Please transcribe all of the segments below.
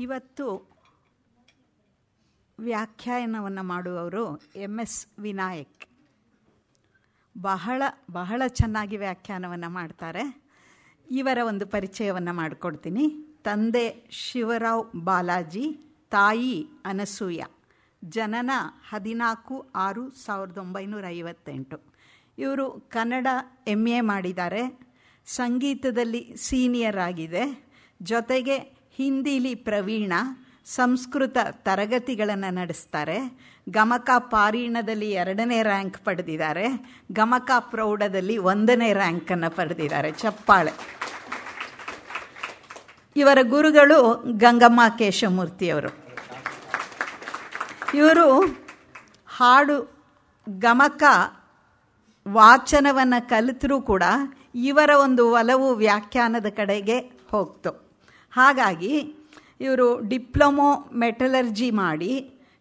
ಇವತ್ತು ವ್ಯಾಖ್ಯಾನವನ್ನು ಮಾಡುವವರು MS ವಿನಾಯಕ್. ಬಹಳ ಚೆನ್ನಾಗಿ ವ್ಯಾಖ್ಯಾನವನ್ನು ಮಾಡ್ತಾರೆ. ಇವರ ಒಂದು ಪರಿಚಯವನ್ನು ಮಾಡಿಕೊಡ್ತೀನಿ. ತಂದೆ ಶಿವರಾವ್ ಬಾಲಾಜಿ, ತಾಯಿ ಅನಸೂಯ. ಜನನ 14/6/1958. ಇವರು ಕನ್ನಡ MA ಮಾಡಿದ್ದಾರೆ. ಸಂಗೀತದಲ್ಲಿ ಸೀನಿಯರ್ ಆಗಿದೆ. ಜೊತೆಗೆ ಹಿಂದಿಲಿ ಪ್ರವೀಣ. ಸಂಸ್ಕೃತ ತರಗತಿಗಳನ್ನು ನಡೆಸ್ತಾರೆ. ಗಮಕ ಪಾರೀಣದಲ್ಲಿ 2ನೇ ರ್ಯಾಂಕ್ ಪಡೆದಿದ್ದಾರೆ. ಗಮಕ ಪ್ರೌಢದಲ್ಲಿ 1ನೇ ರ್ಯಾಂಕನ್ನು ಪಡೆದಿದ್ದಾರೆ. ಚಪ್ಪಾಳೆ. ಇವರ ಗುರುಗಳು ಗಂಗಮ್ಮ ಕೇಶವಮೂರ್ತಿಯವರು. ಇವರು ಹಾಡು ಗಮಕ ವಾಚನವನ್ನು ಕಲಿತರೂ ಕೂಡ ಇವರ ಒಂದು ಒಲವು ವ್ಯಾಖ್ಯಾನದ ಕಡೆಗೆ ಹೋಗ್ತು. ಹಾಗಾಗಿ ಇವರು ಡಿಪ್ಲೊಮೊ ಮೆಟಲರ್ಜಿ ಮಾಡಿ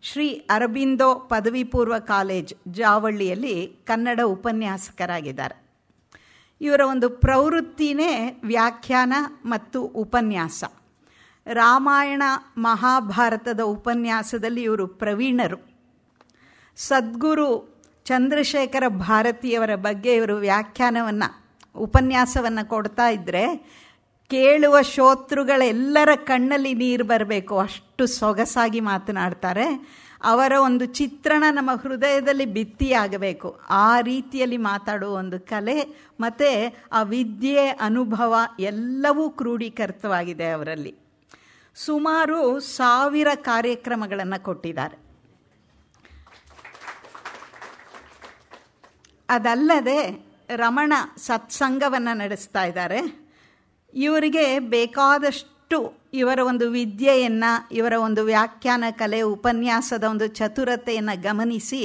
ಶ್ರೀ ಅರಬಿಂದೋ ಪದವಿ ಪೂರ್ವ ಕಾಲೇಜ್ ಜಾವಳ್ಳಿಯಲ್ಲಿ ಕನ್ನಡ ಉಪನ್ಯಾಸಕರಾಗಿದ್ದಾರೆ. ಇವರ ಒಂದು ಪ್ರವೃತ್ತಿನೇ ವ್ಯಾಖ್ಯಾನ ಮತ್ತು ಉಪನ್ಯಾಸ. ರಾಮಾಯಣ ಮಹಾಭಾರತದ ಉಪನ್ಯಾಸದಲ್ಲಿ ಇವರು ಪ್ರವೀಣರು. ಸದ್ಗುರು ಚಂದ್ರಶೇಖರ ಭಾರತಿಯವರ ಬಗ್ಗೆ ಇವರು ವ್ಯಾಖ್ಯಾನವನ್ನು ಉಪನ್ಯಾಸವನ್ನು ಕೊಡ್ತಾ ಇದ್ದರೆ ಕೇಳುವ ಶ್ರೋತೃಗಳೆಲ್ಲರ ಕಣ್ಣಲ್ಲಿ ನೀರು ಬರಬೇಕು, ಅಷ್ಟು ಸೊಗಸಾಗಿ ಮಾತನಾಡ್ತಾರೆ. ಅವರ ಒಂದು ಚಿತ್ರಣ ನಮ್ಮ ಹೃದಯದಲ್ಲಿ ಬಿತ್ತಿಯಾಗಬೇಕು, ಆ ರೀತಿಯಲ್ಲಿ ಮಾತಾಡುವ ಒಂದು ಕಲೆ ಮತ್ತು ಆ ವಿದ್ಯೆ ಅನುಭವ ಎಲ್ಲವೂ ಕ್ರೋಢೀಕೃತವಾಗಿದೆ ಅವರಲ್ಲಿ. ಸುಮಾರು 1000 ಕಾರ್ಯಕ್ರಮಗಳನ್ನು ಕೊಟ್ಟಿದ್ದಾರೆ. ಅದಲ್ಲದೆ ರಮಣ ಸತ್ಸಂಗವನ್ನು ನಡೆಸ್ತಾ ಇದ್ದಾರೆ. ಇವರಿಗೆ ಬೇಕಾದಷ್ಟು ಇವರ ಒಂದು ವಿದ್ಯೆಯನ್ನು, ಇವರ ಒಂದು ವ್ಯಾಖ್ಯಾನ ಕಲೆ, ಉಪನ್ಯಾಸದ ಒಂದು ಚತುರತೆಯನ್ನು ಗಮನಿಸಿ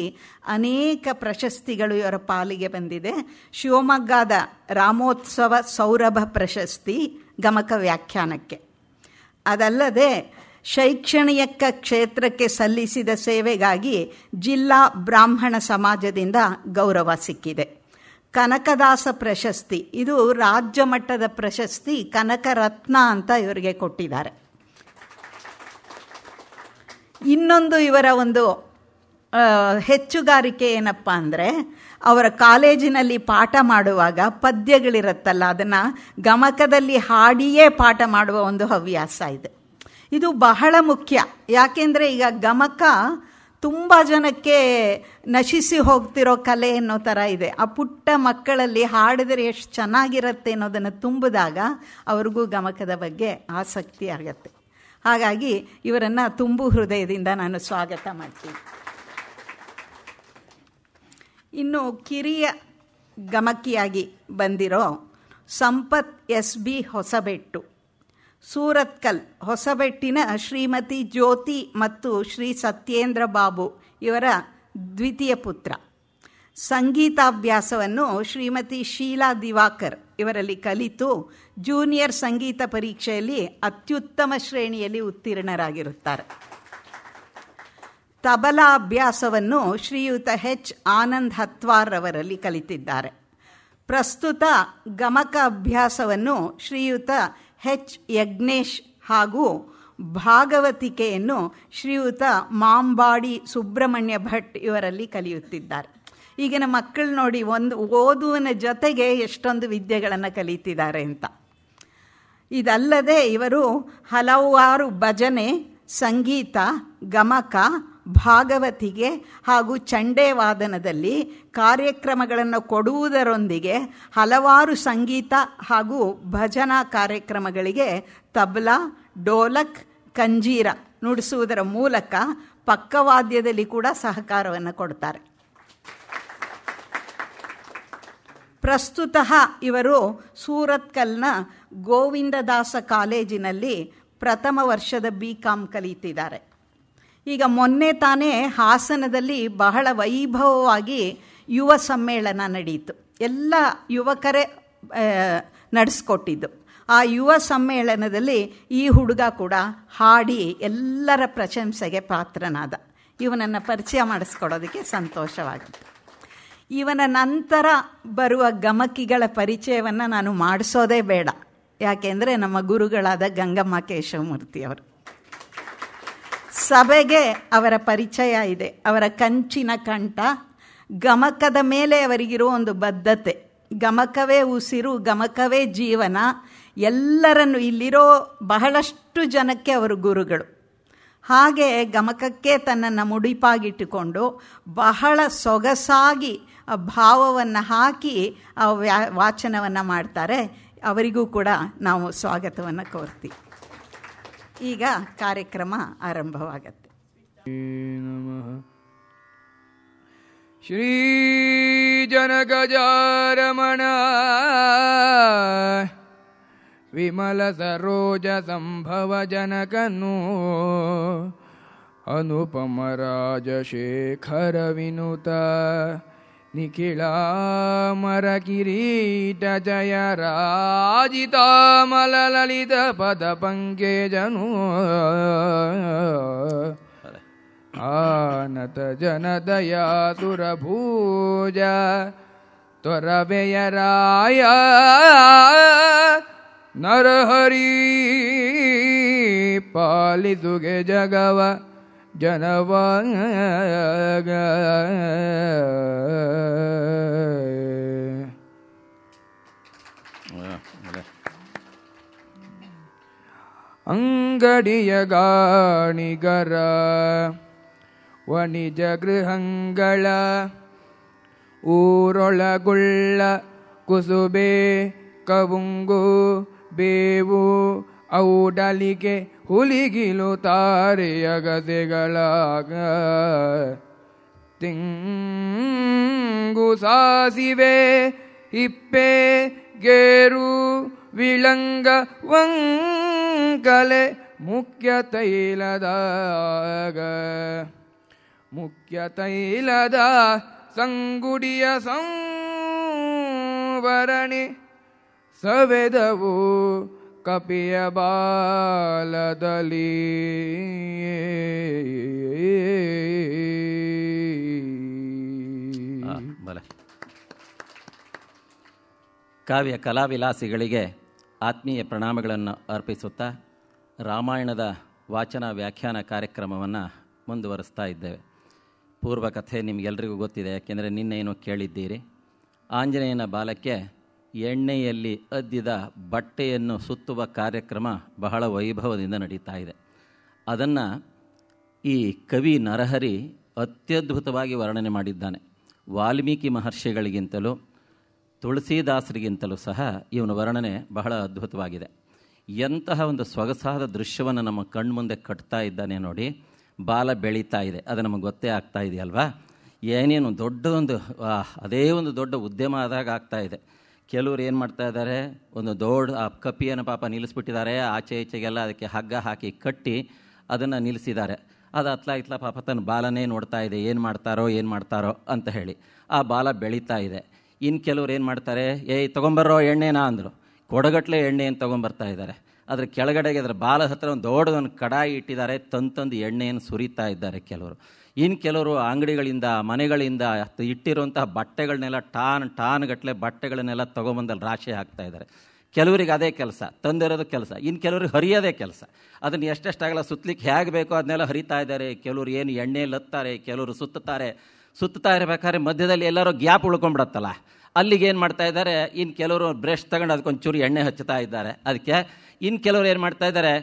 ಅನೇಕ ಪ್ರಶಸ್ತಿಗಳು ಇವರ ಪಾಲಿಗೆ ಬಂದಿದೆ. ಶಿವಮೊಗ್ಗದ ರಾಮೋತ್ಸವ ಸೌರಭ ಪ್ರಶಸ್ತಿ ಗಮಕ ವ್ಯಾಖ್ಯಾನಕ್ಕೆ. ಅದಲ್ಲದೆ ಶೈಕ್ಷಣಿಕ ಕ್ಷೇತ್ರಕ್ಕೆ ಸಲ್ಲಿಸಿದ ಸೇವೆಗಾಗಿ ಜಿಲ್ಲಾ ಬ್ರಾಹ್ಮಣ ಸಮಾಜದಿಂದ ಗೌರವ ಸಿಕ್ಕಿದೆ. ಕನಕದಾಸ ಪ್ರಶಸ್ತಿ, ಇದು ರಾಜ್ಯ ಮಟ್ಟದ ಪ್ರಶಸ್ತಿ, ಕನಕರತ್ನ ಅಂತ ಇವರಿಗೆ ಕೊಟ್ಟಿದ್ದಾರೆ. ಇನ್ನೊಂದು ಇವರ ಒಂದು ಹೆಚ್ಚುಗಾರಿಕೆ ಏನಪ್ಪ ಅಂದರೆ, ಅವರ ಕಾಲೇಜಿನಲ್ಲಿ ಪಾಠ ಮಾಡುವಾಗ ಪದ್ಯಗಳಿರುತ್ತಲ್ಲ, ಅದನ್ನು ಗಮಕದಲ್ಲಿ ಹಾಡಿಯೇ ಪಾಠ ಮಾಡುವ ಒಂದು ಹವ್ಯಾಸ ಇದೆ. ಇದು ಬಹಳ ಮುಖ್ಯ. ಯಾಕೆಂದರೆ ಈಗ ಗಮಕ ತುಂಬ ಜನಕ್ಕೆ ನಶಿಸಿ ಹೋಗ್ತಿರೋ ಕಲೆ ಅನ್ನೋ ಥರ ಇದೆ. ಆ ಪುಟ್ಟ ಮಕ್ಕಳಲ್ಲಿ ಹಾಡಿದರೆ ಎಷ್ಟು ಚೆನ್ನಾಗಿರುತ್ತೆ ಅನ್ನೋದನ್ನು ತುಂಬಿದಾಗ ಅವ್ರಿಗೂ ಗಮಕದ ಬಗ್ಗೆ ಆಸಕ್ತಿ ಆಗುತ್ತೆ. ಹಾಗಾಗಿ ಇವರನ್ನು ತುಂಬು ಹೃದಯದಿಂದ ನಾನು ಸ್ವಾಗತ ಮಾಡ್ತೀನಿ. ಇನ್ನು ಕಿರಿಯ ಗಮಕಿಯಾಗಿ ಬಂದಿರೋ ಸಂಪತ್ SB ಹೊಸಬೆಟ್ಟು, ಸೂರತ್ಕಲ್ ಹೊಸಬೆಟ್ಟಿನ ಶ್ರೀಮತಿ ಜ್ಯೋತಿ ಮತ್ತು ಶ್ರೀ ಸತ್ಯೇಂದ್ರ ಬಾಬು ಇವರ ದ್ವಿತೀಯ ಪುತ್ರ. ಸಂಗೀತಾಭ್ಯಾಸವನ್ನು ಶ್ರೀಮತಿ ಶೀಲಾ ದಿವಾಕರ್ ಇವರಲ್ಲಿ ಕಲಿತು ಜೂನಿಯರ್ ಸಂಗೀತ ಪರೀಕ್ಷೆಯಲ್ಲಿ ಅತ್ಯುತ್ತಮ ಶ್ರೇಣಿಯಲ್ಲಿ ಉತ್ತೀರ್ಣರಾಗಿರುತ್ತಾರೆ. ತಬಲಾ ಅಭ್ಯಾಸವನ್ನು ಶ್ರೀಯುತ H. ಆನಂದ್ ಹತ್ವಾರ್ ಅವರಲ್ಲಿ ಕಲಿತಿದ್ದಾರೆ. ಪ್ರಸ್ತುತ ಗಮಕ ಅಭ್ಯಾಸವನ್ನು ಶ್ರೀಯುತ H. ಯಜ್ಞೇಶ್ ಹಾಗೂ ಭಾಗವತಿಕೆಯನ್ನು ಶ್ರೀಯುತ ಮಾಂಬಾಡಿ ಸುಬ್ರಹ್ಮಣ್ಯ ಭಟ್ ಇವರಲ್ಲಿ ಕಲಿಯುತ್ತಿದ್ದಾರೆ. ಈಗಿನ ಮಕ್ಕಳು ನೋಡಿ, ಒಂದು ಓದುವಿನ ಜೊತೆಗೆ ಎಷ್ಟೊಂದು ವಿದ್ಯೆಗಳನ್ನು ಕಲಿತಿದ್ದಾರೆ ಅಂತ. ಇದಲ್ಲದೆ ಇವರು ಹಲವಾರು ಭಜನೆ, ಸಂಗೀತ, ಗಮಕ, ಭಾಗವತಿಗೆ ಹಾಗೂ ಚಂಡೆ ವಾದನದಲ್ಲಿ ಕಾರ್ಯಕ್ರಮಗಳನ್ನು ಕೊಡುವುದರೊಂದಿಗೆ ಹಲವಾರು ಸಂಗೀತ ಹಾಗೂ ಭಜನಾ ಕಾರ್ಯಕ್ರಮಗಳಿಗೆ ತಬಲಾ, ಡೋಲಕ್, ಕಂಜೀರ ನುಡಿಸುವುದರ ಮೂಲಕ ಪಕ್ಕವಾದ್ಯದಲ್ಲಿ ಕೂಡ ಸಹಕಾರವನ್ನು ಕೊಡ್ತಾರೆ. ಪ್ರಸ್ತುತ ಇವರು ಸೂರತ್ಕಲ್ನ ಗೋವಿಂದದಾಸ ಕಾಲೇಜಿನಲ್ಲಿ ಪ್ರಥಮ ವರ್ಷದ BCom ಕಲಿತಿದ್ದಾರೆ. ಈಗ ಮೊನ್ನೆ ತಾನೇ ಹಾಸನದಲ್ಲಿ ಬಹಳ ವೈಭವವಾಗಿ ಯುವ ಸಮ್ಮೇಳನ ನಡೆಯಿತು. ಎಲ್ಲ ಯುವಕರೇ ನಡೆಸ್ಕೊಟ್ಟಿದ್ದು. ಆ ಯುವ ಸಮ್ಮೇಳನದಲ್ಲಿ ಈ ಹುಡುಗ ಕೂಡ ಹಾಡಿ ಎಲ್ಲರ ಪ್ರಶಂಸೆಗೆ ಪಾತ್ರನಾದ. ಇವನನ್ನು ಪರಿಚಯ ಮಾಡಿಸ್ಕೊಡೋದಕ್ಕೆ ಸಂತೋಷವಾಗುತ್ತೆ. ಇವನ ನಂತರ ಬರುವ ಗಮಕಿಗಳ ಪರಿಚಯವನ್ನು ನಾನು ಮಾಡಿಸೋದೇ ಬೇಡ, ಯಾಕೆಂದರೆ ನಮ್ಮ ಗುರುಗಳಾದ ಗಂಗಮ್ಮ ಕೇಶವಮೂರ್ತಿಯವರು. ಸಭೆಗೆ ಅವರ ಪರಿಚಯ ಇದೆ. ಅವರ ಕಂಚಿನ ಕಂಠ, ಗಮಕದ ಮೇಲೆ ಅವರಿಗಿರೋ ಒಂದು ಬದ್ಧತೆ. ಗಮಕವೇ ಉಸಿರು, ಗಮಕವೇ ಜೀವನ. ಎಲ್ಲರನ್ನು, ಇಲ್ಲಿರೋ ಬಹಳಷ್ಟು ಜನಕ್ಕೆ ಅವರು ಗುರುಗಳು. ಹಾಗೆ ಗಮಕಕ್ಕೆ ತನ್ನನ್ನು ಮುಡಿಪಾಗಿಟ್ಟುಕೊಂಡು ಬಹಳ ಸೊಗಸಾಗಿ ಆ ಭಾವವನ್ನು ಹಾಕಿ ಆ ವಾಚನವನ್ನು ಮಾಡ್ತಾರೆ. ಅವರಿಗೂ ಕೂಡ ನಾವು ಸ್ವಾಗತವನ್ನು ಕೋರ್ತೀವಿ. ಈಗ ಕಾರ್ಯಕ್ರಮ ಆರಂಭವಾಗತ್ತೆ. ಶ್ರೀ ಜನಗಜಾರಮಣ ವಿಮಲ ಸರೋಜ ಸಂಭವ ಜನಕನು ಅನುಪಮ ರಾಜಶೇಖರ ವಿನುತ ನಿಖಿಳಾಮರ ಕಿರೀಟ ಜಯ ರಾಜಿತಾಮಲ ಲಲಿತ ಪದ ಪಂಕಜನು ಆನತ ಜನದಯಾ ಸುರಭೂಜ ತ್ವರವೆಯರಾಯ ನರಹರಿ ಪಾಲಿಸುಗೆ ಜಗವ ಜನವ ಅಂಗಡಿಯ ಗಾಣಿಗರ ವಣಿಜ ಗೃಹಂಗಳ ಊರೊಳಗುಳ್ಳ ಕುಸುಬೆ ಕವುಂಗು ಬೇವು ಔಡಲಿಗೆ ಹುಲಿಗಿಲು ತಾರೆಯ ಗದೆಗಳಾಗ ತಿಂಗು ಸಾಸಿವೆ ಹಿಪ್ಪೆ ಗೇರು ವಿಳಂಗ ವಂಕಲೆ ಮುಖ್ಯ ತೈಲದ ಸಂಗುಡಿಯ ಸಂವರಣೆ ಸವೆದವು ಕಪಿಯ ಬಾಲದಲ್ಲಿ ಕಾವ್ಯ ಕಲಾವಿಲಾಸಿಗಳಿಗೆ ಆತ್ಮೀಯ ಪ್ರಣಾಮಗಳನ್ನು ಅರ್ಪಿಸುತ್ತಾ ರಾಮಾಯಣದ ವಾಚನ ವ್ಯಾಖ್ಯಾನ ಕಾರ್ಯಕ್ರಮವನ್ನು ಮುಂದುವರಿಸ್ತಾ ಇದ್ದೇವೆ. ಪೂರ್ವಕಥೆ ನಿಮಗೆಲ್ಲರಿಗೂ ಗೊತ್ತಿದೆ, ಯಾಕೆಂದರೆ ನಿನ್ನೇನು ಕೇಳಿದ್ದೀರಿ. ಆಂಜನೇಯನ ಬಾಲಕ್ಕೆ ಎಣ್ಣೆಯಲ್ಲಿ ಅದ್ದಿದ ಬಟ್ಟೆಯನ್ನು ಸುತ್ತುವ ಕಾರ್ಯಕ್ರಮ ಬಹಳ ವೈಭವದಿಂದ ನಡೀತಾ ಇದೆ. ಅದನ್ನು ಈ ಕವಿ ನರಹರಿ ಅತ್ಯದ್ಭುತವಾಗಿ ವರ್ಣನೆ ಮಾಡಿದ್ದಾನೆ. ವಾಲ್ಮೀಕಿ ಮಹರ್ಷಿಗಳಿಗಿಂತಲೂ ತುಳಸಿದಾಸರಿಗಿಂತಲೂ ಸಹ ಇವನ ವರ್ಣನೆ ಬಹಳ ಅದ್ಭುತವಾಗಿದೆ. ಎಂತಹ ಒಂದು ಸೊಗಸಾದ ದೃಶ್ಯವನ್ನು ನಮ್ಮ ಕಣ್ಮುಂದೆ ಕಟ್ತಾ ಇದ್ದಾನೆ ನೋಡಿ. ಬಾಲ ಬೆಳೀತಾ ಇದೆ, ಅದು ನಮಗೆ ಗೊತ್ತೇ ಆಗ್ತಾ ಇದೆಯಲ್ವಾ. ಏನೇನು ದೊಡ್ಡದೊಂದು ಅದೇ ಒಂದು ದೊಡ್ಡ ಉದ್ಯಮ ಆದಾಗ ಆಗ್ತಾ ಇದೆ. ಕೆಲವರು ಏನು ಮಾಡ್ತಾ ಇದ್ದಾರೆ, ಒಂದು ದೊಡ್ಡ ಆ ಕಪ್ಪಿಯನ್ನು ಪಾಪ ನಿಲ್ಲಿಸ್ಬಿಟ್ಟಿದ್ದಾರೆ. ಆಚೆ ಈಚೆಗೆಲ್ಲ ಅದಕ್ಕೆ ಹಗ್ಗ ಹಾಕಿ ಕಟ್ಟಿ ಅದನ್ನು ನಿಲ್ಲಿಸಿದ್ದಾರೆ. ಅದು ಅತ್ಲ ಇತ್ಲ ಪಾಪ ತನ್ನ ಬಾಲನೇ ನೋಡ್ತಾ ಇದೆ, ಏನು ಮಾಡ್ತಾರೋ ಅಂತ ಹೇಳಿ. ಆ ಬಾಲ ಬೆಳೀತಾ ಇದೆ. ಇನ್ನು ಕೆಲವ್ರು ಏನು ಮಾಡ್ತಾರೆ, ತೊಗೊಂಬರ್ರೋ ಎಣ್ಣೆನಾ ಅಂದರು. ಕೊಡಗಟ್ಲೆ ಎಣ್ಣೆಯನ್ನು ತೊಗೊಂಬರ್ತಾ ಇದ್ದಾರೆ. ಅದ್ರ ಕೆಳಗಡೆಗೆ ಅದರ ಬಾಲ ಹತ್ತಿರ ಒಂದು ದೊಡ್ಡದೊಂದು ಕಡಾಯಿ ಇಟ್ಟಿದ್ದಾರೆ, ತಂದು ಎಣ್ಣೆಯನ್ನು ಸುರಿತಾ ಇದ್ದಾರೆ ಕೆಲವರು. ಇನ್ನು ಕೆಲವರು ಅಂಗಡಿಗಳಿಂದ ಮನೆಗಳಿಂದ ಇಟ್ಟಿರುವಂತಹ ಬಟ್ಟೆಗಳನ್ನೆಲ್ಲ ಟಾನ್ ಗಟ್ಟಲೆ ಬಟ್ಟೆಗಳನ್ನೆಲ್ಲ ತೊಗೊಂಬಂದಲ್ಲಿ ರಾಶಿ ಹಾಕ್ತಾ ಇದ್ದಾರೆ. ಕೆಲವರಿಗೆ ಅದೇ ಕೆಲಸ, ತಂದಿರೋದು ಕೆಲಸ. ಇನ್ನು ಕೆಲವ್ರಿಗೆ ಹರಿಯೋದೇ ಕೆಲಸ. ಅದನ್ನು ಎಷ್ಟೆಷ್ಟಾಗಲ್ಲ ಸುತ್ತಲಿಕ್ಕೆ ಹೇಗೆ ಬೇಕೋ ಅದನ್ನೆಲ್ಲ ಹರಿತಾ ಇದ್ದಾರೆ. ಕೆಲವರು ಏನು ಎಣ್ಣೆಯಲ್ಲಿ ಹತ್ತಾರೆ, ಕೆಲವರು ಸುತ್ತಾ ಇರಬೇಕಾದ್ರೆ ಮಧ್ಯದಲ್ಲಿ ಎಲ್ಲರೂ ಗ್ಯಾಪ್ ಉಳ್ಕೊಂಡ್ಬಿಡತ್ತಲ್ಲ, ಅಲ್ಲಿಗೆ ಏನು ಮಾಡ್ತಾ ಇದ್ದಾರೆ, ಇನ್ನು ಕೆಲವರು ಬ್ರಷ್ ತಗೊಂಡು ಅದಕ್ಕೊಂದು ಚೂರು ಎಣ್ಣೆ ಹಚ್ಚುತ್ತಾ ಇದ್ದಾರೆ. ಅದಕ್ಕೆ ಇನ್ನು ಕೆಲವರು ಏನು ಮಾಡ್ತಾ ಇದ್ದಾರೆ,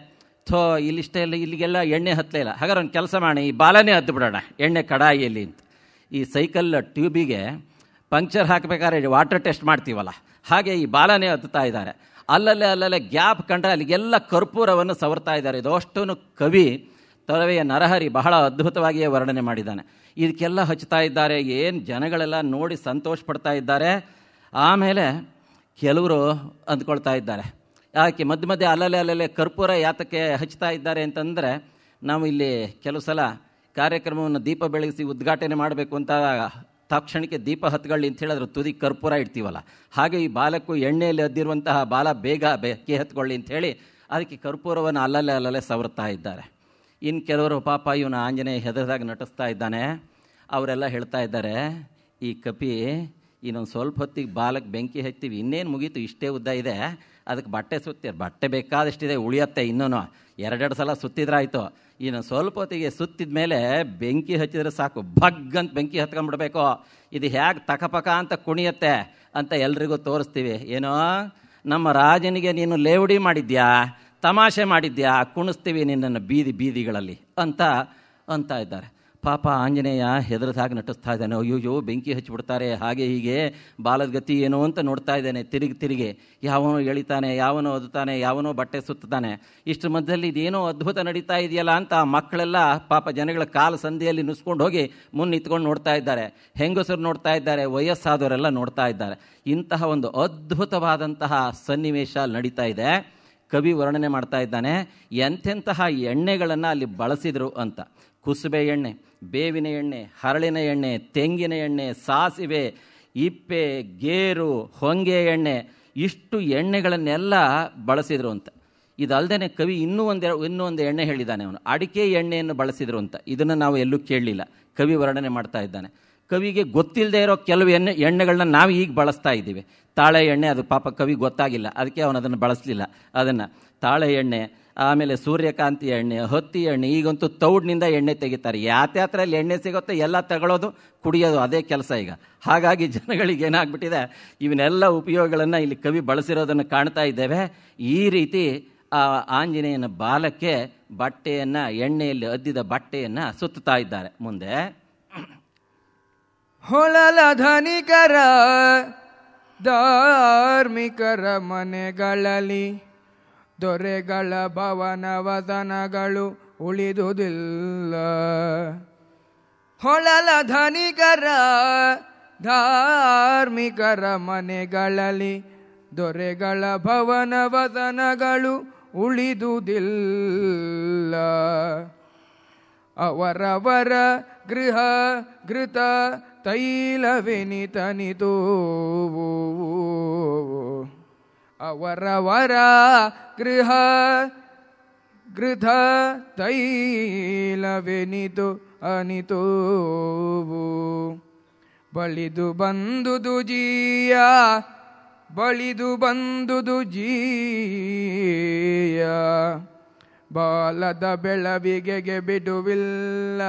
ಇಲ್ಲಿಷ್ಟೇ ಇಲ್ಲ, ಇಲ್ಲಿಗೆಲ್ಲ ಎಣ್ಣೆ ಹತ್ತಲೇ ಇಲ್ಲ, ಹಾಗಾದ್ರೆ ಒಂದು ಕೆಲಸ ಮಾಡಿ ಈ ಬಾಲನೇ ಹತ್ತು ಬಿಡೋಣ ಎಣ್ಣೆ ಕಡಾಯಿಯಲ್ಲಿ ಅಂತ. ಈ ಸೈಕಲ್ ಟ್ಯೂಬಿಗೆ ಪಂಕ್ಚರ್ ಹಾಕಬೇಕಾದ್ರೆ ವಾಟರ್ ಟೆಸ್ಟ್ ಮಾಡ್ತೀವಲ್ಲ, ಹಾಗೆ ಈ ಬಾಲನೇ ಹತ್ತುತ್ತಾ ಇದ್ದಾರೆ. ಅಲ್ಲಲ್ಲೇ ಗ್ಯಾಪ್ ಕಂಡ್ರೆ ಅಲ್ಲಿಗೆಲ್ಲ ಕರ್ಪೂರವನ್ನು ಸವರ್ತಾ ಇದ್ದಾರೆ. ಇದಷ್ಟೂ ಕವಿ ತೊರವೆಯ ನರಹರಿ ಬಹಳ ಅದ್ಭುತವಾಗಿಯೇ ವರ್ಣನೆ ಮಾಡಿದ್ದಾನೆ. ಇದಕ್ಕೆಲ್ಲ ಹಚ್ತಾ ಇದ್ದಾರೆ. ಏನು ಜನಗಳೆಲ್ಲ ನೋಡಿ ಸಂತೋಷ ಪಡ್ತಾ ಇದ್ದಾರೆ. ಆಮೇಲೆ ಕೆಲವರು ಅಂದ್ಕೊಳ್ತಾ ಇದ್ದಾರೆ, ಯಾಕೆ ಮಧ್ಯೆ ಅಲ್ಲಲ್ಲೇ ಕರ್ಪೂರ ಯಾತಕ್ಕೆ ಹಚ್ತಾ ಇದ್ದಾರೆ ಅಂತಂದರೆ, ನಾವು ಇಲ್ಲಿ ಕೆಲವು ಸಲ ಕಾರ್ಯಕ್ರಮವನ್ನು ದೀಪ ಬೆಳಗಿಸಿ ಉದ್ಘಾಟನೆ ಮಾಡಬೇಕು ಅಂತ ತಕ್ಷಣಕ್ಕೆ ದೀಪ ಹತ್ಕೊಳ್ಳಿ ಅಂತ ಹೇಳಿದ್ರೆ ತುದಿ ಕರ್ಪೂರ ಇಡ್ತೀವಲ್ಲ, ಹಾಗೆ ಈ ಬಾಲಕ್ಕೂ ಎಣ್ಣೆಯಲ್ಲಿ ಅದ್ದಿರುವಂತಹ ಬಾಲ ಬೇಗ ಬೆಂಕಿ ಹತ್ಕೊಳ್ಳಿ ಅಂಥೇಳಿ ಅದಕ್ಕೆ ಕರ್ಪೂರವನ್ನು ಅಲ್ಲಲ್ಲೇ ಸವರ್ತಾ ಇದ್ದಾರೆ. ಇನ್ನು ಕೆಲವರು ಪಾಪ ಇವನು ಆಂಜನೇಯ ಹೆದರಿದಾಗ ನಟಿಸ್ತಾ ಇದ್ದಾನೆ. ಅವರೆಲ್ಲ ಹೇಳ್ತಾ ಇದ್ದಾರೆ, ಈ ಕಪಿ ಇನ್ನೊಂದು ಸ್ವಲ್ಪ ಹೊತ್ತಿಗೆ ಬಾಲಕ್ಕೆ ಬೆಂಕಿ ಹಚ್ತೀವಿ, ಇನ್ನೇನು ಮುಗೀತು, ಇಷ್ಟೇ ಉದ್ದ ಇದೆ, ಅದಕ್ಕೆ ಬಟ್ಟೆ ಸುತ್ತೀರಿ, ಬಟ್ಟೆ ಬೇಕಾದಷ್ಟಿದೆ, ಉಳಿಯತ್ತೆ ಇನ್ನೂ, ಎರಡೆರಡು ಸಲ ಸುತ್ತಿದ್ರಾಯ್ತು. ಇನ್ನು ಸ್ವಲ್ಪ ಹೊತ್ತಿಗೆ ಸುತ್ತಿದ ಮೇಲೆ ಬೆಂಕಿ ಹಚ್ಚಿದ್ರೆ ಸಾಕು, ಭಗ್ಗಂತ ಬೆಂಕಿ ಹತ್ಕೊಂಡ್ಬಿಡ್ಬೇಕು. ಇದು ಹೇಗೆ ತಕಪಕ ಅಂತ ಕುಣಿಯತ್ತೆ ಅಂತ ಎಲ್ರಿಗೂ ತೋರಿಸ್ತೀವಿ. ಏನೋ ನಮ್ಮ ರಾಜನಿಗೆ ನೀನು ಲೇವಡಿ ಮಾಡಿದ್ಯಾ, ತಮಾಷೆ ಮಾಡಿದ್ಯಾ, ಕುಣಿಸ್ತೀವಿ ನಿನ್ನನ್ನು ಬೀದಿಗಳಲ್ಲಿ ಅಂತ ಇದ್ದಾರೆ. ಪಾಪ ಆಂಜನೇಯ ಹೆದರದ ಹಾಗೆ ನಟಿಸ್ತಾ ಇದ್ದಾನೆ. ಅಯ್ಯೋ ಬೆಂಕಿ ಹಚ್ಚಿಬಿಡ್ತಾರೆ, ಹಾಗೆ ಹೀಗೆ ಬಾಲದ ಗತಿ ಏನೋ ಅಂತ ನೋಡ್ತಾ ಇದ್ದಾನೆ. ತಿರುಗಿ ಯಾವನೋ ಎಳಿತಾನೆ, ಯಾವನೋ ಒದುತ್ತಾನೆ, ಯಾವನೋ ಬಟ್ಟೆ ಸುತ್ತಾನೆ. ಇಷ್ಟರ ಮಧ್ಯದಲ್ಲಿ ಇದೇನೋ ಅದ್ಭುತ ನಡೀತಾ ಇದೆಯಲ್ಲ ಅಂತ ಮಕ್ಕಳೆಲ್ಲ ಪಾಪ ಜನಗಳ ಕಾಲು ಸಂದಿಯಲ್ಲಿ ನುಸ್ಕೊಂಡು ಹೋಗಿ ನಿಂತ್ಕೊಂಡು ನೋಡ್ತಾ ಇದ್ದಾರೆ. ಹೆಂಗಸರು ನೋಡ್ತಾ ಇದ್ದಾರೆ, ವಯಸ್ಸಾದವರೆಲ್ಲ ನೋಡ್ತಾ ಇದ್ದಾರೆ. ಇಂತಹ ಒಂದು ಅದ್ಭುತವಾದಂತಹ ಸನ್ನಿವೇಶ ನಡೀತಾ ಇದೆ. ಕವಿ ವರ್ಣನೆ ಮಾಡ್ತಾ ಇದ್ದಾನೆ ಎಂತೆಂತಹ ಎಣ್ಣೆಗಳನ್ನು ಅಲ್ಲಿ ಬಳಸಿದರು ಅಂತ. ಕುಸುಬೆ ಎಣ್ಣೆ, ಬೇವಿನ ಎಣ್ಣೆ, ಹರಳಿನ ಎಣ್ಣೆ, ತೆಂಗಿನ ಎಣ್ಣೆ, ಸಾಸಿವೆ, ಇಪ್ಪೆ, ಗೇರು, ಹೊಂಗೆ ಎಣ್ಣೆ, ಇಷ್ಟು ಎಣ್ಣೆಗಳನ್ನೆಲ್ಲ ಬಳಸಿದರು ಅಂತ. ಇದಲ್ಲದೆ ಕವಿ ಇನ್ನೂ ಒಂದು ಎಣ್ಣೆ ಹೇಳಿದ್ದಾನೆ. ಅವನು ಅಡಿಕೆ ಎಣ್ಣೆಯನ್ನು ಬಳಸಿದರು ಅಂತ. ಇದನ್ನು ನಾವು ಎಲ್ಲೂ ಕೇಳಲಿಲ್ಲ. ಕವಿ ವರ್ಣನೆ ಮಾಡ್ತಾ ಇದ್ದಾನೆ. ಕವಿಗೆ ಗೊತ್ತಿಲ್ಲದೆ ಇರೋ ಕೆಲವು ಎಣ್ಣೆಗಳನ್ನ ನಾವು ಈಗ ಬಳಸ್ತಾ ಇದ್ದೀವಿ. ತಾಳೆ ಎಣ್ಣೆ, ಅದು ಪಾಪ ಕವಿ ಗೊತ್ತಾಗಿಲ್ಲ, ಅದಕ್ಕೆ ಅವನು ಅದನ್ನು ಬಳಸಲಿಲ್ಲ. ಅದನ್ನು ತಾಳೆ ಎಣ್ಣೆ, ಆಮೇಲೆ ಸೂರ್ಯಕಾಂತಿ ಎಣ್ಣೆ, ಹತ್ತಿ ಎಣ್ಣೆ, ಈಗಂತೂ ತೌಡ್ನಿಂದ ಎಣ್ಣೆ ತೆಗಿತಾರೆ. ಯಾತ್ರೆಯಲ್ಲಿ ಎಣ್ಣೆ ಸಿಗುತ್ತೆ ಎಲ್ಲ ತಗೊಳ್ಳೋದು, ಕುಡಿಯೋದು, ಅದೇ ಕೆಲಸ ಈಗ. ಹಾಗಾಗಿ ಜನಗಳಿಗೆ ಏನಾಗ್ಬಿಟ್ಟಿದೆ, ಇವನ್ನೆಲ್ಲ ಉಪಯೋಗಗಳನ್ನು ಇಲ್ಲಿ ಕವಿ ಬಳಸಿರೋದನ್ನು ಕಾಣ್ತಾ ಇದ್ದೇವೆ. ಈ ರೀತಿ ಆ ಆಂಜನೇಯನ ಬಾಲಕ್ಕೆ ಬಟ್ಟೆಯನ್ನು, ಎಣ್ಣೆಯಲ್ಲಿ ಅದ್ದಿದ ಬಟ್ಟೆಯನ್ನು ಸುತ್ತಾ ಇದ್ದಾರೆ. ಮುಂದೆ ಹೊಳಲ ಧನಿಕರ ಧಾರ್ಮಿಕರ ಮನೆಗಳಲ್ಲಿ ದೊರೆಗಳ ಭವನ ವದನಗಳು ಉಳಿದುದಿಲ್ಲ. ಹೊಳಲ ಧನಿಕರ ಧಾರ್ಮಿಕರ ಮನೆಗಳಲ್ಲಿ ದೊರೆಗಳ ಭವನ ವದನಗಳು ಉಳಿದುದಿಲ್ಲ. ಅವರವರ ಗೃಹ ಘೃತ ತೈಲವೆನಿತನಿತು, ಅವರವರ ಗೃಹ ಗೃಹ ತೈಲವೆನಿತು ಅನಿತು. ಬಳಿದು ಬಂದುದು ಜೀಯ, ಬಳಿದು ಬಂದುದು ಜೀಯ, ಬಾಲದ ಬೆಳವಿಗೆಗೆ ಬಿಡುವಿಲ್ಲ,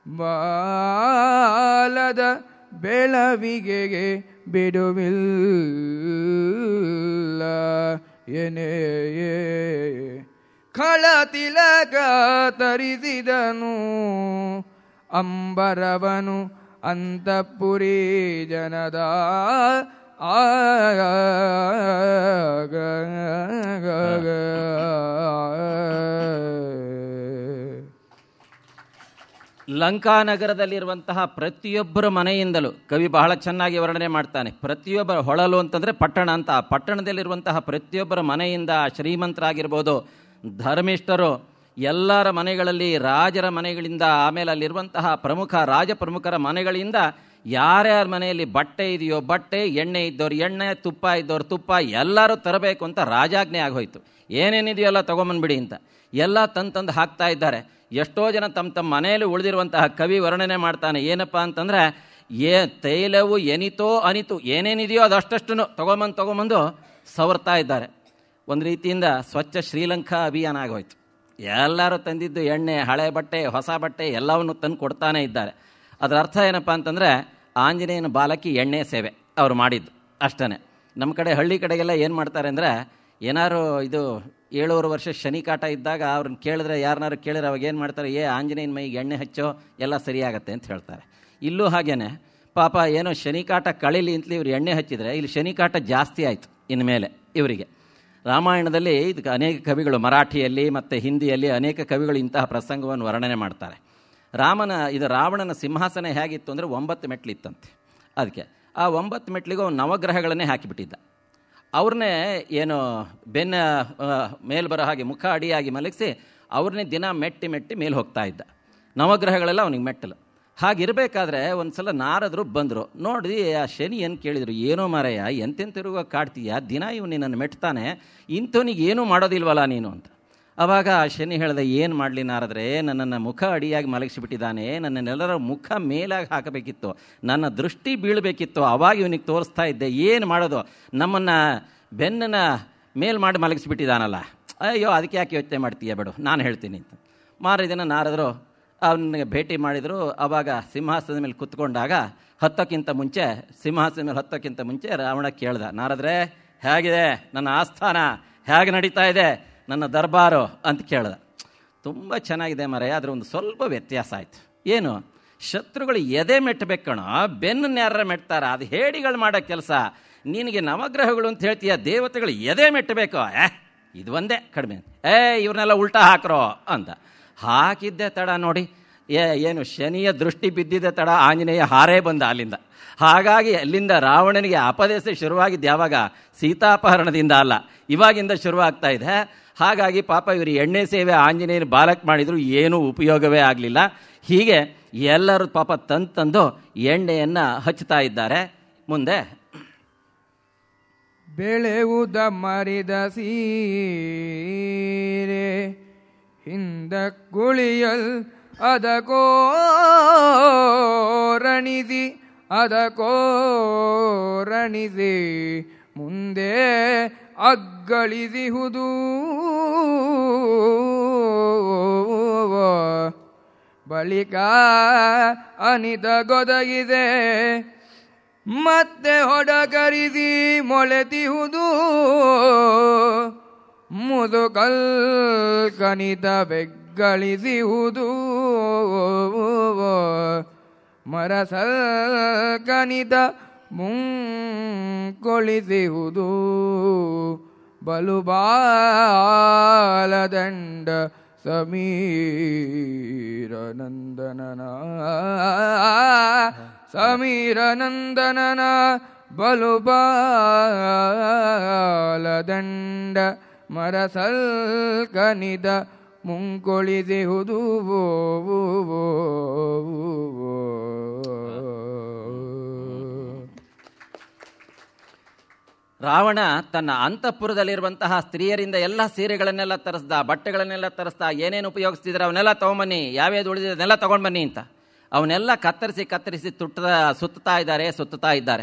ಬಾಲದ ಬೆಳವಿಗೆಗೆ ಬಿಡುವಿಲ್ಲ. ಏನೇ ಖಳತಿಲಕ ತರಿಸಿದನು ಅಂಬರವನು ಅಂತಃಪುರಿ ಜನದ ಲಂಕಾನಗರದಲ್ಲಿರುವಂತಹ ಪ್ರತಿಯೊಬ್ಬರ ಮನೆಯಿಂದಲೂ ಕವಿ ಬಹಳ ಚೆನ್ನಾಗಿ ವರ್ಣನೆ ಮಾಡ್ತಾನೆ. ಪ್ರತಿಯೊಬ್ಬರ, ಹೊಳಲು ಅಂತಂದರೆ ಪಟ್ಟಣ ಅಂತ, ಆ ಪಟ್ಟಣದಲ್ಲಿರುವಂತಹ ಪ್ರತಿಯೊಬ್ಬರ ಮನೆಯಿಂದ, ಶ್ರೀಮಂತರಾಗಿರ್ಬೋದು, ಧರ್ಮಿಷ್ಠರು, ಎಲ್ಲರ ಮನೆಗಳಲ್ಲಿ, ರಾಜರ ಮನೆಗಳಿಂದ, ಆಮೇಲೆ ಅಲ್ಲಿರುವಂತಹ ರಾಜಪ್ರಮುಖರ ಮನೆಗಳಿಂದ ಯಾರ್ಯಾರ ಮನೆಯಲ್ಲಿ ಬಟ್ಟೆ ಇದೆಯೋ ಬಟ್ಟೆ, ಎಣ್ಣೆ ಇದ್ದವ್ರು ಎಣ್ಣೆ, ತುಪ್ಪ ಇದ್ದವ್ರು ತುಪ್ಪ, ಎಲ್ಲರೂ ತರಬೇಕು ಅಂತ ರಾಜಾಜ್ಞೆ ಆಗೋಯ್ತು. ಏನೇನಿದೆಯೋ ಎಲ್ಲ ತೊಗೊಂಬಂದ್ಬಿಡಿ ಅಂತ ಎಲ್ಲ ತಂದು ಹಾಕ್ತಾ ಇದ್ದಾರೆ. ಎಷ್ಟೋ ಜನ ತಮ್ಮ ಮನೆಯಲ್ಲಿ ಉಳಿದಿರುವಂತಹ ಕವಿ ವರ್ಣನೆ ಮಾಡ್ತಾನೆ. ಏನಪ್ಪ ಅಂತಂದರೆ, ತೈಲವು ಎನಿತೋ ಅನಿತು, ಏನೇನಿದೆಯೋ ಅದಷ್ಟು ತೊಗೊಂಬಂದು ಸವರ್ತಾ ಇದ್ದಾರೆ. ಒಂದು ರೀತಿಯಿಂದ ಸ್ವಚ್ಛ ಶ್ರೀಲಂಕಾ ಅಭಿಯಾನ ಆಗೋಯ್ತು. ಎಲ್ಲರೂ ತಂದಿದ್ದು ಎಣ್ಣೆ, ಹಳೆ ಬಟ್ಟೆ, ಹೊಸ ಬಟ್ಟೆ ಎಲ್ಲವನ್ನು ತಂದು ಕೊಡ್ತಾನೆ ಇದ್ದಾರೆ. ಅದರ ಅರ್ಥ ಏನಪ್ಪ ಅಂತಂದರೆ, ಆಂಜನೇಯನ ಬಾಲಕಿ ಎಣ್ಣೆ ಸೇವೆ ಅವರು ಮಾಡಿದ್ದು ಅಷ್ಟೇ. ನಮ್ಮ ಕಡೆ ಹಳ್ಳಿ ಕಡೆಗೆಲ್ಲ ಏನು ಮಾಡ್ತಾರೆ ಅಂದರೆ, ಏನಾರು ಇದು 7 ವರ್ಷ ಶನಿ ಕಾಟ ಇದ್ದಾಗ ಅವ್ರನ್ನ ಕೇಳಿದ್ರೆ, ಯಾರನ್ನಾರು ಕೇಳಿದ್ರೆ ಅವಾಗ ಏನು ಮಾಡ್ತಾರೆ, ಆಂಜನೇಯನ ಮೈಗೆ ಎಣ್ಣೆ ಹಚ್ಚೋ ಎಲ್ಲ ಸರಿಯಾಗತ್ತೆ ಅಂತ ಹೇಳ್ತಾರೆ. ಇಲ್ಲೂ ಹಾಗೇನೆ ಪಾಪ ಏನೋ ಶನಿ ಕಾಟ ಕಳೀಲಿ ಅಂತಲೇ ಇವ್ರು ಎಣ್ಣೆ ಹಚ್ಚಿದರೆ ಇಲ್ಲಿ ಶನಿ ಕಾಟ ಜಾಸ್ತಿ ಆಯಿತು ಇನ್ಮೇಲೆ ಇವರಿಗೆ. ರಾಮಾಯಣದಲ್ಲಿ ಇದಕ್ಕೆ ಅನೇಕ ಕವಿಗಳು, ಮರಾಠಿಯಲ್ಲಿ ಮತ್ತು ಹಿಂದಿಯಲ್ಲಿ ಅನೇಕ ಕವಿಗಳು ಇಂತಹ ಪ್ರಸಂಗವನ್ನು ವರ್ಣನೆ ಮಾಡ್ತಾರೆ. ರಾವಣನ ಸಿಂಹಾಸನ ಹೇಗಿತ್ತು ಅಂದರೆ 9 ಮೆಟ್ಲಿತ್ತಂತೆ. ಅದಕ್ಕೆ ಆ 9 ಮೆಟ್ಲಿಗೂ ನವಗ್ರಹಗಳನ್ನೇ ಹಾಕಿಬಿಟ್ಟಿದ್ದ. ಅವ್ರನ್ನೇ ಏನು ಮೇಲ್ಬರೋ ಹಾಗೆ ಮುಖ ಅಡಿಯಾಗಿ ಮಲಗಿಸಿ ಅವ್ರನ್ನೇ ದಿನ ಮೆಟ್ಟಿ ಮೇಲೆ ಹೋಗ್ತಾ ಇದ್ದ. ನವಗ್ರಹಗಳೆಲ್ಲ ಅವನಿಗೆ ಮೆಟ್ಟಲು. ಹಾಗಿರಬೇಕಾದ್ರೆ ಒಂದು ಸಲ ನಾರದರು ಬಂದರು. ನೋಡಿ ಆ ಶನಿ ಏನು ಕೇಳಿದರು, ಏನೋ ಮಾರಾಯ ಎಂತೆಂತಿರುವ ಕಾಡ್ತೀಯ, ದಿನ ಇವನು ನನ್ನನ್ನು ಮೆಟ್ತಾನೆ, ಇಂಥವನಿಗೆ ಏನೂ ಮಾಡೋದಿಲ್ವಲ್ಲ ನೀನು ಅಂತ. ಆವಾಗ ಆ ಶನಿ ಹೇಳಿದೆ, ಏನು ಮಾಡಲಿ ನಾರದ್ರೆ, ನನ್ನನ್ನು ಮುಖ ಅಡಿಯಾಗಿ ಮಲಗಿಸಿಬಿಟ್ಟಿದ್ದಾನೆ, ನನ್ನನ್ನೆಲ್ಲರ ಮುಖ ಮೇಲಾಗಿ ಹಾಕಬೇಕಿತ್ತು, ನನ್ನ ದೃಷ್ಟಿ ಬೀಳಬೇಕಿತ್ತು, ಅವಾಗ ಇವನಿಗೆ ತೋರಿಸ್ತಾ ಇದ್ದೆ, ಏನು ಮಾಡೋದು, ನಮ್ಮನ್ನು ಬೆನ್ನನ್ನು ಮೇಲ್ ಮಾಡಿ ಮಲಗಿಸಿಬಿಟ್ಟಿದ್ದಾನಲ್ಲ ಅಯ್ಯೋ ಅದಕ್ಕೆ ಯಾಕೆ ಯೋಚನೆ ಮಾಡ್ತೀಯ ಬಿಡು, ನಾನು ಹೇಳ್ತೀನಿ ಅಂತ. ಮಾರನೇ ದಿನ ನಾರದರು ಅವನಿಗೆ ಭೇಟಿ ಮಾಡಿದರು. ಆವಾಗ ಸಿಂಹಾಸನದ ಮೇಲೆ ಕೂತ್ಕೊಂಡಾಗ ಸಿಂಹಾಸನದ ಮೇಲೆ ಹತ್ತೋಕ್ಕಿಂತ ಮುಂಚೆ ರಾವಣ ಕೇಳ್ದ, ನಾರದ್ರೆ ಹೇಗಿದೆ ನನ್ನ ಆಸ್ಥಾನ, ಹೇಗೆ ನಡೀತಾ ಇದೆ ನನ್ನ ದರ್ಬಾರು ಅಂತ ಕೇಳ್ದ. ತುಂಬ ಚೆನ್ನಾಗಿದೆ ಮರೆಯ, ಆದರೆ ಒಂದು ಸ್ವಲ್ಪ ವ್ಯತ್ಯಾಸ ಆಯಿತು. ಏನು? ಶತ್ರುಗಳು ಎದೆ ಮೆಟ್ಟಬೇಕು ಕಣೋ, ಬೆನ್ನನ್ನು ಯಾರ ಮೆಟ್ತಾರ? ಅದು ಹೇಡಿಗಳು ಮಾಡೋ ಕೆಲಸ. ನಿನಗೆ ನವಗ್ರಹಗಳು ಅಂತ ಹೇಳ್ತೀಯ, ದೇವತೆಗಳು ಎದೆ ಮೆಟ್ಟಬೇಕು. ಇದು ಒಂದೇ ಕಡಿಮೆ. ಇವ್ರನ್ನೆಲ್ಲ ಉಲ್ಟಾ ಹಾಕ್ರೋ ಅಂತ ಹಾಕಿದ್ದೆ ತಡ ನೋಡಿ. ಏನು ಶನಿಯ ದೃಷ್ಟಿ ಬಿದ್ದಿದ್ದೆ ತಡ ಆಂಜನೇಯ ಹಾರೇ ಬಂದ ಅಲ್ಲಿಂದ. ಹಾಗಾಗಿ ಅಲ್ಲಿಂದ ರಾವಣನಿಗೆ ಅಪದೇಶ ಶುರುವಾಗಿದ್ದು ಯಾವಾಗ? ಸೀತಾಪಹರಣದಿಂದ ಅಲ್ಲ, ಇವಾಗಿಂದ ಶುರುವಾಗ್ತಾ ಇದೆ. ಹಾಗಾಗಿ ಪಾಪ ಇವರು ಎಣ್ಣೆ ಸೇವೆ ಆಂಜನೇಯನ ಬಾಲಕ್ ಮಾಡಿದ್ರು, ಏನೂ ಉಪಯೋಗವೇ ಆಗಲಿಲ್ಲ. ಹೀಗೆ ಎಲ್ಲರೂ ಪಾಪ ತಂದು ಎಣ್ಣೆಯನ್ನು ಹಚ್ಚುತ್ತಾ ಇದ್ದಾರೆ. ಮುಂದೆ ಬೆಳೆಯುವುದ ಮರಿದ ಸೀರೆ ಹಿಂದ ಕುಳಿಯಲ್ ಅದಕೋರಣಿಸಿ ಮುಂದೆ ಅಗ್ಗಳಿಸಿಹುದು ಬಳಿಕ ಅನಿತಗೊದಗಿದೆ ಮತ್ತೆ ಹೊಡಗರಿಸಿ ಮೊಳೆತಿಹುದು ಮುದುಕಲ್ ಕನಿತ ಬೆಗ್ಗಳಿಸಿಹುದು ಮರಸಲ್ ಕನಿತ ಮುಂಕೊಳಿಸಿಹುದು ಬಲುಬಾಲದಂಡ ಸಮೀರನಂದನನ ಬಲುಬಾಲದಂಡ ಮರಸಲ್ಕನಿದ ಮುಂಕೊಳಿಸಿಹುದು ರಾವಣ ತನ್ನ ಅಂತಃಪುರದಲ್ಲಿರುವಂತಹ ಸ್ತ್ರೀಯರಿಂದ ಎಲ್ಲ ಸೀರೆಗಳನ್ನೆಲ್ಲ ತರಿಸ್ದ, ಬಟ್ಟೆಗಳನ್ನೆಲ್ಲ ತರಿಸ್ದ, ಏನೇನು ಉಪಯೋಗಿಸ್ತಿದ್ರೆ ಅವನ್ನೆಲ್ಲ ತೊಗೊಂಬನ್ನಿ, ಯಾವ್ಯಾವ್ದು ಉಳಿದಿದ್ದನ್ನೆಲ್ಲ ತೊಗೊಂಡು ಬನ್ನಿ ಅಂತ ಅವನ್ನೆಲ್ಲ ಕತ್ತರಿಸಿ ಸುತ್ತಾ ಇದ್ದಾರೆ.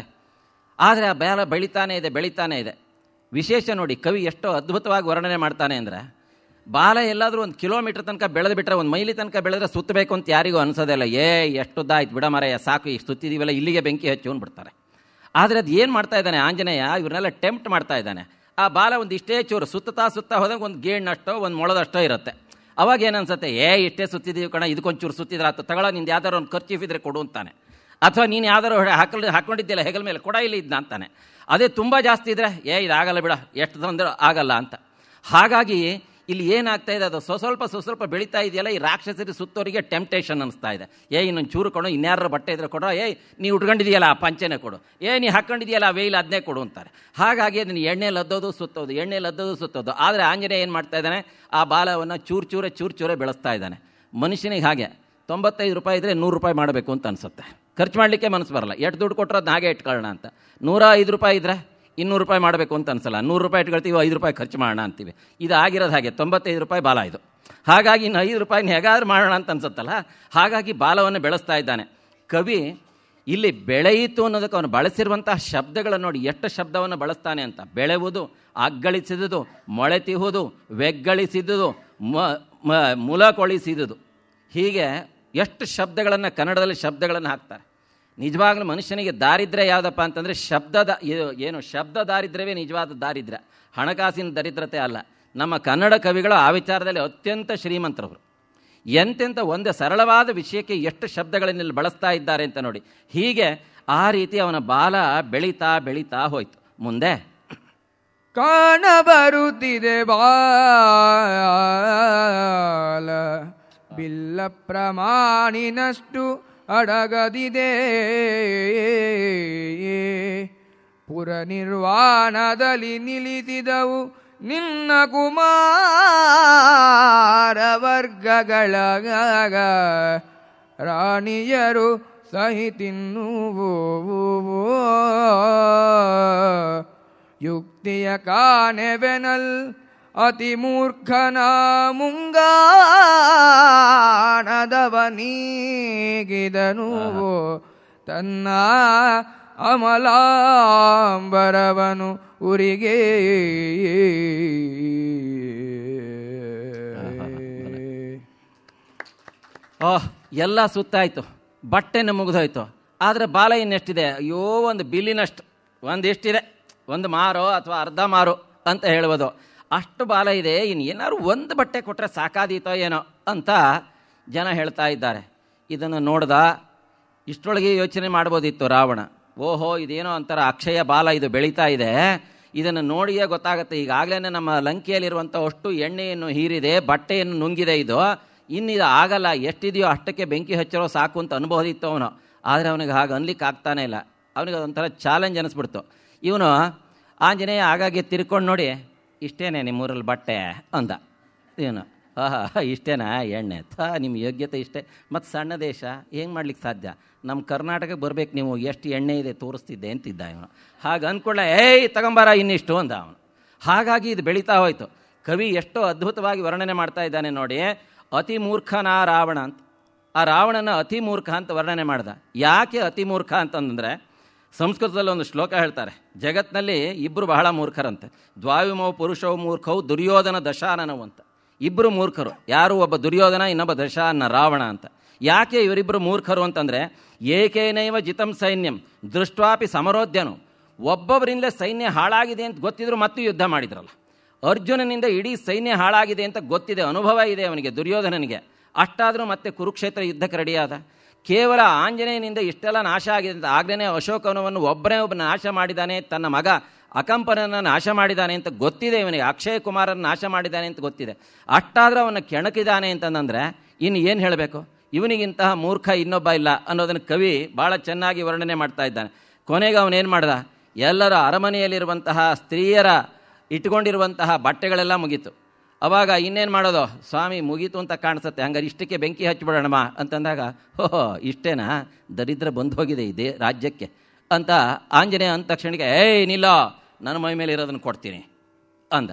ಆದರೆ ಆ ಬೇಲ ಬೆಳೀತಾನೆ ಇದೆ. ವಿಶೇಷ ನೋಡಿ, ಕವಿ ಎಷ್ಟೋ ಅದ್ಭುತವಾಗಿ ವರ್ಣನೆ ಮಾಡ್ತಾನೆ ಅಂದರೆ, ಬಾಲ ಎಲ್ಲಾದರೂ 1 ಕಿಲೋಮೀಟರ್ ತನಕ ಬೆಳೆದು ಬಿಟ್ಟರೆ, 1 ಮೈಲಿ ತನಕ ಬೆಳೆದ್ರೆ ಸುತ್ತಬೇಕು ಅಂತ ಯಾರಿಗೂ ಅನಿಸೋದಿಲ್ಲ. ಎಷ್ಟುದ್ದಾಯ್ತು ಬಿಡ ಮರೆಯ, ಸಾಕು ಈಗ ಸುತ್ತಿದೀವಲ್ಲ, ಇಲ್ಲಿಗೆ ಬೆಂಕಿ ಹಚ್ಚು ಅಂದ್ಬಿಡ್ತಾರೆ. ಆದರೆ ಅದು ಏನು ಮಾಡ್ತಾ ಇದ್ದಾನೆ ಆಂಜನೇಯ, ಇವ್ರನ್ನೆಲ್ಲ ಟೆಂಪ್ಟ್ ಮಾಡ್ತಾ ಇದ್ದಾನೆ. ಆ ಬಾಲ ಒಂದು ಇಷ್ಟೇ ಚೂರು ಸುತ್ತಾ ಹೋದಾಗ 1 ಗೇಣಷ್ಟೋ 1 ಮೊಳದಷ್ಟೋ ಇರುತ್ತೆ. ಅವಾಗ ಏನನ್ಸುತ್ತೆ, ಇಷ್ಟೇ ಸುತ್ತಿದ್ದೀವಿ ಕಣ, ಇದಕ್ಕೊಂಚೂರು ಸುತ್ತಿದ್ರೆ ಆತು, ತಗೊಳ್ಳೋ ನಿಂದು ಯಾವ್ದಾರು ಒಂದು ಖರ್ಚೀಫ್ ಇದ್ರೆ ಕೊಡು ಅಂತಾನೆ. ಅಥವಾ ನೀನು ಯಾವ್ದಾರು ಹಾಕೊಂಡಿದ್ದಿಲ್ಲ ಹೆಗಲ ಮೇಲೆ ಕೊಡ ಇಲ್ಲಿ ಇದನ್ನ ಅಂತಾನೆ. ಅದೇ ತುಂಬ ಜಾಸ್ತಿ ಇದ್ದರೆ ಇದಾಗಲ್ಲ ಬಿಡ, ಎಷ್ಟು ತಂದರೂ ಆಗಲ್ಲ ಅಂತ. ಹಾಗಾಗಿ ಇಲ್ಲಿ ಏನಾಗ್ತಾ ಇದೆ, ಅದು ಸ್ವಲ್ಪ ಬೆಳೀತಾ ಇದೆಯಲ್ಲ, ಈ ರಾಕ್ಷಸರಿ ಸುತ್ತೋರಿಗೆ ಟೆಂಪ್ಟೇಷನ್ ಅನಿಸ್ತಾ ಇದೆ. ಇನ್ನೊಂದು ಚೂರು ಕೊಡು, ಇನ್ಯಾರ ಬಟ್ಟೆ ಇದ್ರೆ ಕೊಡೋ, ನೀ ಉಟ್ಕೊಂಡಿದೆಯಲ್ಲ ಆ ಪಂಚೆನೇ ಕೊಡು, ನೀ ಹಾಕ್ಕೊಂಡಿದೆಯಲ್ಲ ಆ ವೇಲ್ ಅದನ್ನೇ ಕೊಡು ಅಂತಾರೆ. ಹಾಗಾಗಿ ಅದನ್ನು ಎಣ್ಣೆಲಿ ಅದ್ದೋದು ಸುತ್ತೋದು. ಆದರೆ ಆಂಜನೇಯ ಏನು ಮಾಡ್ತಾ ಇದ್ದಾನೆ, ಆ ಬಾಲವನ್ನು ಚೂರೇ ಬೆಳೆಸ್ತಾ ಇದ್ದಾನೆ. ಮನುಷ್ಯನಿಗೆ ಹಾಗೆ 95 ರೂಪಾಯಿ ಇದ್ದರೆ 100 ರೂಪಾಯಿ ಮಾಡಬೇಕು ಅಂತ ಅನಿಸುತ್ತೆ, ಖರ್ಚು ಮಾಡಲಿಕ್ಕೆ ಮನಸ್ಸು ಬರಲ್ಲ. ಎಷ್ಟು ದುಡ್ಡು ಕೊಟ್ಟರು ಅದನ್ನ ಹಾಗೆ ಇಟ್ಕೊಳ್ಳೋಣ ಅಂತ. 105 ರೂಪಾಯಿ ಇದ್ದರೆ 200 ರೂಪಾಯಿ ಮಾಡಬೇಕು ಅಂತ ಅನಿಸಲ್ಲ. 100 ರೂಪಾಯಿ ಇಟ್ಕೊಳ್ತೀವಿ, 5 ರೂಪಾಯಿ ಖರ್ಚು ಮಾಡೋಣ ಅಂತೀವಿ. ಇದು ಆಗಿರೋದು ಹಾಗೆ, 95 ರೂಪಾಯಿ ಬಾಲ ಇದು. ಹಾಗಾಗಿ ಇನ್ನು 5 ರೂಪಾಯಿನ ಹೇಗಾದ್ರೂ ಮಾಡೋಣ ಅಂತ ಅನ್ಸುತ್ತಲ್ಲ, ಹಾಗಾಗಿ ಬಾಲವನ್ನು ಬೆಳೆಸ್ತಾ ಇದ್ದಾನೆ ಕವಿ. ಇಲ್ಲಿ ಬೆಳೆಯಿತು ಅನ್ನೋದಕ್ಕೆ ಅವನು ಬಳಸಿರುವಂತಹ ಶಬ್ದಗಳನ್ನು ನೋಡಿ, ಎಷ್ಟು ಶಬ್ದವನ್ನು ಬಳಸ್ತಾನೆ ಅಂತ. ಬೆಳೆಯುವುದು, ಅಗ್ಗಳಿಸಿದುದು, ಮೊಳೆತಿಹುದು, ವೆಗ್ಗಳಿಸಿದುದು, ಮುಲಕೊಳಿಸಿದುದು, ಹೀಗೆ ಎಷ್ಟು ಶಬ್ದಗಳನ್ನು ಕನ್ನಡದಲ್ಲಿ ಶಬ್ದಗಳನ್ನು ಹಾಕ್ತಾರೆ. ನಿಜವಾಗ್ಲೂ ಮನುಷ್ಯನಿಗೆ ದಾರಿದ್ರ್ಯ ಯಾವುದಪ್ಪ ಅಂತಂದರೆ ಶಬ್ದ ದಾರಿದ್ರ್ಯವೇ ನಿಜವಾದ ದಾರಿದ್ರ್ಯ, ಹಣಕಾಸಿನ ದರಿದ್ರತೆ ಅಲ್ಲ. ನಮ್ಮ ಕನ್ನಡ ಕವಿಗಳು ಆ ವಿಚಾರದಲ್ಲಿ ಅತ್ಯಂತ ಶ್ರೀಮಂತರವರು. ಎಂತೆಂಥ ಒಂದು ಸರಳವಾದ ವಿಷಯಕ್ಕೆ ಎಷ್ಟು ಶಬ್ದಗಳನ್ನೆಲ್ಲಿ ಬಳಸ್ತಾ ಇದ್ದಾರೆ ಅಂತ ನೋಡಿ. ಹೀಗೆ ಆ ರೀತಿ ಅವನ ಬಾಲ ಬೆಳೀತಾ ಹೋಯ್ತು. ಮುಂದೆ ಕಾಣಬರುತ್ತಿದೆ ಬಾಲ ಬಿಲ್ಲ ಪ್ರಮಾಣಿನಷ್ಟು ಅಡಗದಿದೆ, ಪುರ ನಿರ್ವಾಣದಲ್ಲಿ ನಿಲ್ಲಿಸಿದವು ನಿನ್ನ ಕುಮಾರ ವರ್ಗಗಳ ರಾಣಿಯರು ಸಹಿತಿನ್ನುವೋ ಯುಕ್ತಿಯ ಕಾಣೆವೆನಲ್ ಅತಿ ಮೂರ್ಖನ ಮುಂಗಾಣದವನೀಗಿದನು ತನ್ನ ಅಮಲಾಂಬರವನು ಉರಿಗೆ. ಓಹ್, ಎಲ್ಲ ಸುತ್ತಾಯಿತು, ಬಟ್ಟೆನ ಮುಗಿದೋಯ್ತು, ಆದರೆ ಬಾಲ ಇನ್ನೆಷ್ಟಿದೆ? ಅಯ್ಯೋ, ಒಂದು ಬಿಲ್ಲಿನಷ್ಟು, ಒಂದೆಷ್ಟಿದೆ, ಒಂದು ಮಾರೋ ಅಥವಾ ಅರ್ಧ ಮಾರೋ ಅಂತ ಹೇಳ್ಬೋದು, ಅಷ್ಟು ಬಾಲ ಇದೆ, ಇನ್ನು ಏನಾದ್ರು ಒಂದು ಬಟ್ಟೆ ಕೊಟ್ಟರೆ ಸಾಕಾದೀತೋ ಏನೋ ಅಂತ ಜನ ಹೇಳ್ತಾ ಇದ್ದಾರೆ. ಇದನ್ನು ನೋಡ್ದ, ಇಷ್ಟರೊಳಗೆ ಯೋಚನೆ ಮಾಡ್ಬೋದಿತ್ತು ರಾವಣ, ಓಹೋ ಇದೇನೋ ಒಂಥರ ಅಕ್ಷಯ ಬಾಲ, ಇದು ಬೆಳೀತಾ ಇದೆ, ಇದನ್ನು ನೋಡಿಯೇ ಗೊತ್ತಾಗುತ್ತೆ, ಈಗಾಗಲೇ ನಮ್ಮ ಲಂಕೆಯಲ್ಲಿರುವಂಥ ಅಷ್ಟು ಎಣ್ಣೆಯನ್ನು ಹೀರಿದೆ, ಬಟ್ಟೆಯನ್ನು ನುಂಗಿದೆ, ಇದು ಇನ್ನಿದು ಆಗಲ್ಲ, ಎಷ್ಟಿದೆಯೋ ಅಷ್ಟಕ್ಕೆ ಬೆಂಕಿ ಹಚ್ಚಿರೋ ಸಾಕು ಅಂತ ಅನ್ಬೋದಿತ್ತು ಅವನು. ಆದರೆ ಅವನಿಗೆ ಹಾಗೆ ಅನ್ಲಿಕ್ಕೆ ಆಗ್ತಾನೇ ಇಲ್ಲ, ಅವನಿಗೆ ಅದೊಂಥರ ಚಾಲೆಂಜ್ ಅನ್ನಿಸ್ಬಿಡ್ತು. ಇವನು ಆಂಜನೇಯ ಆಗಾಗ್ಗೆ ತಿರ್ಕೊಂಡು ನೋಡಿ, ಇಷ್ಟೇನೆ ನಿಮ್ಮೂರಲ್ಲಿ ಬಟ್ಟೆ ಅಂದ. ಇವನು ಇಷ್ಟೇನಾ ಎಣ್ಣೆ? ನಿಮ್ಮ ಯೋಗ್ಯತೆ ಇಷ್ಟೇ, ಮತ್ತು ಸಣ್ಣ ದೇಶ ಹೆಂಗೆ ಮಾಡ್ಲಿಕ್ಕೆ ಸಾಧ್ಯ? ನಮ್ಮ ಕರ್ನಾಟಕಕ್ಕೆ ಬರ್ಬೇಕು ನೀವು, ಎಷ್ಟು ಎಣ್ಣೆ ಇದೆ ತೋರಿಸ್ತಿದ್ದೆ ಅಂತಿದ್ದ ಇವನು. ಹಾಗೆ ಅಂದ್ಕೊಳ್ಳೆ, ಏಯ್ ತಗೊಂಬಾರ ಇನ್ನಿಷ್ಟು ಅಂದ ಅವನು. ಹಾಗಾಗಿ ಇದು ಬೆಳೀತಾ ಹೋಯ್ತು. ಕವಿ ಎಷ್ಟೋ ಅದ್ಭುತವಾಗಿ ವರ್ಣನೆ ಮಾಡ್ತಾ ಇದ್ದಾನೆ ನೋಡಿ. ಅತಿ ಮೂರ್ಖನ ರಾವಣ ಅಂತ, ಆ ರಾವಣನ ಅತಿ ಮೂರ್ಖ ಅಂತ ವರ್ಣನೆ ಮಾಡ್ದ. ಯಾಕೆ ಅತಿ ಮೂರ್ಖ ಅಂತಂದರೆ, ಸಂಸ್ಕೃತದಲ್ಲಿ ಒಂದು ಶ್ಲೋಕ ಹೇಳ್ತಾರೆ, ಜಗತ್ತಿನಲ್ಲಿ ಇಬ್ಬರು ಬಹಳ ಮೂರ್ಖರಂತೆ, ದ್ವಾವಿಮೌ ಪುರುಷೌ ಮೂರ್ಖವು ದುರ್ಯೋಧನ ದಶಾನನವು ಅಂತ. ಇಬ್ಬರು ಮೂರ್ಖರು, ಯಾರು? ಒಬ್ಬ ದುರ್ಯೋಧನ, ಇನ್ನೊಬ್ಬ ದಶಾನನ ರಾವಣ ಅಂತ. ಯಾಕೆ ಇವರಿಬ್ಬರು ಮೂರ್ಖರು ಅಂತಂದರೆ, ಏಕೇನೈವ ಜಿತಂ ಸೈನ್ಯಂ ದೃಷ್ಟ್ವಾಪಿ ಸಮರೋದ್ಯನು, ಒಬ್ಬೊಬ್ಬರಿಂದಲೇ ಸೈನ್ಯ ಹಾಳಾಗಿದೆ ಅಂತ ಗೊತ್ತಿದ್ರು ಮತ್ತು ಯುದ್ಧ ಮಾಡಿದ್ರಲ್ಲ. ಅರ್ಜುನನಿಂದ ಇಡೀ ಸೈನ್ಯ ಹಾಳಾಗಿದೆ ಅಂತ ಗೊತ್ತಿದೆ, ಅನುಭವ ಇದೆ ಅವನಿಗೆ, ದುರ್ಯೋಧನನಿಗೆ. ಅಷ್ಟಾದರೂ ಮತ್ತೆ ಕುರುಕ್ಷೇತ್ರ ಯುದ್ಧಕ್ಕೆ ರೆಡಿಯಾದ. ಕೇವಲ ಆಂಜನೇಯನಿಂದ ಇಷ್ಟೆಲ್ಲ ನಾಶ ಆಗಿದೆ ಅಂತ ಆಗ್ಲೇ ಅಶೋಕವನವನ್ನು ಒಬ್ಬನೇ ನಾಶ ಮಾಡಿದ್ದಾನೆ, ತನ್ನ ಮಗ ಅಕಂಪನನ್ನು ನಾಶ ಮಾಡಿದ್ದಾನೆ ಅಂತ ಗೊತ್ತಿದೆ ಇವನಿಗೆ, ಅಕ್ಷಯ ಕುಮಾರನ ನಾಶ ಮಾಡಿದ್ದಾನೆ ಅಂತ ಗೊತ್ತಿದೆ. ಅಷ್ಟಾದರೂ ಅವನ್ನ ಕೆಣಕಿದ್ದಾನೆ ಅಂತಂದರೆ ಇನ್ನು ಏನು ಹೇಳಬೇಕು? ಇವನಿಗಿಂತಹ ಮೂರ್ಖ ಇನ್ನೊಬ್ಬ ಇಲ್ಲ ಅನ್ನೋದನ್ನು ಕವಿ ಭಾಳ ಚೆನ್ನಾಗಿ ವರ್ಣನೆ ಮಾಡ್ತಾ ಇದ್ದಾನೆ. ಕೊನೆಗೆ ಅವನೇನು ಮಾಡ್ದ? ಎಲ್ಲರ ಅರಮನೆಯಲ್ಲಿರುವಂತಹ ಸ್ತ್ರೀಯರ ಇಟ್ಕೊಂಡಿರುವಂತಹ ಬಟ್ಟೆಗಳೆಲ್ಲ ಮುಗೀತು. ಅವಾಗ ಇನ್ನೇನು ಮಾಡೋದು? ಸ್ವಾಮಿ ಮುಗೀತು ಅಂತ ಕಾಣಿಸುತ್ತೆ, ಹಂಗಾರೆ ಇಷ್ಟಕ್ಕೆ ಬೆಂಕಿ ಹಚ್ಚಿಬಿಡೋಣಮ್ಮ ಅಂತಂದಾಗ, ಓಹೋ ಇಷ್ಟೇನಾ, ದರಿದ್ರ ಬಂದು ಹೋಗಿದೆ ಇದೇ ರಾಜ್ಯಕ್ಕೆ ಅಂತ ಆಂಜನೇಯ ಅಂದ ತಕ್ಷಣಕ್ಕೆ, ಏಯ್ ನಿಲ್ಲೋ, ನನ್ನ ಮೈ ಮೇಲೆ ಇರೋದನ್ನು ಕೊಡ್ತೀನಿ ಅಂದ.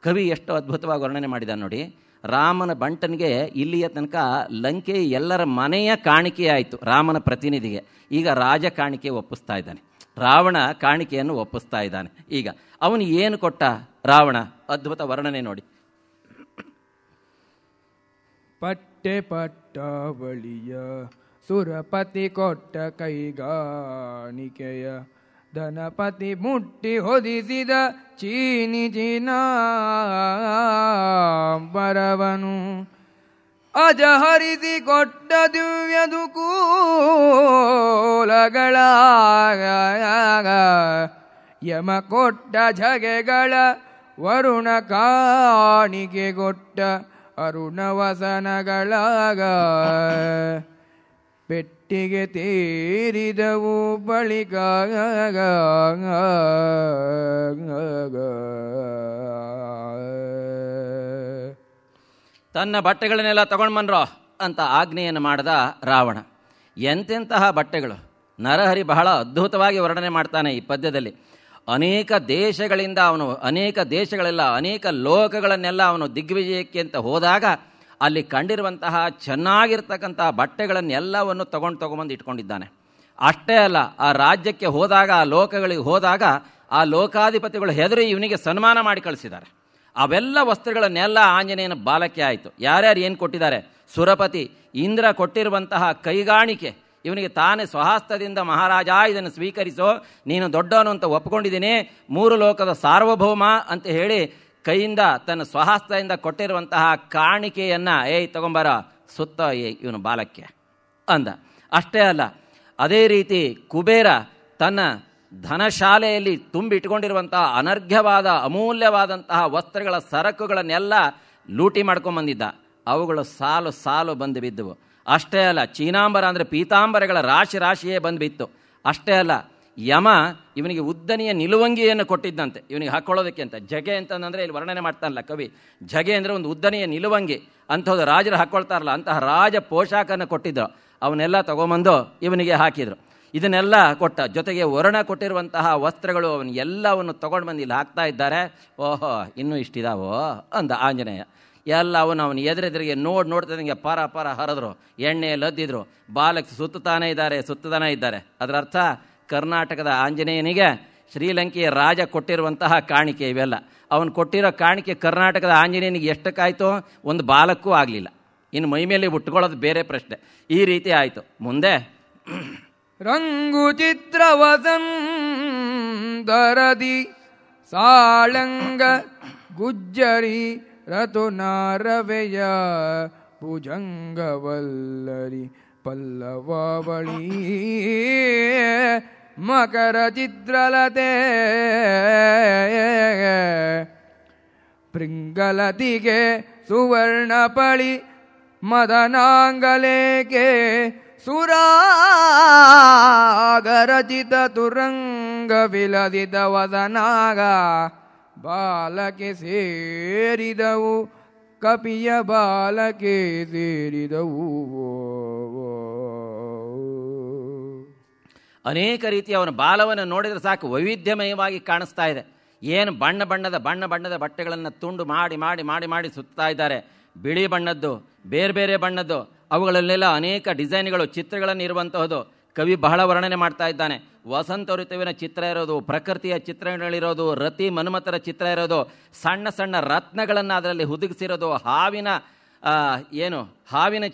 ಕವಿ ಎಷ್ಟು ಅದ್ಭುತವಾಗಿ ವರ್ಣನೆ ಮಾಡಿದ ನೋಡಿ. ರಾಮನ ಬಂಟನಿಗೆ ಇಲ್ಲಿಯ ತನಕ ಲಂಕೆ ಎಲ್ಲರ ಮನೆಯ ಕಾಣಿಕೆ ಆಯಿತು ರಾಮನ ಪ್ರತಿನಿಧಿಗೆ, ಈಗ ರಾಜ ಕಾಣಿಕೆ ಒಪ್ಪಿಸ್ತಾ ಇದ್ದಾನೆ, ರಾವಣ ಕಾಣಿಕೆಯನ್ನು ಒಪ್ಪಿಸ್ತಾ ಇದ್ದಾನೆ. ಈಗ ಅವನು ಏನು ಕೊಟ್ಟ ರಾವಣ? ಅದ್ಭುತ ವರ್ಣನೆ ನೋಡಿ. ಪಟ್ಟೆ ಪಟ್ಟಾವಳಿಯ ಸುರಪತಿ ಕೊಟ್ಟ ಕೈಗಾಣಿಕೆಯ, ಧನಪತಿ ಮುಟ್ಟಿ ಹೊದಿಸಿದ ಚೀನಿ ಬರವನು, ಅಜಹರಿಸಿ ಕೊಟ್ಟ ದಿವ್ಯದು ಕೂಲಗಳ, ಯಮ ಕೊಟ್ಟ ಝಗೆಗಳ ವರುಣ ಕಾಣಿಕೆ ಕೊಟ್ಟ ಅರುಣವಸನಗಳಾಗ, ಪೆಟ್ಟಿಗೆ ತೀರಿದವು ಬಳಿಕ ತನ್ನ ಬಟ್ಟೆಗಳನ್ನೆಲ್ಲ ತಗೊಂಡು ಬನ್ರೋ ಅಂತ ಆಜ್ಞೆಯನ್ನು ಮಾಡಿದ ರಾವಣ. ಎಂತೆಂತಹ ಬಟ್ಟೆಗಳು! ನರಹರಿ ಬಹಳ ಅದ್ಭುತವಾಗಿ ವರ್ಣನೆ ಮಾಡ್ತಾನೆ ಈ ಪದ್ಯದಲ್ಲಿ. ಅನೇಕ ದೇಶಗಳಿಂದ ಅವನು, ಅನೇಕ ದೇಶಗಳೆಲ್ಲ, ಅನೇಕ ಲೋಕಗಳನ್ನೆಲ್ಲ ಅವನು ದಿಗ್ವಿಜಯಕ್ಕೆ ಅಂತ ಹೋದಾಗ ಅಲ್ಲಿ ಕಂಡಿರುವಂತಹ ಚೆನ್ನಾಗಿರ್ತಕ್ಕಂಥ ಬಟ್ಟೆಗಳನ್ನೆಲ್ಲವನ್ನು ತೊಗೊಂಬಂದು ಇಟ್ಕೊಂಡಿದ್ದಾನೆ. ಅಷ್ಟೇ ಅಲ್ಲ, ಆ ರಾಜ್ಯಕ್ಕೆ ಹೋದಾಗ, ಆ ಲೋಕಗಳಿಗೆ ಹೋದಾಗ ಆ ಲೋಕಾಧಿಪತಿಗಳು ಹೆದರಿ ಇವನಿಗೆ ಸನ್ಮಾನ ಮಾಡಿ ಕಳಿಸಿದ್ದಾರೆ. ಅವೆಲ್ಲ ವಸ್ತ್ರಗಳನ್ನೆಲ್ಲ ಆಂಜನೇಯನ ಬಾಲಕ್ಕೆ ಆಯಿತು. ಯಾರ್ಯಾರು ಏನು ಕೊಟ್ಟಿದ್ದಾರೆ? ಸುರಪತಿ ಇಂದ್ರ ಕೊಟ್ಟಿರುವಂತಹ ಕೈಗಾಣಿಕೆ, ಇವನಿಗೆ ತಾನೇ ಸ್ವಹಸ್ತದಿಂದ ಮಹಾರಾಜ ಇದನ್ನು ಸ್ವೀಕರಿಸೋ, ನೀನು ದೊಡ್ಡವನು ಅಂತ ಒಪ್ಕೊಂಡಿದ್ದೀನಿ, 3 ಲೋಕದ ಸಾರ್ವಭೌಮ ಅಂತ ಹೇಳಿ ಕೈಯಿಂದ ತನ್ನ ಸ್ವಹಸ್ತದಿಂದ ಕೊಟ್ಟಿರುವಂತಹ ಕಾಣಿಕೆಯನ್ನು ಏಯ್ ತಗೊಂಬರ ಸುತ್ತ ಇವನು ಬಾಲಕ್ಕೆ ಅಂದ. ಅಷ್ಟೇ ಅಲ್ಲ, ಅದೇ ರೀತಿ ಕುಬೇರ ತನ್ನ ಧನಶಾಲೆಯಲ್ಲಿ ತುಂಬಿಟ್ಕೊಂಡಿರುವಂತಹ ಅನರ್ಘ್ಯವಾದ ಅಮೂಲ್ಯವಾದಂತಹ ವಸ್ತ್ರಗಳ ಸರಕುಗಳನ್ನೆಲ್ಲ ಲೂಟಿ ಮಾಡ್ಕೊಂಬಂದಿದ್ದ. ಅವುಗಳು ಸಾಲು ಸಾಲು ಬಂದು ಬಿದ್ದವು. ಅಷ್ಟೇ ಅಲ್ಲ, ಚೀನಾಂಬರ ಅಂದರೆ ಪೀತಾಂಬರಗಳ ರಾಶಿ ರಾಶಿಯೇ ಬಂದು ಬಿತ್ತು. ಅಷ್ಟೇ ಅಲ್ಲ, ಯಮ ಇವನಿಗೆ ಉದ್ದನೆಯ ನಿಲುವಂಗಿಯನ್ನು ಕೊಟ್ಟಿದ್ದಂತೆ ಇವನಿಗೆ ಹಾಕ್ಕೊಳ್ಳೋದಕ್ಕೆ ಅಂತ. ಜಗೆ ಅಂತಂದರೆ ಇಲ್ಲಿ ವರ್ಣನೆ ಮಾಡ್ತಾನಲ್ಲ ಕವಿ, ಜಗೆ ಅಂದರೆ ಒಂದು ಉದ್ದನೆಯ ನಿಲುವಂಗಿ, ಅಂಥದ್ದು ರಾಜರು ಹಾಕ್ಕೊಳ್ತಾರಲ್ಲ, ಅಂತಹ ರಾಜ ಪೋಷಾಕನ್ನು ಕೊಟ್ಟಿದ್ರು. ಅವನ್ನೆಲ್ಲ ತಗೊಂಬಂದು ಇವನಿಗೆ ಹಾಕಿದರು. ಇದನ್ನೆಲ್ಲ ಕೊಟ್ಟ, ಜೊತೆಗೆ ವರ್ಣ ಕೊಟ್ಟಿರುವಂತಹ ವಸ್ತ್ರಗಳು ಅವನು ಎಲ್ಲವನ್ನು ತೊಗೊಂಡು ಬಂದು ಇಲ್ಲಿ ಹಾಕ್ತಾ ಇದ್ದಾರೆ. ಓಹೋ ಇನ್ನೂ ಇಷ್ಟಿದಾವೋ ಅಂದ ಆಂಜನೇಯ. ಎಲ್ಲ ಅವನು ಎದುರೆದುರಿಗೆ ನೋಡ್ತಿದ್ದಂಗೆ ಪರ ಪರ ಹರಿದ್ರು, ಎಣ್ಣೆ ಲದ್ದಿದ್ರು, ಬಾಲಕ್ಕೆ ಸುತ್ತಾನೇ ಇದ್ದಾರೆ. ಅದರ ಅರ್ಥ ಕರ್ನಾಟಕದ ಆಂಜನೇಯನಿಗೆ ಶ್ರೀಲಂಕೆಯ ರಾಜ ಕೊಟ್ಟಿರುವಂತಹ ಕಾಣಿಕೆ ಇವೆಲ್ಲ. ಅವನು ಕೊಟ್ಟಿರೋ ಕಾಣಿಕೆ ಕರ್ನಾಟಕದ ಆಂಜನೇಯನಿಗೆ ಎಷ್ಟಕ್ಕಾಯಿತೋ? ಒಂದು ಬಾಲಕ್ಕೂ ಆಗಲಿಲ್ಲ. ಇನ್ನು ಮೈ ಮೇಲೆ ಉಟ್ಕೊಳ್ಳೋದು ಬೇರೆ ಪ್ರಶ್ನೆ. ಈ ರೀತಿ ಆಯಿತು. ಮುಂದೆ ರಂಗು ಚಿತ್ರವಸಂದರದಿ ಸಾಳಂಗ ಗುಜ್ಜರಿ ರತುನಾರವೆಯ ಭುಜಂಗವಲ್ಲರಿ ಪಲ್ಲವಾವಳಿ ಮಕರ ಚಿತ್ರಲತೆ ಪೃಂಗಲತಿಗೆ ಸುವರ್ಣಪಳಿ ಮದನಾಂಗಲೇಕೆ ಸುರಾಗರಚಿತ ತುರಂಗ ವಿಲದಿತ ವದನಾಗ ಬಾಲಕೆ ಸೇರಿದವು ಕಪಿಯ ಬಾಲಕೆ ಸೇರಿದವು. ಅನೇಕ ರೀತಿಯ ಅವನ ಬಾಲವನ್ನು ನೋಡಿದರೆ ಸಾಕು ವೈವಿಧ್ಯಮಯವಾಗಿ ಕಾಣಿಸ್ತಾ ಇದೆ. ಏನು ಬಣ್ಣ ಬಣ್ಣದ ಬಟ್ಟೆಗಳನ್ನು ತುಂಡು ಮಾಡಿ ಮಾಡಿ ಮಾಡಿ ಮಾಡಿ ಸುತ್ತಾ ಇದ್ದಾರೆ. ಬಿಳಿ ಬಣ್ಣದ್ದು, ಬೇರೆ ಬೇರೆ ಬಣ್ಣದ್ದು, ಅವುಗಳಲ್ಲೆಲ್ಲ ಅನೇಕ ಡಿಸೈನ್ಗಳು, ಚಿತ್ರಗಳನ್ನು ಇರುವಂತಹದ್ದು. ಕವಿ ಬಹಳ ವರ್ಣನೆ ಮಾಡ್ತಾ ಇದ್ದಾನೆ. ವಸಂತ ಋತುವಿನ ಚಿತ್ರ ಇರೋದು, ಪ್ರಕೃತಿಯ ಚಿತ್ರಗಳಿರೋದು, ರತಿ ಮನ್ಮಥರ ಚಿತ್ರ ಇರೋದು, ಸಣ್ಣ ಸಣ್ಣ ರತ್ನಗಳನ್ನು ಅದರಲ್ಲಿ ಹುದುಗಿಸಿರೋದು, ಹಾವಿನ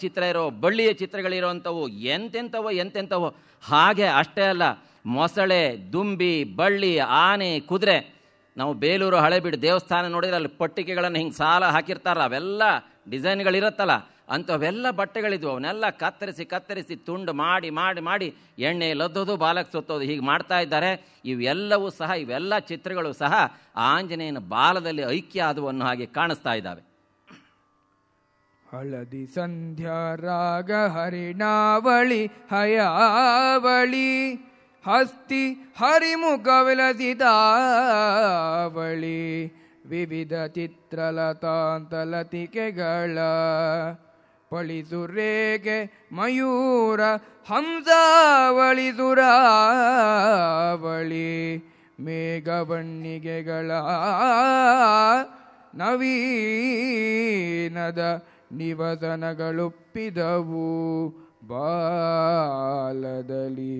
ಚಿತ್ರ ಇರೋ, ಬಳ್ಳಿಯ ಚಿತ್ರಗಳಿರೋವಂಥವು, ಎಂತೆಂಥವೋ. ಹಾಗೆ ಅಷ್ಟೇ ಅಲ್ಲ, ಮೊಸಳೆ, ದುಂಬಿ, ಬಳ್ಳಿ, ಆನೆ, ಕುದುರೆ. ನಾವು ಬೇಲೂರು ಹಳೆಬೀಡು ದೇವಸ್ಥಾನ ನೋಡಿದ್ರೆ ಅಲ್ಲಿ ಪಟ್ಟಿಕೆಗಳನ್ನು ಹಿಂಗೆ ಸಾಲ ಹಾಕಿರ್ತಾರಲ್ಲ, ಅವೆಲ್ಲ ಡಿಸೈನ್ಗಳಿರುತ್ತಲ್ಲ, ಅಂಥವೆಲ್ಲ ಬಟ್ಟೆಗಳಿದ್ವು. ಅವನ್ನೆಲ್ಲ ಕತ್ತರಿಸಿ ತುಂಡು ಮಾಡಿ ಮಾಡಿ ಮಾಡಿ ಎಣ್ಣೆ ಲದ್ದೋದು, ಬಾಲಕ್ಕೆ ಸುತ್ತೋದು, ಹೀಗೆ ಮಾಡ್ತಾ ಇದ್ದಾರೆ. ಇವೆಲ್ಲ ಚಿತ್ರಗಳು ಸಹ ಆಂಜನೇಯನ ಬಾಲದಲ್ಲಿ ಐಕ್ಯ ಆದವು ಅನ್ನೋ ಹಾಗೆ ಕಾಣಿಸ್ತಾ ಇದ್ದಾವೆ. ಹಳದಿ ಸಂಧ್ಯಾ ರಾಗ ಹರಿಣಾವಳಿ ಹಯಾವಳಿ ಹಸ್ತಿ ಹರಿಮುಖ ವಿಲಸಿತಾವಳಿ ವಿವಿಧ ಚಿತ್ರಲತಾಂತಲತಿಕೆಗಳ ಪಳಿಸುರೇಗೆ ಮಯೂರ ಹಂಸಾವಳಿ ಸುರಾವಳಿ ಮೇಘಬಣ್ಣಿಗೆಗಳ ನವೀನದ ನಿವಸನಗಳುಪ್ಪಿದವು ಬಾಲದಲ್ಲಿ.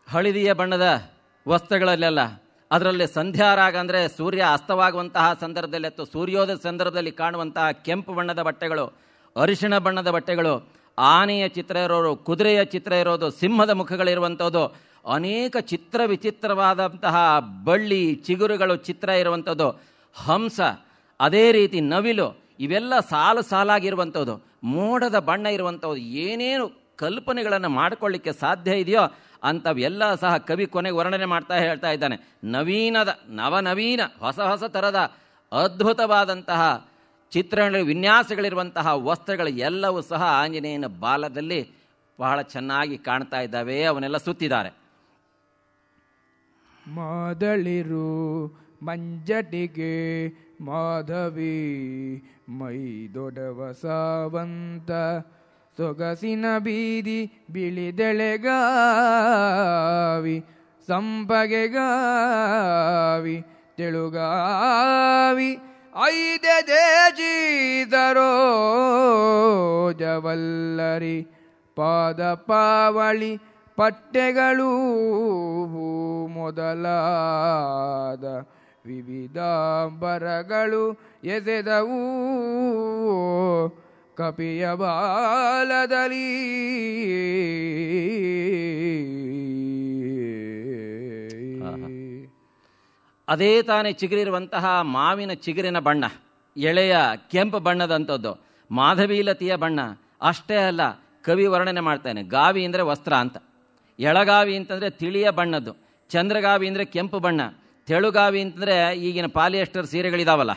ಹಳದಿಯ ಬಣ್ಣದ ವಸ್ತ್ರಗಳಲ್ಲೆಲ್ಲ ಅದರಲ್ಲಿ ಸಂಧ್ಯಾರಾಗ ಅಂದರೆ ಸೂರ್ಯ ಅಸ್ತವಾಗುವಂತಹ ಸಂದರ್ಭದಲ್ಲಿ ಅಥವಾ ಸೂರ್ಯೋದಯ ಸಂದರ್ಭದಲ್ಲಿ ಕಾಣುವಂತಹ ಕೆಂಪು ಬಣ್ಣದ ಬಟ್ಟೆಗಳು, ಅರಿಶಿಣ ಬಣ್ಣದ ಬಟ್ಟೆಗಳು, ಆನೆಯ ಚಿತ್ರ ಇರೋರು, ಕುದುರೆಯ ಚಿತ್ರ ಇರೋದು, ಸಿಂಹದ ಮುಖಗಳಿರುವಂಥದ್ದು, ಅನೇಕ ವಿಚಿತ್ರವಾದಂತಹ ಬಳ್ಳಿ ಚಿಗುರುಗಳು ಚಿತ್ರ ಇರುವಂಥದ್ದು, ಹಂಸ, ಅದೇ ರೀತಿ ನವಿಲು, ಇವೆಲ್ಲ ಸಾಲಾಗಿರುವಂಥದ್ದು, ಮೋಡದ ಬಣ್ಣ ಇರುವಂಥದ್ದು. ಏನೇನು ಕಲ್ಪನೆಗಳನ್ನು ಮಾಡಿಕೊಳ್ಳಿಕ್ಕೆ ಸಾಧ್ಯ ಇದೆಯೋ ಅಂಥವೆಲ್ಲ ಸಹ ಕವಿ ಕೊನೆಗೆ ವರ್ಣನೆ ಹೇಳ್ತಾ ಇದ್ದಾನೆ. ನವನವೀನ ಹೊಸ ಥರದ ಅದ್ಭುತವಾದಂತಹ ಚಿತ್ರಗಳ ವಿನ್ಯಾಸಗಳಿರುವಂತಹ ವಸ್ತ್ರಗಳು ಎಲ್ಲವೂ ಸಹ ಆಂಜನೇಯನ ಬಾಲದಲ್ಲಿ ಬಹಳ ಚೆನ್ನಾಗಿ ಕಾಣ್ತಾ ಇದ್ದಾವೆ. ಅವನ್ನೆಲ್ಲ ಸುತ್ತಿದ್ದಾರೆ. ಮಾದಳಿರು ಮಂಜಟಿಗೆ ಮಾಧವಿ ಮೈದೊಡವ ಸಾವಂತ ಸೊಗಸಿನ ಬೀದಿ ಬಿಳಿದೆಳೆಗಾವಿ ಸಂಪಗೆಗಾವಿ ತೆಳುಗಾವಿ ಐದೆ ದೇಜಿದರೋ ಜವಲ್ಲರಿ ಪಾದ ಪಾವಳಿ ಪಟ್ಟೆಗಳು ಮೊದಲಾದ ವಿವಿಧಾಂಬರಗಳು ಎಸೆದವು ಕಪಿಯ ಬಾಲದಲ್ಲಿ. ಅದೇ ತಾನೇ ಚಿಗುರಿರುವಂತಹ ಮಾವಿನ ಚಿಗುರಿನ ಬಣ್ಣ, ಎಳೆಯ ಕೆಂಪು ಬಣ್ಣದಂಥದ್ದು, ಮಾಧವೀಲತೆಯ ಬಣ್ಣ. ಅಷ್ಟೇ ಅಲ್ಲ, ಕವಿ ವರ್ಣನೆ ಮಾಡ್ತಾನೆ. ಗಾವಿ ಅಂದರೆ ವಸ್ತ್ರ ಅಂತ, ಎಳಗಾವಿ ಅಂತಂದರೆ ತಿಳಿಯ ಬಣ್ಣದ್ದು, ಚಂದ್ರಗಾವಿ ಅಂದರೆ ಕೆಂಪು ಬಣ್ಣ, ತೆಳುಗಾವಿ ಅಂತಂದರೆ ಈಗಿನ ಪಾಲಿಯೆಸ್ಟರ್ ಸೀರೆಗಳಿದಾವಲ್ಲ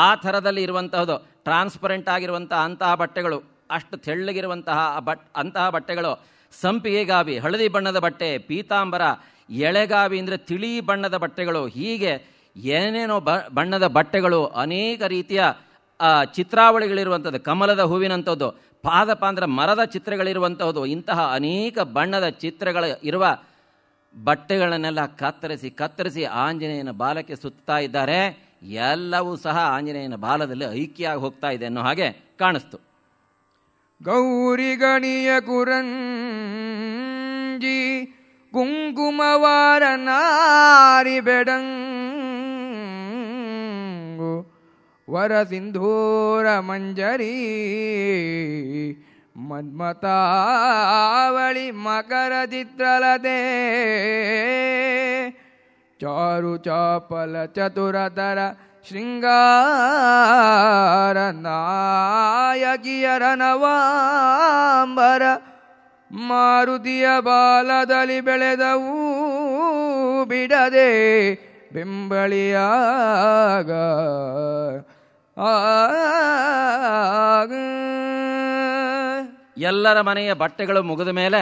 ಆ ಥರದಲ್ಲಿ ಇರುವಂತಹದ್ದು, ಟ್ರಾನ್ಸ್ಪರೆಂಟ್ ಆಗಿರುವಂತಹ ಅಂತಹ ಬಟ್ಟೆಗಳು, ಅಷ್ಟು ತೆಳ್ಳಗಿರುವಂತಹ ಅಂತಹ ಬಟ್ಟೆಗಳು. ಸಂಪಿಗೆ ಗಾವಿ ಹಳದಿ ಬಣ್ಣದ ಬಟ್ಟೆ, ಪೀತಾಂಬರ, ಎಳೆಗಾವಿ ಅಂದರೆ ತಿಳಿ ಬಣ್ಣದ ಬಟ್ಟೆಗಳು. ಹೀಗೆ ಏನೇನೋ ಬಣ್ಣದ ಬಟ್ಟೆಗಳು, ಅನೇಕ ರೀತಿಯ ಚಿತ್ರಾವಳಿಗಳಿರುವಂಥದ್ದು, ಕಮಲದ ಹೂವಿನಂಥದ್ದು, ಪಾದಪಾಂದ್ರ ಮರದ ಚಿತ್ರಗಳಿರುವಂತಹದ್ದು. ಇಂತಹ ಅನೇಕ ಬಣ್ಣದ ಚಿತ್ರಗಳು ಇರುವ ಬಟ್ಟೆಗಳನ್ನೆಲ್ಲ ಕತ್ತರಿಸಿ ಆಂಜನೇಯನ ಬಾಲಕ್ಕೆ ಸುತ್ತಾ ಇದ್ದಾರೆ. ಎಲ್ಲವೂ ಸಹ ಆಂಜನೇಯನ ಬಾಲದಲ್ಲಿ ಐಕ್ಯ ಆಗಿ ಹೋಗ್ತಾ ಇದೆ ಅನ್ನೋ ಹಾಗೆ ಕಾಣಿಸ್ತು. ಗೌರಿ ಗಣಿಯ ಕುರಂಜಿ ಕುಂಕುಮವಾರ ನಾರಿ ಬೆಡಂಗು ವರ ಸಿಂಧೂರ ಮಂಜರಿ ಮನ್ಮತಾವಳಿ ಮಕರ ಚಿತ್ರಲತೆ ಚಾರು ಚಾಪಲ ಚತುರತರ ಶೃಂಗಾರ ನಾಯಕಿಯರ ನವಾಂಬರ ಮಾರುತಿಯ ಬಾಲದಲ್ಲಿ ಬೆಳೆದವು ಬಿಡದೆ ಬೆಂಬಳಿಯಾಗ ಎಲ್ಲರ ಮನೆಯ ಬಟ್ಟೆಗಳು ಮುಗಿದ ಮೇಲೆ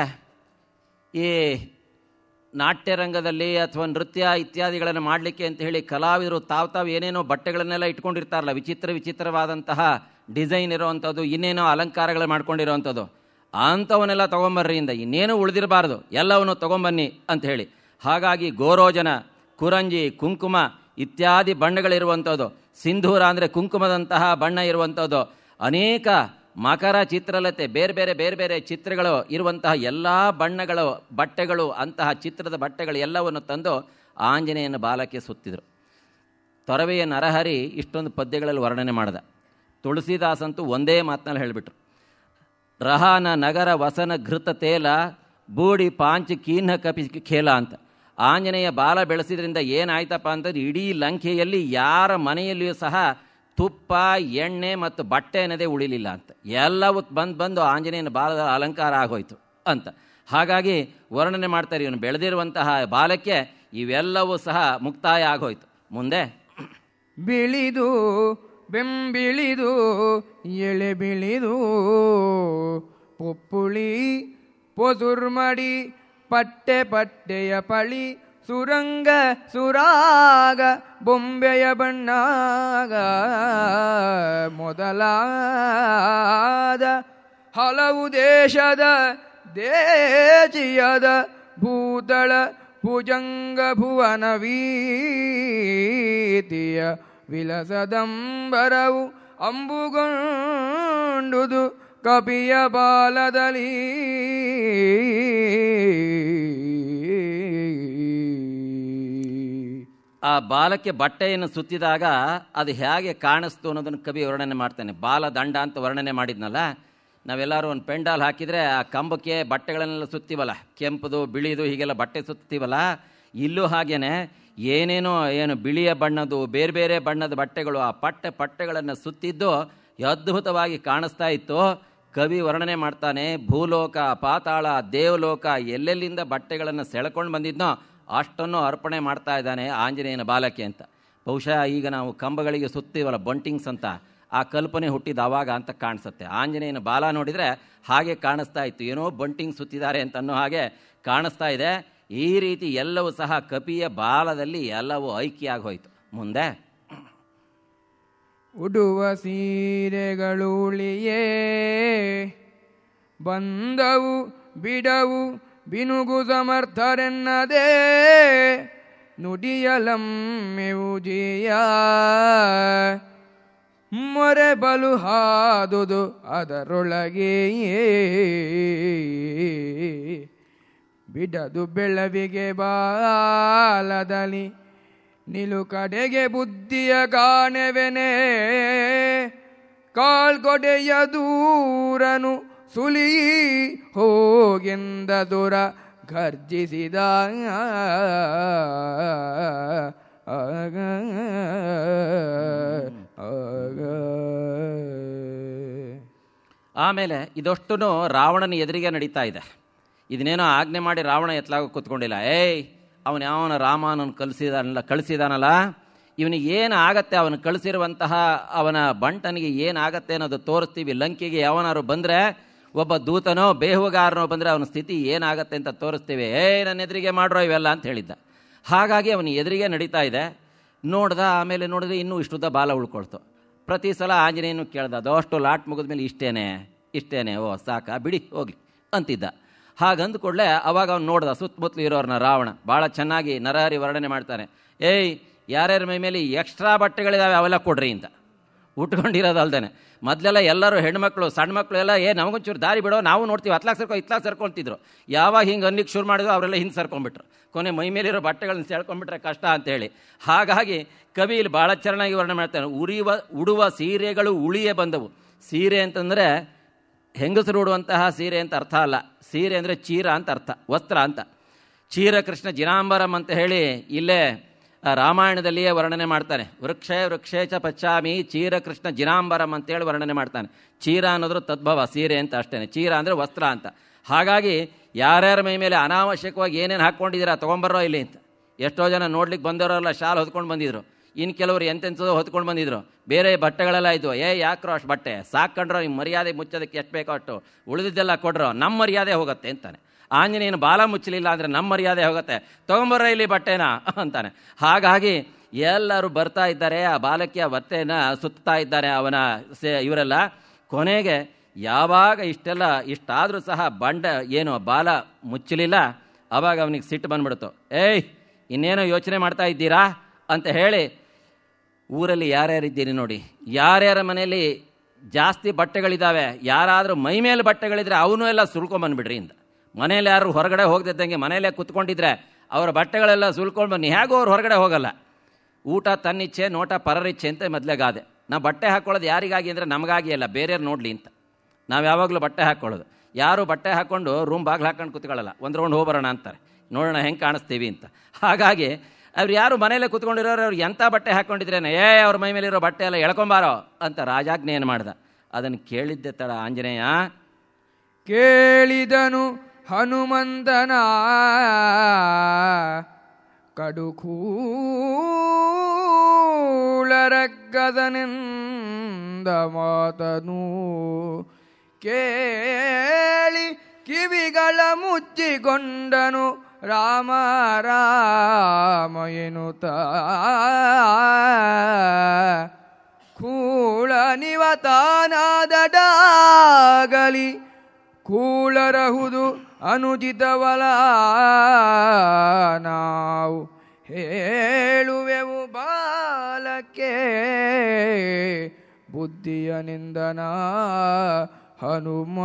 ಈ ನಾಟ್ಯರಂಗದಲ್ಲಿ ಅಥವಾ ನೃತ್ಯ ಇತ್ಯಾದಿಗಳನ್ನು ಮಾಡಲಿಕ್ಕೆ ಅಂತ ಹೇಳಿ ಕಲಾವಿದರು ತಾವು ಏನೇನೋ ಬಟ್ಟೆಗಳನ್ನೆಲ್ಲ ಇಟ್ಕೊಂಡಿರ್ತಾರಲ್ಲ, ವಿಚಿತ್ರವಾದಂತಹ ಡಿಸೈನ್ ಇರೋವಂಥದ್ದು, ಇನ್ನೇನೋ ಅಲಂಕಾರಗಳು ಮಾಡ್ಕೊಂಡಿರೋವಂಥದ್ದು, ಅಂಥವನ್ನೆಲ್ಲ ತೊಗೊಂಬರ್ರಿ ಇಂದ ಇನ್ನೇನು ಉಳಿದಿರಬಾರ್ದು, ಎಲ್ಲವನ್ನು ತೊಗೊಂಬನ್ನಿ ಅಂತ ಹೇಳಿ. ಹಾಗಾಗಿ ಗೋರೋಜನ, ಕುರಂಜಿ, ಕುಂಕುಮ ಇತ್ಯಾದಿ ಬಣ್ಣಗಳಿರುವಂಥದ್ದು, ಸಿಂಧೂರ ಅಂದರೆ ಕುಂಕುಮದಂತಹ ಬಣ್ಣ ಇರುವಂಥದ್ದು, ಅನೇಕ ಮಕರ ಚಿತ್ರಲತೆ ಬೇರೆ ಬೇರೆ ಚಿತ್ರಗಳು ಇರುವಂತಹ ಎಲ್ಲ ಬಣ್ಣಗಳು ಬಟ್ಟೆಗಳು, ಅಂತಹ ಚಿತ್ರದ ಬಟ್ಟೆಗಳು ಎಲ್ಲವನ್ನು ತಂದು ಆಂಜನೇಯನ ಬಾಲಕ್ಕೆ ಸುತ್ತಿದರು. ತೊರವೆಯ ನರಹರಿ ಇಷ್ಟೊಂದು ಪದ್ಯಗಳಲ್ಲಿ ವರ್ಣನೆ ಮಾಡಿದ. ತುಳಸಿದಾಸಂತೂ ಒಂದೇ ಮಾತಿನಲ್ಲಿ ಹೇಳಿಬಿಟ್ರು, ರಹಾನ ನಗರ ವಸನ ಘೃತ ತೇಲ ಬೂಡಿ ಪಾಂಚ ಕೀನ್ಹ ಕಪಿ ಖೇಲ ಅಂತ. ಆಂಜನೇಯ ಬಾಲ ಬೆಳೆಸಿದ್ರಿಂದ ಏನಾಯ್ತಪ್ಪ ಅಂತಂದ್ರೆ ಇಡೀ ಲಂಕೆಯಲ್ಲಿ ಯಾರ ಮನೆಯಲ್ಲಿಯೂ ಸಹ ತುಪ್ಪ, ಎಣ್ಣೆ ಮತ್ತು ಬಟ್ಟೆ ಅನ್ನೋದೇ ಉಳಿಲಿಲ್ಲ ಅಂತ. ಎಲ್ಲವೂ ಬಂದು ಆಂಜನೇಯನ ಬಾಲದ ಅಲಂಕಾರ ಆಗೋಯ್ತು ಅಂತ. ಹಾಗಾಗಿ ವರ್ಣನೆ ಮಾಡ್ತಾರೆ, ಇವನು ಬೆಳೆದಿರುವಂತಹ ಬಾಲಕ್ಕೆ ಇವೆಲ್ಲವೂ ಸಹ ಮುಕ್ತಾಯ ಆಗೋಯ್ತು. ಮುಂದೆ ಬಿಳಿದು ಬೆಂಬಿಳಿದು ಎಳೆ ಬಿಳಿದು ಪೊಪ್ಪುಳಿ ಪೊಸುರ್ಮಡಿ ಪಟ್ಟೆಯ ಪಳಿ ಸುರಂಗ ಸುರಾಗ ಬೊಂಬೆಯ ಬಣ್ಣಾಗ ಮೊದಲಾದ ಹಲವು ದೇಶದ ದೇಚಿಯದ ಭೂತಳ ಭುಜಂಗ ಭುವನ ವೀತಿಯ ವಿಲಸದಂಬರವು ಅಂಬುಗೊಂಡುದು ಕಪಿಯ ಬಾಲದಲ್ಲಿ. ಆ ಬಾಲಕ್ಕೆ ಬಟ್ಟೆಯನ್ನು ಸುತ್ತಿದಾಗ ಅದು ಹೇಗೆ ಕಾಣಿಸ್ತು ಅನ್ನೋದನ್ನು ಕವಿ ವರ್ಣನೆ ಮಾಡ್ತಾನೆ. ಬಾಲದಂಡ ಅಂತ ವರ್ಣನೆ ಮಾಡಿದ್ನಲ್ಲ, ನಾವೆಲ್ಲರೂ ಒಂದು ಪೆಂಡಾಲ್ ಹಾಕಿದರೆ ಆ ಕಂಬಕ್ಕೆ ಬಟ್ಟೆಗಳನ್ನೆಲ್ಲ ಸುತ್ತೀವಲ್ಲ, ಕೆಂಪುದು ಬಿಳಿದು ಹೀಗೆಲ್ಲ ಬಟ್ಟೆ ಸುತ್ತೀವಲ್ಲ, ಇಲ್ಲೂ ಹಾಗೇನೆ ಏನು ಬಿಳಿಯ ಬಣ್ಣದ್ದು ಬೇರೆ ಬಣ್ಣದ ಬಟ್ಟೆಗಳು ಆ ಪಟ್ಟೆಗಳನ್ನು ಸುತ್ತಿದ್ದು ಅದ್ಭುತವಾಗಿ ಕಾಣಿಸ್ತಾ ಇತ್ತು. ಕವಿ ವರ್ಣನೆ ಮಾಡ್ತಾನೆ, ಭೂಲೋಕ, ಪಾತಾಳ, ದೇವಲೋಕ ಎಲ್ಲೆಲ್ಲಿಂದ ಬಟ್ಟೆಗಳನ್ನು ಸೆಳ್ಕೊಂಡು ಬಂದಿದ್ನೋ ಅಷ್ಟನ್ನು ಅರ್ಪಣೆ ಮಾಡ್ತಾ ಇದ್ದಾನೆ ಆಂಜನೇಯನ ಬಾಲಕ್ಕೆ ಅಂತ. ಬಹುಶಃ ಈಗ ನಾವು ಕಂಬಗಳಿಗೆ ಸುತ್ತೀವಲ್ಲ ಬಂಟಿಂಗ್ಸ್ ಅಂತ, ಆ ಕಲ್ಪನೆ ಹುಟ್ಟಿದ ಆವಾಗ ಅಂತ ಕಾಣಿಸುತ್ತೆ. ಆಂಜನೇಯನ ಬಾಲ ನೋಡಿದರೆ ಹಾಗೆ ಕಾಣಿಸ್ತಾ ಇತ್ತು, ಏನೋ ಬಂಟಿಂಗ್ ಸುತ್ತಿದ್ದಾರೆ ಅಂತ ಅನ್ನೋ ಹಾಗೆ ಕಾಣಿಸ್ತಾ ಇದೆ. ಈ ರೀತಿ ಎಲ್ಲವೂ ಸಹ ಕಪಿಯ ಬಾಲದಲ್ಲಿ ಎಲ್ಲವೂ ಐಕ್ಯಾಗಿ ಹೋಯಿತು. ಮುಂದೆ ಉಡುವ ಸೀರೆಗಳುಳಿಯೇ ಬಂದವು ಬಿಡವು ಬಿನುಗು ಸಮರ್ಥರೆನ್ನದೇ ನುಡಿಯಲಮ್ಮೆವು ಜಿಯ ಮೊರೆ ಬಲು ಹಾದುದು ಅದರೊಳಗೆಯೇ ಬಿಡದು ಬೆಳವಿಗೆ ಬಾಲದಲ್ಲಿ ನಿಲು ಕಡೆಗೆ ಬುದ್ಧಿಯ ಕಾಣೆವೆನೆ ಕಾಲ್ಕೊಡೆಯ ದೂರನು ಸುಲಿ ಹೋಗೆಂದ ದೊರ ಗರ್ಜಿಸಿದ. ಆಮೇಲೆ ಇದಷ್ಟು ರಾವಣನ ಎದುರಿಗೆ ನಡೀತಾ ಇದೆ. ಇದನ್ನೇನೋ ಆಜ್ಞೆ ಮಾಡಿ ರಾವಣ ಎತ್ತಲಾಗ ಕೂತ್ಕೊಂಡಿಲ್ಲ. ಅವನು ಯಾವನ ರಾಮನನ್ನು ಕಳಿಸಿದಾನಲ್ಲ, ಇವನಿಗೆ ಏನು ಆಗತ್ತೆ, ಅವನು ಕಳಿಸಿರುವಂತಹ ಅವನ ಬಂಟನಿಗೆ ಏನಾಗತ್ತೆ ಅನ್ನೋದು ತೋರಿಸ್ತೀವಿ. ಲಂಕೆಗೆ ಯಾವನಾರು ಬಂದರೆ, ಒಬ್ಬ ದೂತನೋ ಬೇಹುಗಾರನೋ ಬಂದರೆ ಅವನ ಸ್ಥಿತಿ ಏನಾಗತ್ತೆ ಅಂತ ತೋರಿಸ್ತೀವಿ. ನನ್ನ ಎದುರಿಗೆ ಮಾಡ್ರೋ ಇವೆಲ್ಲ ಅಂತ ಹೇಳಿದ್ದ. ಹಾಗಾಗಿ ಅವನ ಎದುರಿಗೆ ನಡೀತಾ ಇದೆ. ಆಮೇಲೆ ನೋಡಿದ್ರೆ ಇನ್ನೂ ಇಷ್ಟುದ್ದ ಬಾಲ ಉಳ್ಕೊಳ್ತು. ಪ್ರತಿ ಸಲ ಆಂಜನೇಯನು ಕೇಳ್ದ, ಅದಷ್ಟು ಲಾಟ್ ಮುಗಿದ್ಮೇಲೆ ಇಷ್ಟೇನೆ ಓ ಸಾಕ ಬಿಡಿ ಹೋಗ್ಲಿ ಅಂತಿದ್ದ. ಹಾಗಂದು ಕೂಡಲೇ ಅವಾಗ ಅವ್ನು ನೋಡ್ದ ಸುತ್ತಮುತ್ತಲು ಇರೋರನ್ನ. ರಾವಣ ಭಾಳ ಚೆನ್ನಾಗಿ ನರಹರಿ ವರ್ಣನೆ ಮಾಡ್ತಾನೆ. ಯಾರ್ಯಾರ ಮೈ ಮೇಲೆ ಎಕ್ಸ್ಟ್ರಾ ಬಟ್ಟೆಗಳಿದಾವೆ ಅವೆಲ್ಲ ಕೊಡ್ರಿ ಅಂತ. ಉಟ್ಕೊಂಡಿರೋದಲ್ದೇನೆ. ಮೊದಲೆಲ್ಲ ಎಲ್ಲರೂ ಹೆಣ್ಮಕ್ಳು ಸಣ್ಣ ಮಕ್ಕಳು ಎಲ್ಲ ನಮಗೊಂಚೂರು ದಾರಿ ಬಿಡೋ, ನಾವು ನೋಡ್ತೀವಿ, ಇತ್ಲಾಗ ಸರ್ಕೊಳ್ತಿದ್ರು. ಯಾವಾಗ ಹಿಂಗೆ ಅನ್ನಿಕ್ಕೆ ಶುರು ಮಾಡಿದ್ರು ಅವರೆಲ್ಲ ಹಿಂದೆ ಸರ್ಕೊಂಡ್ಬಿಟ್ರು. ಕೊನೆ ಮೈ ಮೇಲಿರೋ ಬಟ್ಟೆಗಳನ್ನ ಸೆಳ್ಕೊಂಡ್ಬಿಟ್ರೆ ಕಷ್ಟ ಅಂತೇಳಿ. ಹಾಗಾಗಿ ಕವಿ ಇಲ್ಲಿ ಭಾಳ ಚೆನ್ನಾಗಿ ವರ್ಣನೆ ಮಾಡ್ತಾನೆ. ಉಡುವ ಸೀರೆಗಳು ಉಳಿಯೇ ಬಂದವು. ಸೀರೆ ಅಂತಂದರೆ ಹೆಂಗಸರು ಉಡುವಂತಹ ಸೀರೆ ಅಂತ ಅರ್ಥ ಅಲ್ಲ. ಸೀರೆ ಅಂದರೆ ಚೀರ ಅಂತ ಅರ್ಥ, ವಸ್ತ್ರ ಅಂತ. ಚೀರ ಕೃಷ್ಣ ಜಿನಾಂಬರಂ ಅಂತ ಹೇಳಿ ಇಲ್ಲೇ ರಾಮಾಯಣದಲ್ಲಿಯೇ ವರ್ಣನೆ ಮಾಡ್ತಾನೆ. ವೃಕ್ಷೇ ಚ ಪಚ್ಚಾಮಿ ಚೀರ ಕೃಷ್ಣ ಜಿನಾಂಬರಂ ಅಂತೇಳಿ ವರ್ಣನೆ ಮಾಡ್ತಾನೆ. ಚೀರ ಅನ್ನೋದ್ರು ತದ್ಭವ, ಸೀರೆ ಅಂತ ಅಷ್ಟೇ. ಚೀರ ಅಂದರೆ ವಸ್ತ್ರ ಅಂತ. ಹಾಗಾಗಿ ಯಾರ್ಯಾರ ಮೈ ಮೇಲೆ ಅನಾವಶ್ಯಕವಾಗಿ ಏನೇನು ಹಾಕ್ಕೊಂಡಿದ್ದೀರಾ ತೊಗೊಂಬರೋ ಇಲ್ಲಿ ಅಂತ. ಎಷ್ಟೋ ಜನ ನೋಡ್ಲಿಕ್ಕೆ ಬಂದವರೆಲ್ಲ ಶಾಲ್ ಹೊತ್ಕೊಂಡು ಬಂದಿದ್ರು. ಇನ್ನು ಕೆಲವರು ಎಂತೆಂಥದೋ ಹೊತ್ಕೊಂಡು ಬಂದಿದ್ರು. ಬೇರೆ ಬಟ್ಟೆಗಳೆಲ್ಲ ಇದ್ವು. ಯಾಕ್ರೋ ಅಷ್ಟು ಬಟ್ಟೆ ಸಾಕೊಂಡ್ರೋ, ನಿಮ್ಮ ಮರ್ಯಾದೆ ಮುಚ್ಚೋದಕ್ಕೆ ಎಷ್ಟು ಬೇಕೋ ಅಷ್ಟು, ಉಳಿದಿದ್ದೆಲ್ಲ ಕೊಡ್ರೋ, ನಮ್ಮ ಮರ್ಯಾದೆ ಹೋಗುತ್ತೆ ಅಂತಾನೆ. ಆಂಜನೇಯನ ಬಾಲ ಮುಚ್ಚಲಿಲ್ಲ ಅಂದರೆ ನಮ್ಮ ಮರ್ಯಾದೆ ಹೋಗುತ್ತೆ, ತೊಗೊಂಬರ್ರ ಇಲ್ಲಿ ಬಟ್ಟೆನ ಅಂತಾನೆ. ಹಾಗಾಗಿ ಎಲ್ಲರೂ ಬರ್ತಾ ಇದ್ದಾರೆ, ಆ ಬಾಲಕಿಯ ಬಟ್ಟೆನ ಸುತ್ತಾ ಇದ್ದಾರೆ ಅವನ ಇವರೆಲ್ಲ. ಕೊನೆಗೆ ಯಾವಾಗ ಇಷ್ಟಾದರೂ ಸಹ ಬಾಲ ಮುಚ್ಚಲಿಲ್ಲ, ಆವಾಗ ಅವನಿಗೆ ಸಿಟ್ಟು ಬಂದ್ಬಿಡ್ತು. ಇನ್ನೇನೋ ಯೋಚನೆ ಮಾಡ್ತಾ ಇದ್ದೀರಾ ಅಂತ ಹೇಳಿ, ಊರಲ್ಲಿ ಯಾರ್ಯಾರಿದ್ದೀರಿ ನೋಡಿ, ಯಾರ್ಯಾರ ಮನೆಯಲ್ಲಿ ಜಾಸ್ತಿ ಬಟ್ಟೆಗಳಿದ್ದಾವೆ, ಯಾರಾದರೂ ಮೈ ಮೇಲೆ ಬಟ್ಟೆಗಳಿದ್ರೆ ಅವನು ಎಲ್ಲ ಸುಲ್ಕೊಂಬಂದ್ಬಿಡ್ರಿ ಅಂತ. ಮನೇಲಿ ಯಾರು ಹೊರಗಡೆ ಹೋಗದಿದ್ದಂಗೆ ಮನೇಲೇ ಕುತ್ಕೊಂಡಿದ್ರೆ ಅವರ ಬಟ್ಟೆಗಳೆಲ್ಲ ಸುಲ್ಕೊಂಡು ಬನ್ನಿ. ಹೇಗೂ ಅವ್ರು ಹೊರಗಡೆ ಹೋಗಲ್ಲ. ಊಟ ತನ್ನಿಚ್ಛೆ, ನೋಟ ಪರರಿಚ್ಛೆ ಅಂತ ಮೊದಲೇಗಾದೆ. ನಾವು ಬಟ್ಟೆ ಹಾಕ್ಕೊಳ್ಳೋದು ಯಾರಿಗಾಗಿ ಅಂದರೆ ನಮಗಾಗಿ ಅಲ್ಲ, ಬೇರೆಯವ್ರು ನೋಡಲಿ ಅಂತ. ನಾವು ಯಾವಾಗಲೂ ಬಟ್ಟೆ ಹಾಕ್ಕೊಳ್ಳೋದು. ಯಾರು ಬಟ್ಟೆ ಹಾಕ್ಕೊಂಡು ರೂಮ್ ಬಾಗಿಲು ಹಾಕೊಂಡು ಕೂತ್ಕೊಳ್ಳಲ್ಲ, ಒಂದು ರೌಂಡ್ ಹೋಗ್ಬರೋಣ ಅಂತಾರೆ, ನೋಡೋಣ ಹೆಂಗೆ ಕಾಣಿಸ್ತೀವಿ ಅಂತ. ಹಾಗಾಗಿ ಅವ್ರು ಯಾರು ಮನೇಲೆ ಕೂತ್ಕೊಂಡಿರೋರು ಅವ್ರು ಎಂಥ ಬಟ್ಟೆ ಹಾಕ್ಕೊಂಡಿದ್ರೇನೆ, ಅವ್ರ ಮೈ ಮೇಲಿರೋ ಬಟ್ಟೆ ಎಲ್ಲ ಎಳ್ಕೊಂಬಾರೋ ಅಂತ ರಾಜಾಜ್ಞೆಯನ್ನು ಮಾಡ್ದ. ಅದನ್ನು ಕೇಳಿದ್ದೆ ತಡ ಆಂಜನೇಯ. ಕೇಳಿದನು ಹನುಮಂತನ ಕಡುಕೂಳರಗದನೆಂದ ಮಾತನು ಕೇಳಿ ಕಿವಿಗಳ ಮುಚ್ಚಿಕೊಂಡನು ರಾಮ ರಾಮ ಎನ್ನುತ್ತ. ಕೂಳ ನಿವತಾನಾದಡಾಗಲಿ ಕೂಳರಹುದು ಅನುಚಿತವಲ, ನಾವು ಹೇಳುವೆವು ಬಾಲಕ್ಕೆ ಬುದ್ಧಿಯ ನಿಂದನ ಹನುಮ.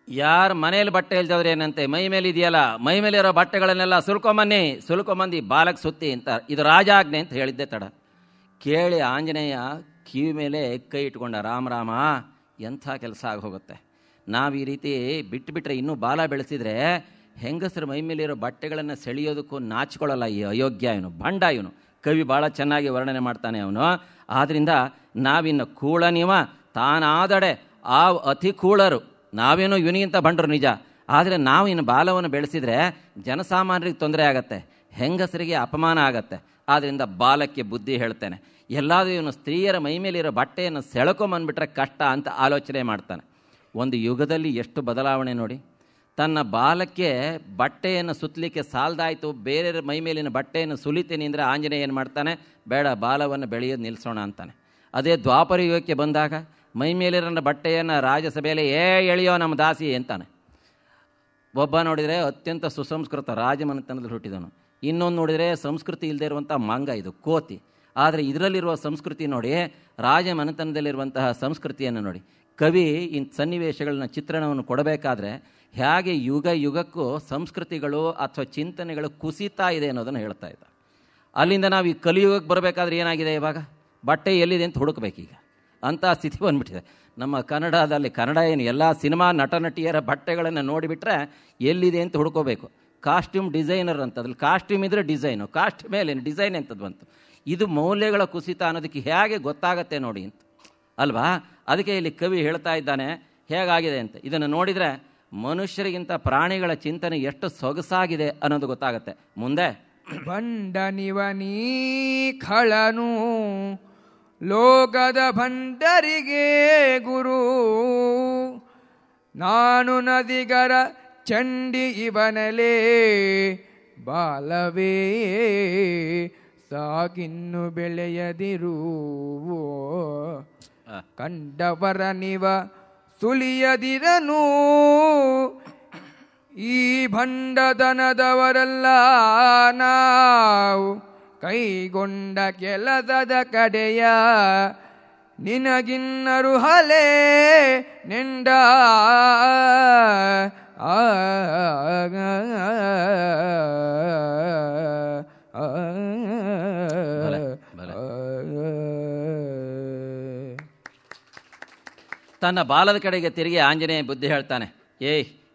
ಯಾರು ಮನೇಲಿ ಬಟ್ಟೆ ಇಲ್ದವ್ರು ಏನಂತೆ, ಮೈ ಮೇಲೆ ಇದೆಯಲ್ಲ, ಮೈ ಮೇಲಿರೋ ಬಟ್ಟೆಗಳನ್ನೆಲ್ಲ ಸುಲ್ಕೊಂಬಂದು ಬಾಲಕ್ಕೆ ಸುತ್ತಿ ಅಂತ. ಇದು ರಾಜಾಜ್ಞೆ ಅಂತ ಹೇಳಿದ್ದೆ ತಡ. ಕೇಳಿ ಆಂಜನೇಯ ಕಿವಿ ಮೇಲೆ ಕೈ ಇಟ್ಕೊಂಡ. ರಾಮ ಎಂಥ ಕೆಲಸ ಆಗೋಗುತ್ತೆ. ನಾವು ಈ ರೀತಿ ಬಿಟ್ಟುಬಿಟ್ರೆ ಇನ್ನೂ ಬಾಲ ಬೆಳೆಸಿದ್ರೆ ಹೆಂಗಸರು ಮೈ ಮೇಲಿರೋ ಬಟ್ಟೆಗಳನ್ನು ಸೆಳೆಯೋದಕ್ಕೂ ನಾಚಿಕೊಳ್ಳಲ್ಲ ಈ ಅಯೋಗ್ಯ ಇವನು, ಭಂಡ ಇವನು. ಕವಿ ಭಾಳ ಚೆನ್ನಾಗಿ ವರ್ಣನೆ ಮಾಡ್ತಾನೆ ಅವನು. ಆದ್ದರಿಂದ ನಾವಿನ್ನು ಕೂಳನಿವ ತಾನಾದಡೆ ಆ ಅತಿ ಕೂಳರು. ನಾವೇನೋ ಇವನಿಗಿಂತ ಭಂಡರು ನಿಜ, ಆದರೆ ನಾವು ಇನ್ನು ಬಾಲವನ್ನು ಬೆಳೆಸಿದರೆ ಜನಸಾಮಾನ್ಯರಿಗೆ ತೊಂದರೆ ಆಗತ್ತೆ, ಹೆಂಗಸರಿಗೆ ಅಪಮಾನ ಆಗತ್ತೆ. ಆದ್ದರಿಂದ ಬಾಲಕ್ಕೆ ಬುದ್ಧಿ ಹೇಳ್ತೇನೆ. ಎಲ್ಲಾದರೂ ಇವನು ಸ್ತ್ರೀಯರ ಮೈ ಮೇಲಿರೋ ಬಟ್ಟೆಯನ್ನು ಸೆಳ್ಕೊಂಬಂದ್ಬಿಟ್ರೆ ಕಷ್ಟ ಅಂತ ಆಲೋಚನೆ ಮಾಡ್ತಾನೆ. ಒಂದು ಯುಗದಲ್ಲಿ ಎಷ್ಟು ಬದಲಾವಣೆ ನೋಡಿ. ತನ್ನ ಬಾಲಕ್ಕೆ ಬಟ್ಟೆಯನ್ನು ಸುತ್ತಲಿಕ್ಕೆ ಸಾಲದಾಯಿತು, ಬೇರೆ ಮೈ ಮೇಲಿನ ಬಟ್ಟೆಯನ್ನು ಸುಲಿತೀನಿ ಅಂದರೆ ಆಂಜನೇಯ ಏನು ಮಾಡ್ತಾನೆ, ಬೇಡ ಬಾಲವನ್ನು ಬೆಳೆಯೋದು ನಿಲ್ಲಿಸೋಣ ಅಂತಾನೆ. ಅದೇ ದ್ವಾಪರ ಯುಗಕ್ಕೆ ಬಂದಾಗ ಮೈ ಮೇಲಿರೋ ಬಟ್ಟೆಯನ್ನು ರಾಜಸಭೆಯಲ್ಲಿ ಎಳೆಯೋ ನಮ್ಮ ದಾಸಿ ಅಂತಾನೆ. ಒಬ್ಬ ನೋಡಿದರೆ ಅತ್ಯಂತ ಸುಸಂಸ್ಕೃತ ರಾಜಮನೆತನದಲ್ಲಿ ಹುಟ್ಟಿದನು, ಇನ್ನೊಂದು ನೋಡಿದರೆ ಸಂಸ್ಕೃತಿ ಇಲ್ಲದೆ ಇರುವಂಥ ಮಂಗ, ಇದು ಕೋತಿ. ಆದರೆ ಇದರಲ್ಲಿರುವ ಸಂಸ್ಕೃತಿ ನೋಡಿ, ರಾಜಮನೆತನದಲ್ಲಿರುವಂತಹ ಸಂಸ್ಕೃತಿಯನ್ನು ನೋಡಿ. ಕವಿ ಇಂಥ ಸನ್ನಿವೇಶಗಳನ್ನ ಚಿತ್ರಣವನ್ನು ಕೊಡಬೇಕಾದ್ರೆ ಹೇಗೆ ಯುಗ ಯುಗಕ್ಕೂ ಸಂಸ್ಕೃತಿಗಳು ಅಥವಾ ಚಿಂತನೆಗಳು ಕುಸಿತಾ ಇದೆ ಅನ್ನೋದನ್ನು ಹೇಳ್ತಾ ಇದ್ದ. ಅಲ್ಲಿಂದ ನಾವು ಈ ಕಲಿಯುಗಕ್ಕೆ ಬರಬೇಕಾದ್ರೆ ಏನಾಗಿದೆ, ಇವಾಗ ಬಟ್ಟೆ ಎಲ್ಲಿದೆ ಅಂತ ಹುಡುಕಬೇಕೀಗ, ಅಂಥ ಸ್ಥಿತಿ ಬಂದುಬಿಟ್ಟಿದೆ ನಮ್ಮ ಕನ್ನಡದಲ್ಲಿ. ಕನ್ನಡ ಏನು ಎಲ್ಲ ಸಿನಿಮಾ ನಟ ನಟಿಯರ ಬಟ್ಟೆಗಳನ್ನು ನೋಡಿಬಿಟ್ರೆ ಎಲ್ಲಿದೆ ಅಂತ ಹುಡ್ಕೋಬೇಕು. ಕಾಸ್ಟ್ಯೂಮ್ ಡಿಸೈನರ್ ಅಂತ, ಅದ್ರಲ್ಲಿ ಕಾಸ್ಟ್ಯೂಮ್ ಇದ್ದರೆ ಡಿಸೈನು, ಕಾಸ್ಟ್ಯೂಮ್ ಮೇಲೆ ಡಿಸೈನ್ ಎಂಥದ್ದು ಬಂತು. ಇದು ಮೌಲ್ಯಗಳ ಕುಸಿತ ಅನ್ನೋದಕ್ಕೆ ಹೇಗೆ ಗೊತ್ತಾಗತ್ತೆ ನೋಡಿ ಅಂತ ಅಲ್ವಾ. ಅದಕ್ಕೆ ಇಲ್ಲಿ ಕವಿ ಹೇಳ್ತಾ ಇದ್ದಾನೆ ಹೇಗಾಗಿದೆ ಅಂತ. ಇದನ್ನು ನೋಡಿದರೆ ಮನುಷ್ಯರಿಗಿಂತ ಪ್ರಾಣಿಗಳ ಚಿಂತನೆ ಎಷ್ಟು ಸೊಗಸಾಗಿದೆ ಅನ್ನೋದು ಗೊತ್ತಾಗತ್ತೆ ಮುಂದೆ. ಭಂಡನಿವನೀ ಖಳನು ಲೋಕದ ಭಂಡರಿಗೆ ಗುರು, ನಾನು ನದಿಗರ ಚಂಡಿ ಇವನಲೇ ಬಾಲವೇ ಸಾಗಿನ್ನು ಬೆಳೆಯದಿರು, ಕಂಡವರ ನಿವ ಸುಲಿಯದಿರನು ಈ ಭಂಡತನದವರೆಲ್ಲ ನಾವು ಕೈಗೊಂಡ ಕೆಲಸದ ಕಡೆಯ ನಿನಗಿನ್ನರು ಹಲೆ ನೆಂಡ ತನ್ನ ಬಾಲದ ಕಡೆಗೆ ತಿರುಗಿ ಆಂಜನೇಯ ಬುದ್ಧಿ ಹೇಳ್ತಾನೆ.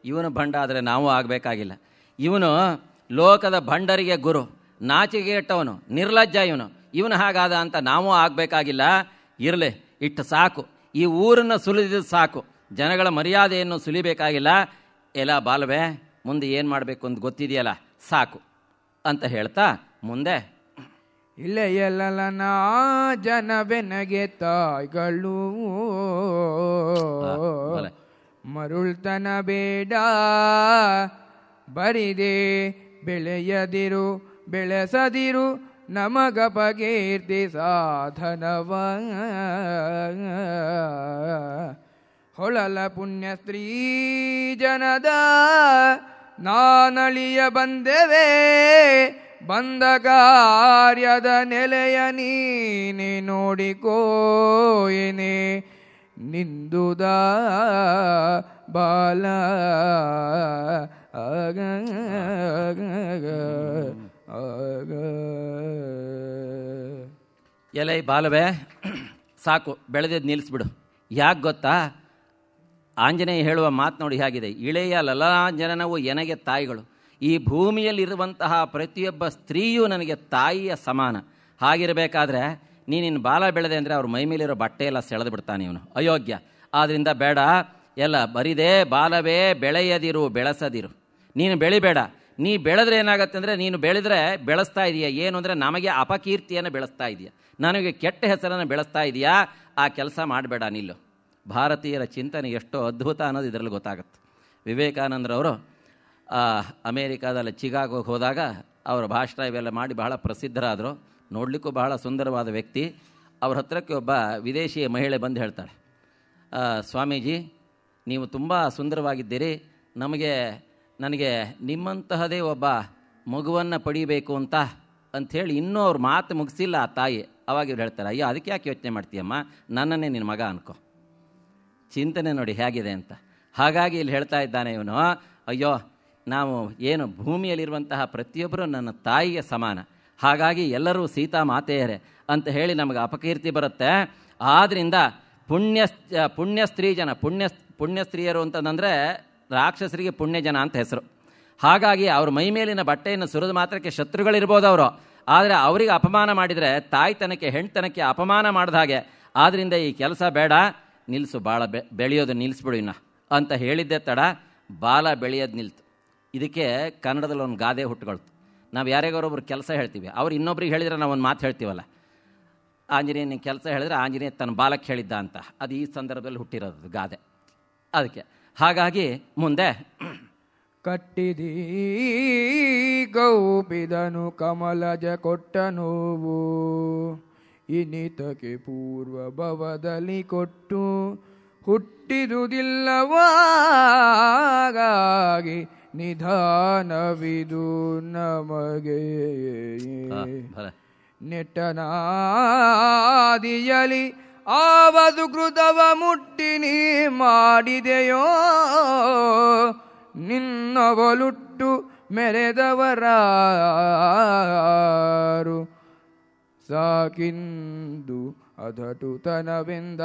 ಇವನು ಭಂಡ ಆದರೆ ನಾವು ಆಗಬೇಕಾಗಿಲ್ಲ. ಇವನು ಲೋಕದ ಭಂಡರಿಗೆ ಗುರು, ನಾಚಿಕೆಗೆಟ್ಟವನು, ನಿರ್ಲಜ್ಜ ಇವನು ಹಾಗಾದ ಅಂತ ನಾವು ಆಗಬೇಕಾಗಿಲ್ಲ. ಇರಲಿ, ಇಟ್ಟು ಸಾಕು, ಈ ಊರನ್ನು ಸುಲಿದಿದ್ದು ಸಾಕು, ಜನಗಳ ಮರ್ಯಾದೆಯನ್ನು ಸುಲಿಬೇಕಾಗಿಲ್ಲ. ಎಲ್ಲ ಬಾಲವೇ, ಮುಂದೆ ಏನು ಮಾಡಬೇಕು ಅಂತ ಗೊತ್ತಿದೆಯಲ್ಲ, ಸಾಕು ಅಂತ ಹೇಳ್ತಾ ಮುಂದೆ ಇಲ್ಲ ಎಲ್ಲನ ಜನವೆನಗೆ ತಾಯ್ಗಳು ಮರುಳ್ತನ ಬೇಡ ಬರಿದೆ ಬೆಳೆಯದಿರು ಬೆಳೆಸದಿರು ನಮಗಪಕೀರ್ತಿ ಸಾಧನವ ಹೊಳಲ ಪುಣ್ಯ ಸ್ತ್ರೀ ಜನದ ನಾನಳಿಯ ಬಂದೆವೆ ಬಂದ ಕಾರ್ಯದ ನೆಲೆಯ ನೀನೆ ನೋಡಿಕೋಯನೆ ನಿಂದುದ ಬಾಲ ಆಗ ಎಲೈ ಬಾಲವೇ, ಸಾಕು, ಬೆಳೆದಿದ್ದು ನಿಲ್ಲಿಸ್ಬಿಡು. ಯಾಕೆ ಗೊತ್ತಾ, ಆಂಜನೇಯ ಹೇಳುವ ಮಾತು ನೋಡಿ ಹೇಗಿದೆ. ಇಳೆಯ ಲಲಾಂಜನನವು ಎನಗೆ ತಾಯಿಗಳು. ಈ ಭೂಮಿಯಲ್ಲಿರುವಂತಹ ಪ್ರತಿಯೊಬ್ಬ ಸ್ತ್ರೀಯೂ ನನಗೆ ತಾಯಿಯ ಸಮಾನ. ಹಾಗಿರಬೇಕಾದ್ರೆ ನೀನಿನ್ನು ಬಾಲ ಬೆಳೆದೆ ಅಂದರೆ ಅವ್ರ ಮೈ ಮೇಲಿರೋ ಬಟ್ಟೆ ಎಲ್ಲ ಸೆಳೆದು ಬಿಡ್ತಾನೆ ಇವನು, ಅಯೋಗ್ಯ. ಆದ್ದರಿಂದ ಬೇಡ, ಎಲ್ಲ ಬರಿದೇ ಬಾಲವೇ ಬೆಳೆಯದಿರು ಬೆಳೆಸದಿರು. ನೀನು ಬೆಳಿಬೇಡ. ನೀ ಬೆಳೆದ್ರೆ ಏನಾಗತ್ತೆ ಅಂದರೆ, ನೀನು ಬೆಳೆದ್ರೆ ಬೆಳೆಸ್ತಾ ಇದೆಯಾ ಏನು ಅಂದರೆ ನಮಗೆ ಅಪಕೀರ್ತಿಯನ್ನು ಬೆಳೆಸ್ತಾ ಇದೆಯಾ, ನನಗೆ ಕೆಟ್ಟ ಹೆಸರನ್ನು ಬೆಳೆಸ್ತಾ ಇದೆಯಾ. ಆ ಕೆಲಸ ಮಾಡಬೇಡ, ನಿಲ್ಲು. ಭಾರತೀಯರ ಚಿಂತನೆ ಎಷ್ಟೋ ಅದ್ಭುತ ಅನ್ನೋದು ಇದರಲ್ಲಿ ಗೊತ್ತಾಗುತ್ತೆ. ವಿವೇಕಾನಂದರವರು ಅಮೇರಿಕಾದಲ್ಲಿ ಚಿಕಾಗೋಗೆ ಹೋದಾಗ ಅವರ ಭಾಷಣ ಇವೆಲ್ಲ ಮಾಡಿ ಬಹಳ ಪ್ರಸಿದ್ಧರಾದರು. ನೋಡಲಿಕ್ಕೂ ಬಹಳ ಸುಂದರವಾದ ವ್ಯಕ್ತಿ. ಅವ್ರ ಹತ್ರಕ್ಕೆ ಒಬ್ಬ ವಿದೇಶಿಯ ಮಹಿಳೆ ಬಂದು ಹೇಳ್ತಾಳೆ, ಸ್ವಾಮೀಜಿ, ನೀವು ತುಂಬ ಸುಂದರವಾಗಿದ್ದೀರಿ, ನನಗೆ ನಿಮ್ಮಂತಹದೇ ಒಬ್ಬ ಮಗುವನ್ನು ಪಡೀಬೇಕು ಅಂಥೇಳಿ ಇನ್ನೂ ಅವ್ರ ಮಾತು ಮುಗಿಸಿಲ್ಲ ಆ ತಾಯಿ. ಅವಾಗ ಇವ್ರು ಹೇಳ್ತಾರೆ, ಅಯ್ಯೋ ಅದಕ್ಕೆ ಯಾಕೆ ಯೋಚನೆ ಮಾಡ್ತೀಯಮ್ಮ, ನನ್ನನ್ನೇ ನಿನ್ನ ಮಗ ಅನ್ಕೋ. ಚಿಂತನೆ ನೋಡಿ ಹೇಗಿದೆ ಅಂತ. ಹಾಗಾಗಿ ಇಲ್ಲಿ ಹೇಳ್ತಾ ಇದ್ದಾನೆ ಇವನು, ಅಯ್ಯೋ ನಾವು ಏನು ಭೂಮಿಯಲ್ಲಿರುವಂತಹ ಪ್ರತಿಯೊಬ್ಬರು ನನ್ನ ತಾಯಿಗೆ ಸಮಾನ, ಹಾಗಾಗಿ ಎಲ್ಲರೂ ಸೀತಾ ಮಾತೆಯರೇ ಅಂತ ಹೇಳಿ ನಮಗೆ ಅಪಕೀರ್ತಿ ಬರುತ್ತೆ. ಆದ್ದರಿಂದ ಪುಣ್ಯ ಸ್ತ್ರೀ ಜನ, ಪುಣ್ಯ ಸ್ತ್ರೀಯರು ಅಂತಂದರೆ ರಾಕ್ಷಸರಿಗೆ ಪುಣ್ಯ ಜನ ಅಂತ ಹೆಸರು. ಹಾಗಾಗಿ ಅವ್ರ ಮೈ ಮೇಲಿನ ಬಟ್ಟೆಯನ್ನು ಸುರಿದ ಮಾತ್ರಕ್ಕೆ ಶತ್ರುಗಳಿರ್ಬೋದು ಅವರು, ಆದರೆ ಅವರಿಗೆ ಅಪಮಾನ ಮಾಡಿದರೆ ತಾಯ್ತನಕ್ಕೆ ಹೆಣ್ತನಕ್ಕೆ ಅಪಮಾನ ಮಾಡಿದ ಹಾಗೆ. ಆದ್ದರಿಂದ ಈ ಕೆಲಸ ಬೇಡ, ನಿಲ್ಲಿಸು, ಬಾಳ ಬೆಳೆಯೋದು ನಿಲ್ಲಿಸ್ಬಿಡು ಇನ್ನು ಅಂತ ಹೇಳಿದ್ದೆ ತಡ ಬಾಲ ಬೆಳೆಯೋದು ನಿಲ್ತು. ಇದಕ್ಕೆ ಕನ್ನಡದಲ್ಲಿ ಒಂದು ಗಾದೆ ಹುಟ್ಟುಕೊಳ್ತು. ನಾವು ಯಾರಿಗಾರೊಬ್ರು ಕೆಲಸ ಹೇಳ್ತೀವಿ, ಅವ್ರು ಇನ್ನೊಬ್ರಿಗೆ ಹೇಳಿದರೆ ನಾವು ಒಂದು ಮಾತು ಹೇಳ್ತೀವಲ್ಲ, ಆಂಜನೇಯನ ಕೆಲಸ ಹೇಳಿದ್ರೆ ಆಂಜನೇಯ ತನ್ನ ಬಾಲಕ್ಕೆ ಹೇಳಿದ್ದ ಅಂತ. ಅದು ಈ ಸಂದರ್ಭದಲ್ಲಿ ಹುಟ್ಟಿರೋದು ಗಾದೆ. ಅದಕ್ಕೆ ಹಾಗಾಗಿ ಮುಂದೆ ಕಟ್ಟಿದೀ ಗೌಪಿದನು ಕಮಲಜ ಕೊಟ್ಟ ನೋವು ಇನಿತಕ್ಕೆ ಪೂರ್ವ ಭವದಲ್ಲಿ ಕೊಟ್ಟು ಹುಟ್ಟಿದುದಿಲ್ಲವಾಗಿ ನಿಧಾನವಿದು ನಮಗೆ ನೆಟ್ಟನಾದಿಯಲಿ ಆವದು ಕೃತವ ಮುಟ್ಟಿ ನೀ ಮಾಡಿದೆಯೋ ನಿನ್ನವಲುಟ್ಟು ಮೆರೆದವರಾರು ಸಾಕಿಂದು ಅದಟುತನವೆಂದಾಗ.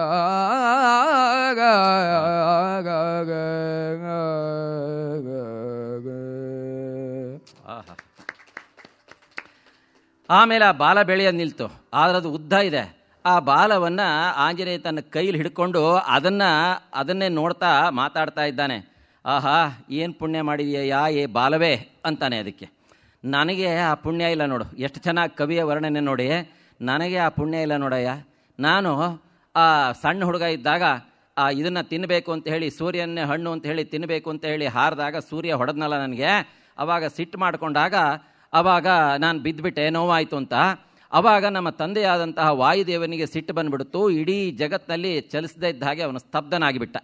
ಆಮೇಲೆ ಆ ಬಾಲ ಬೆಳೆಯೋದು ನಿಲ್ತು. ಆದರೆ ಅದು ಉದ್ದ ಇದೆ. ಆ ಬಾಲವನ್ನು ಆಂಜನೇಯ ತನ್ನ ಕೈಲಿ ಹಿಡ್ಕೊಂಡು ಅದನ್ನೇ ನೋಡ್ತಾ ಮಾತಾಡ್ತಾ ಇದ್ದಾನೆ. ಆಹಾ, ಏನು ಪುಣ್ಯ ಮಾಡಿದೆಯಾ ಏ ಬಾಲವೇ ಅಂತಾನೆ. ಅದಕ್ಕೆ ನನಗೆ ಆ ಪುಣ್ಯ ಇಲ್ಲ ನೋಡು. ಎಷ್ಟು ಚೆನ್ನಾಗಿ ಕವಿಯ ವರ್ಣನೆ ನೋಡಿ. ನನಗೆ ಆ ಪುಣ್ಯ ಇಲ್ಲ ನೋಡಯ್ಯ. ನಾನು ಆ ಸಣ್ಣ ಹುಡುಗ ಇದ್ದಾಗ ಇದನ್ನು ತಿನ್ನಬೇಕು ಅಂತ ಹೇಳಿ, ಸೂರ್ಯನ್ನೇ ಹಣ್ಣು ಅಂತ ಹೇಳಿ ತಿನ್ನಬೇಕು ಅಂತ ಹೇಳಿ ಹಾರಿದಾಗ ಸೂರ್ಯ ಹೊಡೆದ್ನಲ್ಲ ನನಗೆ. ಅವಾಗ ಸಿಟ್ಟು ಮಾಡಿಕೊಂಡಾಗ ಅವಾಗ ನಾನು ಬಿದ್ದುಬಿಟ್ಟೆ, ನೋವಾಯಿತು ಅಂತ. ಅವಾಗ ನಮ್ಮ ತಂದೆಯಾದಂತಹ ವಾಯುದೇವನಿಗೆ ಸಿಟ್ಟು ಬಂದುಬಿಡ್ತು. ಇಡೀ ಜಗತ್ತಿನಲ್ಲಿ ಚಲಿಸದೇ ಇದ್ದ ಹಾಗೆ ಅವನು ಸ್ತಬ್ಧನಾಗಿಬಿಟ್ಟ.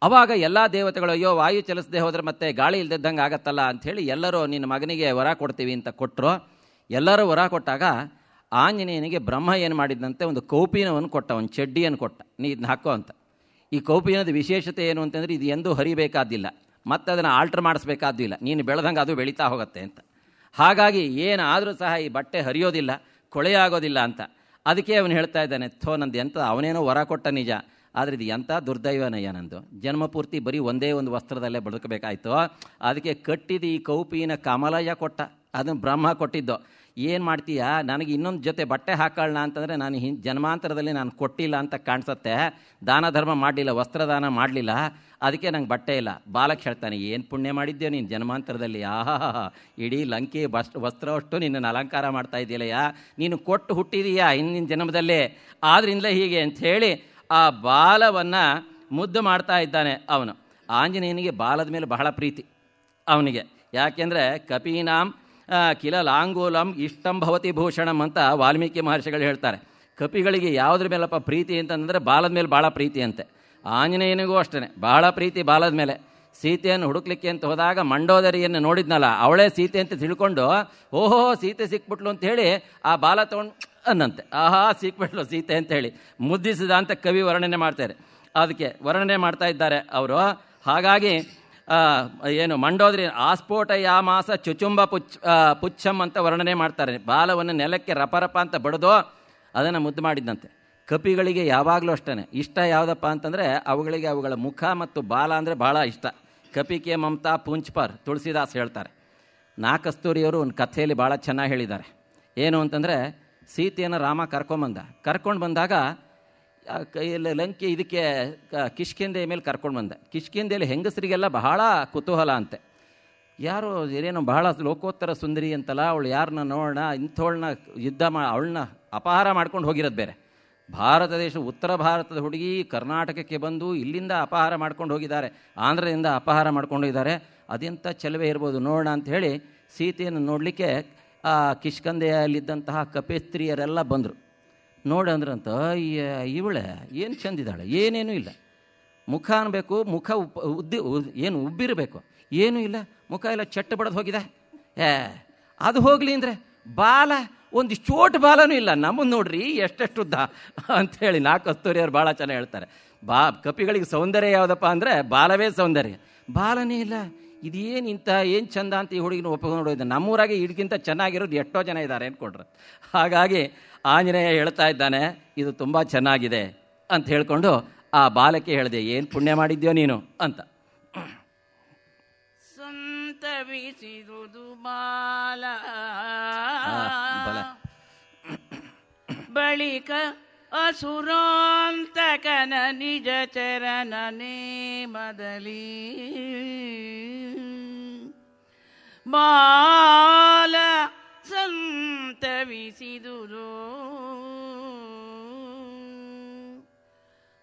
ಅವಾಗ ಎಲ್ಲ ದೇವತೆಗಳು ಅಯ್ಯೋ ವಾಯು ಚಲಿಸದೆ ಹೋದರೆ ಮತ್ತೆ ಗಾಳಿ ಇಲ್ದಿದ್ದಂಗೆ ಆಗತ್ತಲ್ಲ ಅಂಥೇಳಿ ಎಲ್ಲರೂ ನಿನ್ನ ಮಗನಿಗೆ ವರ ಕೊಡ್ತೀವಿ ಅಂತ ಕೊಟ್ಟರು. ಎಲ್ಲರೂ ವರ ಕೊಟ್ಟಾಗ ಆಂಜನೇಯನಿಗೆ ಬ್ರಹ್ಮ ಏನು ಮಾಡಿದಂತೆ ಒಂದು ಕೌಪೀನವನ್ನು ಕೊಟ್ಟ, ಒಂದು ಚಡ್ಡಿಯನ್ನು ಕೊಟ್ಟ, ನೀ ಇದನ್ನ ಹಾಕೋ ಅಂತ. ಈ ಕೌಪೀನದ ವಿಶೇಷತೆ ಏನು ಅಂತಂದರೆ ಇದು ಎಂದೂ ಹರಿಬೇಕಾದಿಲ್ಲ, ಮತ್ತು ಅದನ್ನು ಆಲ್ಟ್ರ್ ಮಾಡಿಸ್ಬೇಕಾದಿಲ್ಲ, ನೀನು ಬೆಳೆದಂಗೆ ಅದು ಬೆಳೀತಾ ಹೋಗುತ್ತೆ ಅಂತ. ಹಾಗಾಗಿ ಏನಾದರೂ ಸಹ ಈ ಬಟ್ಟೆ ಹರಿಯೋದಿಲ್ಲ, ಕೊಳೆಯಾಗೋದಿಲ್ಲ ಅಂತ. ಅದಕ್ಕೆ ಅವನು ಹೇಳ್ತಾ ಇದ್ದಾನೆ, ನಂದು ಎಂತ ಅವನೇನೋ ವರ ಕೊಟ್ಟ ನಿಜ, ಆದರೆ ಇದು ಎಂಥ ದುರ್ದೈವನಯ್ಯ, ನಂದು ಜನ್ಮಪೂರ್ತಿ ಬರೀ ಒಂದೇ ಒಂದು ವಸ್ತ್ರದಲ್ಲೇ ಬದುಕಬೇಕಾಯ್ತು. ಅದಕ್ಕೆ ಕಟ್ಟಿದ ಈ ಕೌಪಿನ ಕಮಲಯ್ಯ ಕೊಟ್ಟ, ಅದನ್ನು ಬ್ರಹ್ಮ ಕೊಟ್ಟಿದ್ದು. ಏನು ಮಾಡ್ತೀಯಾ, ನನಗೆ ಇನ್ನೊಂದು ಜೊತೆ ಬಟ್ಟೆ ಹಾಕೊಳ್ಳೋಣ ಅಂತಂದರೆ ನಾನು ಜನ್ಮಾಂತರದಲ್ಲಿ ನಾನು ಕೊಟ್ಟಿಲ್ಲ ಅಂತ ಕಾಣಿಸುತ್ತೆ, ದಾನ ಧರ್ಮ ಮಾಡಲಿಲ್ಲ, ವಸ್ತ್ರದಾನ ಮಾಡಲಿಲ್ಲ, ಅದಕ್ಕೆ ನಂಗೆ ಬಟ್ಟೆ ಇಲ್ಲ. ಬಾಲಕ್ ಹೇಳ್ತಾನೆ, ಏನು ಪುಣ್ಯ ಮಾಡಿದ್ಯೋ ನೀನು ಜನ್ಮಾಂತರದಲ್ಲಿ, ಆಹಾ ಇಡೀ ಲಂಕೆ ವಸ್ತ್ರವಷ್ಟು ನಿನ್ನನ್ನು ಅಲಂಕಾರ ಮಾಡ್ತಾ ಇದೆಯಲ್ಲಯ್ಯ, ನೀನು ಕೊಟ್ಟು ಹುಟ್ಟಿದೀಯಾ ಹಿಂದಿನ ಜನ್ಮದಲ್ಲೇ, ಆದ್ರಿಂದಲೇ ಹೀಗೆ ಅಂಥೇಳಿ ಆ ಬಾಲವನ್ನು ಮುದ್ದು ಮಾಡ್ತಾ ಇದ್ದಾನೆ ಅವನು. ಆಂಜನೇಯನಿಗೆ ಬಾಲದ ಮೇಲೆ ಬಹಳ ಪ್ರೀತಿ ಅವನಿಗೆ. ಯಾಕೆಂದರೆ ಕಪೀನಾಂ ಕಿಲ ಲಾಂಗೂಲಂ ಇಷ್ಟಂ ಭವತಿ ಭೂಷಣಂ ಅಂತ ವಾಲ್ಮೀಕಿ ಮಹರ್ಷಿಗಳು ಹೇಳ್ತಾರೆ. ಕಪಿಗಳಿಗೆ ಯಾವುದ್ರ ಮೇಲಪ್ಪ ಪ್ರೀತಿ ಅಂತಂದರೆ ಬಾಲದ ಮೇಲೆ ಭಾಳ ಪ್ರೀತಿ ಅಂತೆ. ಆಂಜನೇಯನಿಗೂ ಅಷ್ಟೇ ಭಾಳ ಪ್ರೀತಿ ಬಾಲದ ಮೇಲೆ. ಸೀತೆಯನ್ನು ಹುಡುಕ್ಲಿಕ್ಕೆ ಅಂತ ಹೋದಾಗ ಮಂಡೋದರಿಯನ್ನು ನೋಡಿದ್ನಲ್ಲ, ಅವಳೇ ಸೀತೆ ಅಂತ ತಿಳ್ಕೊಂಡು ಓಹೋ ಸೀತೆ ಸಿಕ್ಬಿಟ್ಲು ಅಂತ ಹೇಳಿ ಆ ಬಾಲ ತೊಗೊಂಡು ಅನ್ನಂತೆ, ಆಹಾ ಸಿಕ್ಬಿಟ್ಲು ಸೀತೆ ಅಂತ ಹೇಳಿ ಮುದ್ದಿಸಿದ ಅಂತ ಕವಿ ವರ್ಣನೆ ಮಾಡ್ತಾರೆ. ಅದಕ್ಕೆ ವರ್ಣನೆ ಮಾಡ್ತಾ ಇದ್ದಾರೆ ಅವರು. ಹಾಗಾಗಿ ಏನು ಮಂಡೋದರಿ ಆಸ್ಫೋಟ ಯಾಮಾಸ ಚುಚುಂಬ ಪುಚ್ಛಂ ಅಂತ ವರ್ಣನೆ ಮಾಡ್ತಾರೆ. ಬಾಲವನ್ನು ನೆಲಕ್ಕೆ ರಪರಪ ಅಂತ ಬಡಿದೋ ಅದನ್ನು ಮುದ್ದು ಮಾಡಿದ್ದಂತೆ. ಕಪಿಗಳಿಗೆ ಯಾವಾಗಲೂ ಅಷ್ಟೇ ಇಷ್ಟ ಯಾವುದಪ್ಪ ಅಂತಂದರೆ ಅವುಗಳಿಗೆ ಅವುಗಳ ಮುಖ ಮತ್ತು ಬಾಲ ಅಂದರೆ ಭಾಳ ಇಷ್ಟ. ಕಪಿಕೆ ಮಮತಾ ಪುಂಚ್ಪರ್ ತುಳಸಿದಾಸ್ ಹೇಳ್ತಾರೆ. ನಾಕಸ್ತೂರಿಯವರು ಒಂದು ಕಥೆಯಲ್ಲಿ ಭಾಳ ಚೆನ್ನಾಗಿ ಹೇಳಿದ್ದಾರೆ. ಏನು ಅಂತಂದರೆ ಸೀತೆಯನ್ನು ರಾಮ ಕರ್ಕೊಂಡು ಬಂದಾಗ ಲಂಕೆ ಇದಕ್ಕೆ ಕಿಷ್ಕಿಂಧೆ ಮೇಲೆ ಕರ್ಕೊಂಡು ಬಂದ. ಕಿಷ್ಕಿಂಧೆಯಲ್ಲಿ ಹೆಂಗಸರಿಗೆಲ್ಲ ಬಹಳ ಕುತೂಹಲ ಅಂತೆ. ಯಾರು ಏನೇನೋ ಬಹಳ ಲೋಕೋತ್ತರ ಸುಂದರಿ ಅಂತಲ್ಲ, ಅವಳು ಯಾರನ್ನ ನೋಡೋಣ, ಇಂಥವಳನ್ನ ಅವಳನ್ನ ಅಪಹಾರ ಮಾಡ್ಕೊಂಡು ಹೋಗಿರೋದು ಬೇರೆ. ಭಾರತ ದೇಶ ಉತ್ತರ ಭಾರತದ ಹುಡುಗಿ ಕರ್ನಾಟಕಕ್ಕೆ ಬಂದು ಇಲ್ಲಿಂದ ಅಪಹಾರ ಮಾಡ್ಕೊಂಡು ಹೋಗಿದ್ದಾರೆ, ಆಂಧ್ರದಿಂದ ಅಪಹಾರ ಮಾಡ್ಕೊಂಡು ಹೋಗಿದ್ದಾರೆ, ಅದೆಂಥ ಚೆಲುವೆ ಇರ್ಬೋದು ನೋಡೋಣ ಅಂಥೇಳಿ ಸೀತೆಯನ್ನು ನೋಡಲಿಕ್ಕೆ ಆ ಕಿಷ್ಕಂಧೆಯಲ್ಲಿದ್ದಂತಹ ಕಪೇಸ್ತ್ರೀಯರೆಲ್ಲ ಬಂದರು. ನೋಡಂದ್ರಂತ ಇವಳೆ ಏನು ಚೆಂದಿದ್ದಾಳೆ, ಏನೇನೂ ಇಲ್ಲ, ಮುಖ ಅನ್ಬೇಕು, ಮುಖ ಏನು ಉಬ್ಬಿರಬೇಕು, ಏನೂ ಇಲ್ಲ, ಮುಖ ಎಲ್ಲ ಚಟ್ಟು ಬಡದು ಹೋಗಿದೆ. ಅದು ಹೋಗಲಿ ಅಂದರೆ ಬಾಲ ಒಂದು ಚೋಟು ಬಾಲನೂ ಇಲ್ಲ, ನಮ್ಮನ್ನು ನೋಡ್ರಿ ಎಷ್ಟೆಷ್ಟುದ್ದ ಅಂಥೇಳಿ ನಾಕಸ್ತೂರಿಯವರು ಭಾಳ ಚೆನ್ನಾಗಿ ಹೇಳ್ತಾರೆ. ಕಪಿಗಳಿಗೆ ಸೌಂದರ್ಯ ಯಾವುದಪ್ಪ ಅಂದರೆ ಬಾಲವೇ ಸೌಂದರ್ಯ, ಬಾಲನೇ ಇಲ್ಲ, ಇದೇನು ಇಂಥ ಏನು ಚಂದ ಅಂತ ಈ ಹುಡುಗಿನ ಒಪ್ಪಿಕೊಂಡು ನೋಡೋದು. ನಮ್ಮೂರಾಗೆ ಇದಕ್ಕಿಂತ ಚೆನ್ನಾಗಿರೋದು ಎಷ್ಟೋ ಜನ ಇದ್ದಾರೆ ಅಂದ್ಕೊಂಡ್ರೆ. ಹಾಗಾಗಿ ಆಂಜನೇಯ ಹೇಳ್ತಾ ಇದ್ದಾನೆ ಇದು ತುಂಬ ಚೆನ್ನಾಗಿದೆ ಅಂತ ಹೇಳ್ಕೊಂಡು ಆ ಬಾಲಕ್ಕೆ ಹೇಳಿದೆ, ಏನು ಪುಣ್ಯ ಮಾಡಿದ್ಯೋ ನೀನು ಅಂತ. ಸಂತವಿಸಿದುದು ಬಾಲ ಬಳಿಕ ಅಸುರಾಂತಕನ ನಿಜ ಚರಣ ನೇಮದಲ್ಲಿ ಬಾಲ ಸಂತವಿಸಿದುದು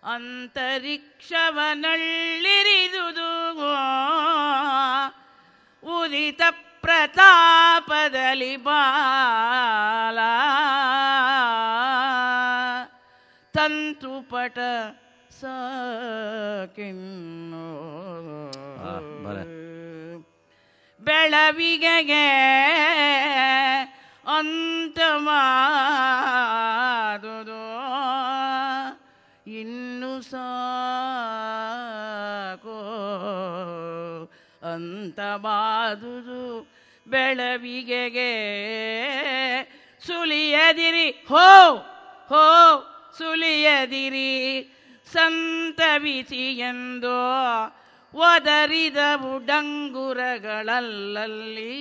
ಅಂತರಿಕ್ಷವನಳ್ಳಿರಿದುದು ಉದಿತ ಪ್ರತಾಪದಲ್ಲಿ ಬಾಲ ತಂತುಪಟ ಸಾಕಿನ್ನೋ ಬೆಳವಿಗೆಗೆ ಅಂತ ಮಾಡುದು ಇನ್ನು ಸಾಕೋ ಅಂತ ಬಾದುದು ಬೆಳವಿಗೆಗೆ ಸುಲಿಯದಿರಿ ಹೋ ಹೋ ಸುಲಿಯದಿರಿ ಸಂತವಿಸಿ ಎಂದು ಒದರಿದವು ಡಂಗುರಗಳಲ್ಲಲ್ಲಿ.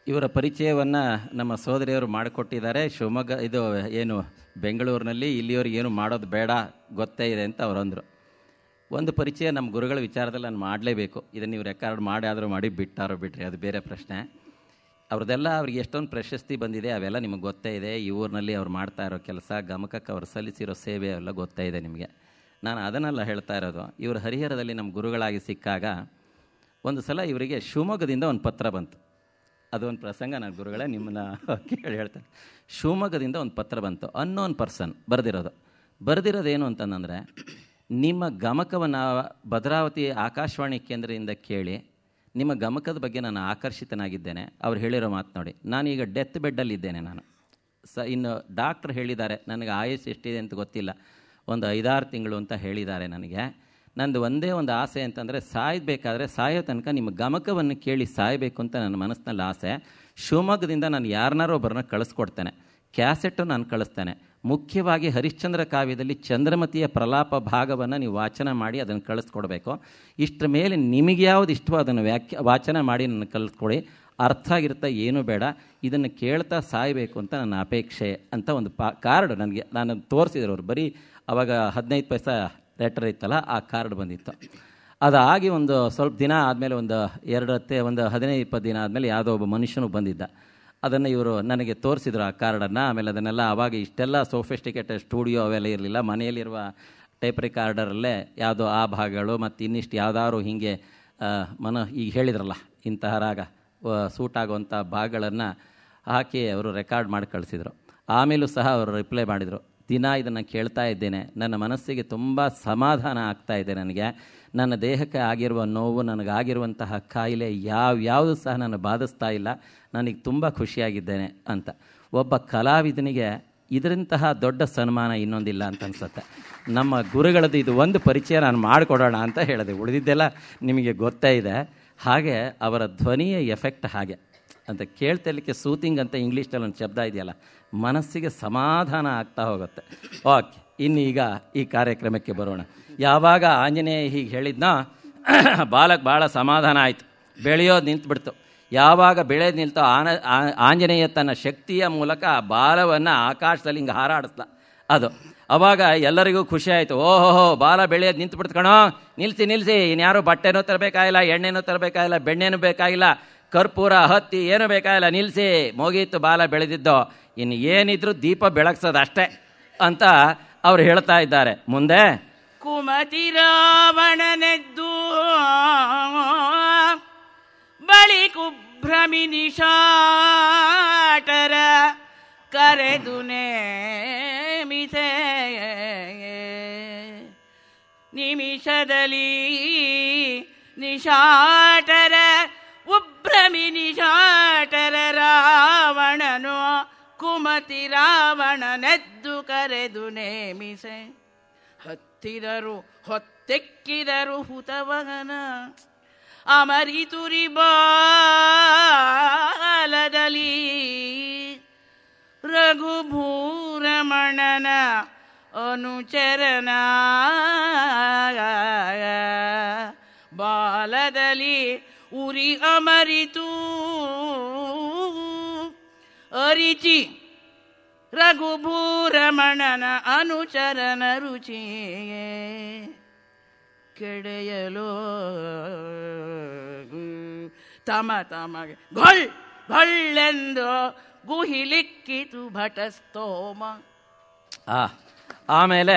ಇವರ ಪರಿಚಯವನ್ನು ನಮ್ಮ ಸೋದರಿಯವರು ಮಾಡಿಕೊಟ್ಟಿದ್ದಾರೆ. ಶಿವಮೊಗ್ಗ ಇದು ಏನು ಬೆಂಗಳೂರಿನಲ್ಲಿ ಇಲ್ಲಿಯವ್ರಿಗೆ ಏನು ಮಾಡೋದು ಬೇಡ ಗೊತ್ತೇ ಇದೆ ಅಂತ ಅವರಂದರು. ಒಂದು ಪರಿಚಯ ನಮ್ಮ ಗುರುಗಳ ವಿಚಾರದಲ್ಲಿ ನಾನು ಮಾಡಲೇಬೇಕು. ಇದನ್ನು ನೀವು ರೆಕಾರ್ಡ್ ಮಾಡಿ ಆದರೂ ಮಾಡಿ ಬಿಟ್ಟಾರೋ ಬಿಟ್ರಿ ಅದು ಬೇರೆ ಪ್ರಶ್ನೆ. ಅವ್ರದ್ದೆಲ್ಲ ಅವ್ರಿಗೆ ಎಷ್ಟೊಂದು ಪ್ರಶಸ್ತಿ ಬಂದಿದೆ ಅವೆಲ್ಲ ನಿಮಗೆ ಗೊತ್ತೇ ಇದೆ. ಈ ಊರಿನಲ್ಲಿ ಅವ್ರು ಮಾಡ್ತಾ ಇರೋ ಕೆಲಸ, ಗಮಕಕ್ಕೆ ಅವ್ರು ಸಲ್ಲಿಸಿರೋ ಸೇವೆ ಎಲ್ಲ ಗೊತ್ತೇ ಇದೆ ನಿಮಗೆ. ನಾನು ಅದನ್ನೆಲ್ಲ ಹೇಳ್ತಾ ಇರೋದು. ಇವರು ಹರಿಹರದಲ್ಲಿ ನಮ್ಮ ಗುರುಗಳಾಗಿ ಸಿಕ್ಕಾಗ ಒಂದು ಸಲ ಇವರಿಗೆ ಶಿವಮೊಗ್ಗದಿಂದ ಒಂದು ಪತ್ರ ಬಂತು. ಅದೊಂದು ಪ್ರಸಂಗ ನಾನು ಗುರುಗಳೇ ನಿಮ್ಮನ್ನ ಕೇಳಿ ಹೇಳ್ತೇನೆ. ಶಿವಮೊಗ್ಗದಿಂದ ಒಂದು ಪತ್ರ ಬಂತು, ಅನ್ನೋನ್ ಪರ್ಸನ್ ಬರೆದಿರೋದೇನು ಅಂತಂದರೆ, ನಿಮ್ಮ ಗಮಕವನ್ನು ಭದ್ರಾವತಿ ಆಕಾಶವಾಣಿ ಕೇಂದ್ರದಿಂದ ಕೇಳಿ ನಿಮ್ಮ ಗಮಕದ ಬಗ್ಗೆ ನಾನು ಆಕರ್ಷಿತನಾಗಿದ್ದೇನೆ. ಅವ್ರು ಹೇಳಿರೋ ಮಾತು ನೋಡಿ, ನಾನೀಗ ಡೆತ್ ಬೆಡ್ಡಲ್ಲಿದ್ದೇನೆ. ನಾನು ಇನ್ನು ಡಾಕ್ಟ್ರ್ ಹೇಳಿದ್ದಾರೆ, ನನಗೆ ಆಯುಸ್ ಎಷ್ಟಿದೆ ಅಂತ ಗೊತ್ತಿಲ್ಲ, ಒಂದು 5-6 ತಿಂಗಳು ಅಂತ ಹೇಳಿದ್ದಾರೆ ನನಗೆ. ನಂದು ಒಂದೇ ಒಂದು ಆಸೆ ಅಂತಂದರೆ, ಸಾಯಬೇಕಾದ್ರೆ ಸಾಯೋ ತನಕ ನಿಮ್ಮ ಗಮಕವನ್ನು ಕೇಳಿ ಸಾಯಬೇಕು ಅಂತ ನನ್ನ ಮನಸ್ಸಿನಲ್ಲಿ ಆಸೆ. ಶಿವಮೊಗ್ಗದಿಂದ ನಾನು ಯಾರನ್ನಾರೋ ಒಬ್ಬರನ್ನ ಕಳಿಸ್ಕೊಡ್ತೇನೆ, ಕ್ಯಾಸೆಟ್ಟು ನಾನು ಕಳಿಸ್ತೇನೆ. ಮುಖ್ಯವಾಗಿ ಹರಿಶ್ಚಂದ್ರ ಕಾವ್ಯದಲ್ಲಿ ಚಂದ್ರಮತಿಯ ಪ್ರಲಾಪ ಭಾಗವನ್ನು ನೀವು ವಾಚನ ಮಾಡಿ ಅದನ್ನು ಕಳಿಸ್ಕೊಡ್ಬೇಕು. ಇಷ್ಟರ ಮೇಲೆ ನಿಮಗೆ ಯಾವುದು ಇಷ್ಟವೋ ಅದನ್ನು ವಾಚನ ಮಾಡಿ ನನ್ನ ಕಳಿಸ್ಕೊಡಿ. ಅರ್ಥ ಆಗಿರ್ತಾ ಏನೂ ಬೇಡ, ಇದನ್ನು ಕೇಳ್ತಾ ಸಾಯಬೇಕು ಅಂತ ನನ್ನ ಅಪೇಕ್ಷೆ ಅಂತ ಒಂದು ಕಾರ್ಡ್ ನಾನು ತೋರಿಸಿದ್ರು ಅವರು. ಬರೀ ಆವಾಗ 15 ಪೈಸಾ ಲೆಟರ್ ಇತ್ತಲ್ಲ, ಆ ಕಾರ್ಡ್ ಬಂದಿತ್ತು. ಅದಾಗಿ ಒಂದು ಸ್ವಲ್ಪ ದಿನ ಆದಮೇಲೆ ಒಂದು 15-20 ದಿನ ಆದಮೇಲೆ ಯಾವುದೋ ಒಬ್ಬ ಮನುಷ್ಯನು ಬಂದಿದ್ದ. ಅದನ್ನು ಇವರು ನನಗೆ ತೋರಿಸಿದ್ರು ಆ ಕಾರ್ಡನ್ನು. ಆಮೇಲೆ ಅದನ್ನೆಲ್ಲ ಆವಾಗ ಇಷ್ಟೆಲ್ಲ ಸೋಫಿಸ್ಟಿಕೇಟೆಡ್ ಸ್ಟುಡಿಯೋ ಅವೆಲ್ಲ ಇರಲಿಲ್ಲ. ಮನೆಯಲ್ಲಿರುವ ಟೇಪ್ ರಿಕಾರ್ಡರಲ್ಲೇ ಯಾವುದೋ ಆ ಭಾಗಗಳು ಮತ್ತು ಇನ್ನಿಷ್ಟು ಯಾವುದಾದ್ರು ಹೀಗೆ ಈಗ ಹೇಳಿದ್ರಲ್ಲ ಇಂತಹ ರಾಗ ಸೂಟ್ ಆಗುವಂಥ ಭಾಗಗಳನ್ನು ಹಾಕಿ ಅವರು ರೆಕಾರ್ಡ್ ಮಾಡಿ ಕಳಿಸಿದರು. ಆಮೇಲೂ ಸಹ ಅವರು ರಿಪ್ಲೈ ಮಾಡಿದರು, ದಿನ ಇದನ್ನು ಕೇಳ್ತಾ ಇದ್ದೇನೆ, ನನ್ನ ಮನಸ್ಸಿಗೆ ತುಂಬ ಸಮಾಧಾನ ಆಗ್ತಾ ಇದೆ. ನನಗೆ ನನ್ನ ದೇಹಕ್ಕೆ ಆಗಿರುವ ನೋವು, ನನಗಾಗಿರುವಂತಹ ಕಾಯಿಲೆ ಯಾವುದು ಸಹ ನಾನು ಬಾಧಿಸ್ತಾ ಇಲ್ಲ, ನನಗೆ ತುಂಬ ಖುಷಿಯಾಗಿದ್ದೇನೆ ಅಂತ. ಒಬ್ಬ ಕಲಾವಿದನಿಗೆ ಇದರಂತಹ ದೊಡ್ಡ ಸನ್ಮಾನ ಇನ್ನೊಂದಿಲ್ಲ ಅಂತ ಅನಿಸುತ್ತೆ. ನಮ್ಮ ಗುರುಗಳದ್ದು ಇದು ಒಂದು ಪರಿಚಯ ನಾನು ಮಾಡಿಕೊಡೋಣ ಅಂತ ಹೇಳಿದೆ, ಉಳಿದಿದ್ದೆಲ್ಲ ನಿಮಗೆ ಗೊತ್ತೇ ಇದೆ. ಹಾಗೆ ಅವರ ಧ್ವನಿಯ ಎಫೆಕ್ಟ್ ಹಾಗೆ ಅಂತ ಕೇಳ್ತಿರ್ಲಿಕ್ಕೆ ಸೂತಿಂಗ್ ಅಂತ ಇಂಗ್ಲೀಷ್ನಲ್ಲಿ ಒಂದು ಶಬ್ದ ಇದೆಯಲ್ಲ, ಮನಸ್ಸಿಗೆ ಸಮಾಧಾನ ಆಗ್ತಾ ಹೋಗುತ್ತೆ. ಓಕೆ, ಇನ್ನೀಗ ಈ ಕಾರ್ಯಕ್ರಮಕ್ಕೆ ಬರೋಣ. ಯಾವಾಗ ಆಂಜನೇಯ ಹೀಗೆ ಹೇಳಿದ್ನೋ ಬಾಲಕ್ಕೆ ಭಾಳ ಸಮಾಧಾನ ಆಯಿತು, ಬೆಳೆಯೋದು ನಿಂತುಬಿಡ್ತು. ಯಾವಾಗ ಬೆಳೆಯೋದು ನಿಲ್ತೋ ಆಂಜನೇಯ ತನ್ನ ಶಕ್ತಿಯ ಮೂಲಕ ಆ ಬಾಲವನ್ನು ಆಕಾಶದಲ್ಲಿ ಹಿಂಗೆ ಹಾರಾಡಿಸ್ದ. ಅದು ಅವಾಗ ಎಲ್ಲರಿಗೂ ಖುಷಿ ಆಯಿತು. ಓಹೋ, ಬಾಲ ಬೆಳೆಯೋದು ನಿಂತುಬಿಡ್ತು ಕಣೋ, ನಿಲ್ಲಿಸಿ, ಇನ್ಯಾರು ಬಟ್ಟೆನೂ ತರಬೇಕಾಗಿಲ್ಲ, ಎಣ್ಣೆನೂ ತರಬೇಕಾಗಿಲ್ಲ, ಬೆಣ್ಣೆನೂ ಬೇಕಾಗಿಲ್ಲ, ಕರ್ಪೂರ ಹತ್ತಿ ಏನೂ ಬೇಕಾಗಿಲ್ಲ, ನಿಲ್ಲಿಸಿ, ಮುಗೀತು ಬಾಲ ಬೆಳೆದಿದ್ದು, ಇನ್ನು ಏನಿದ್ರು ದೀಪ ಬೆಳಗ್ಸೋದು ಅಷ್ಟೇ ಅಂತ ಅವ್ರು ಹೇಳ್ತಾ ಇದ್ದಾರೆ. ಮುಂದೆ ಕುಮತಿ ರಾವಣನೆದ್ದು ಬಳಿ ಕುಭ್ರಮಿ ನಿಶಾಟರ ಕರೆದು ನೇಮಿಸೆ ನಿಮಿಷದಲ್ಲಿ ನಿಶಾಟರ ಉಭ್ರಮಿ ನಿಶಾಟರ ರಾವಣನು ಕುಮತಿ ರಾವಣನೆದ್ದು ಕರೆದು ನೇಮಿಸೆ ಹತ್ತಿದರು ಹೊತ್ತೆಕ್ಕಿದರು ಹುತವಗನ ಅಮರಿತುರಿ ಬಾಲದಲ್ಲಿ ರಘುಭೂರಮಣನ ಅನುಚರನ ಬಾಲದಲ್ಲಿ ಉರಿ ಅಮರಿತು ಅರಿಚಿ ರಘುಭೂರಮಣನ ಅನುಚರನ ರುಚಿಯೇ ಕೆಡೆಯಲು ತಮಗೆ ಘೊಳ್ಳೆಂದು ಗುಹಿಲಿಕ್ಕಿತು ಭಟಸ್ತೋಮ. ಆಮೇಲೆ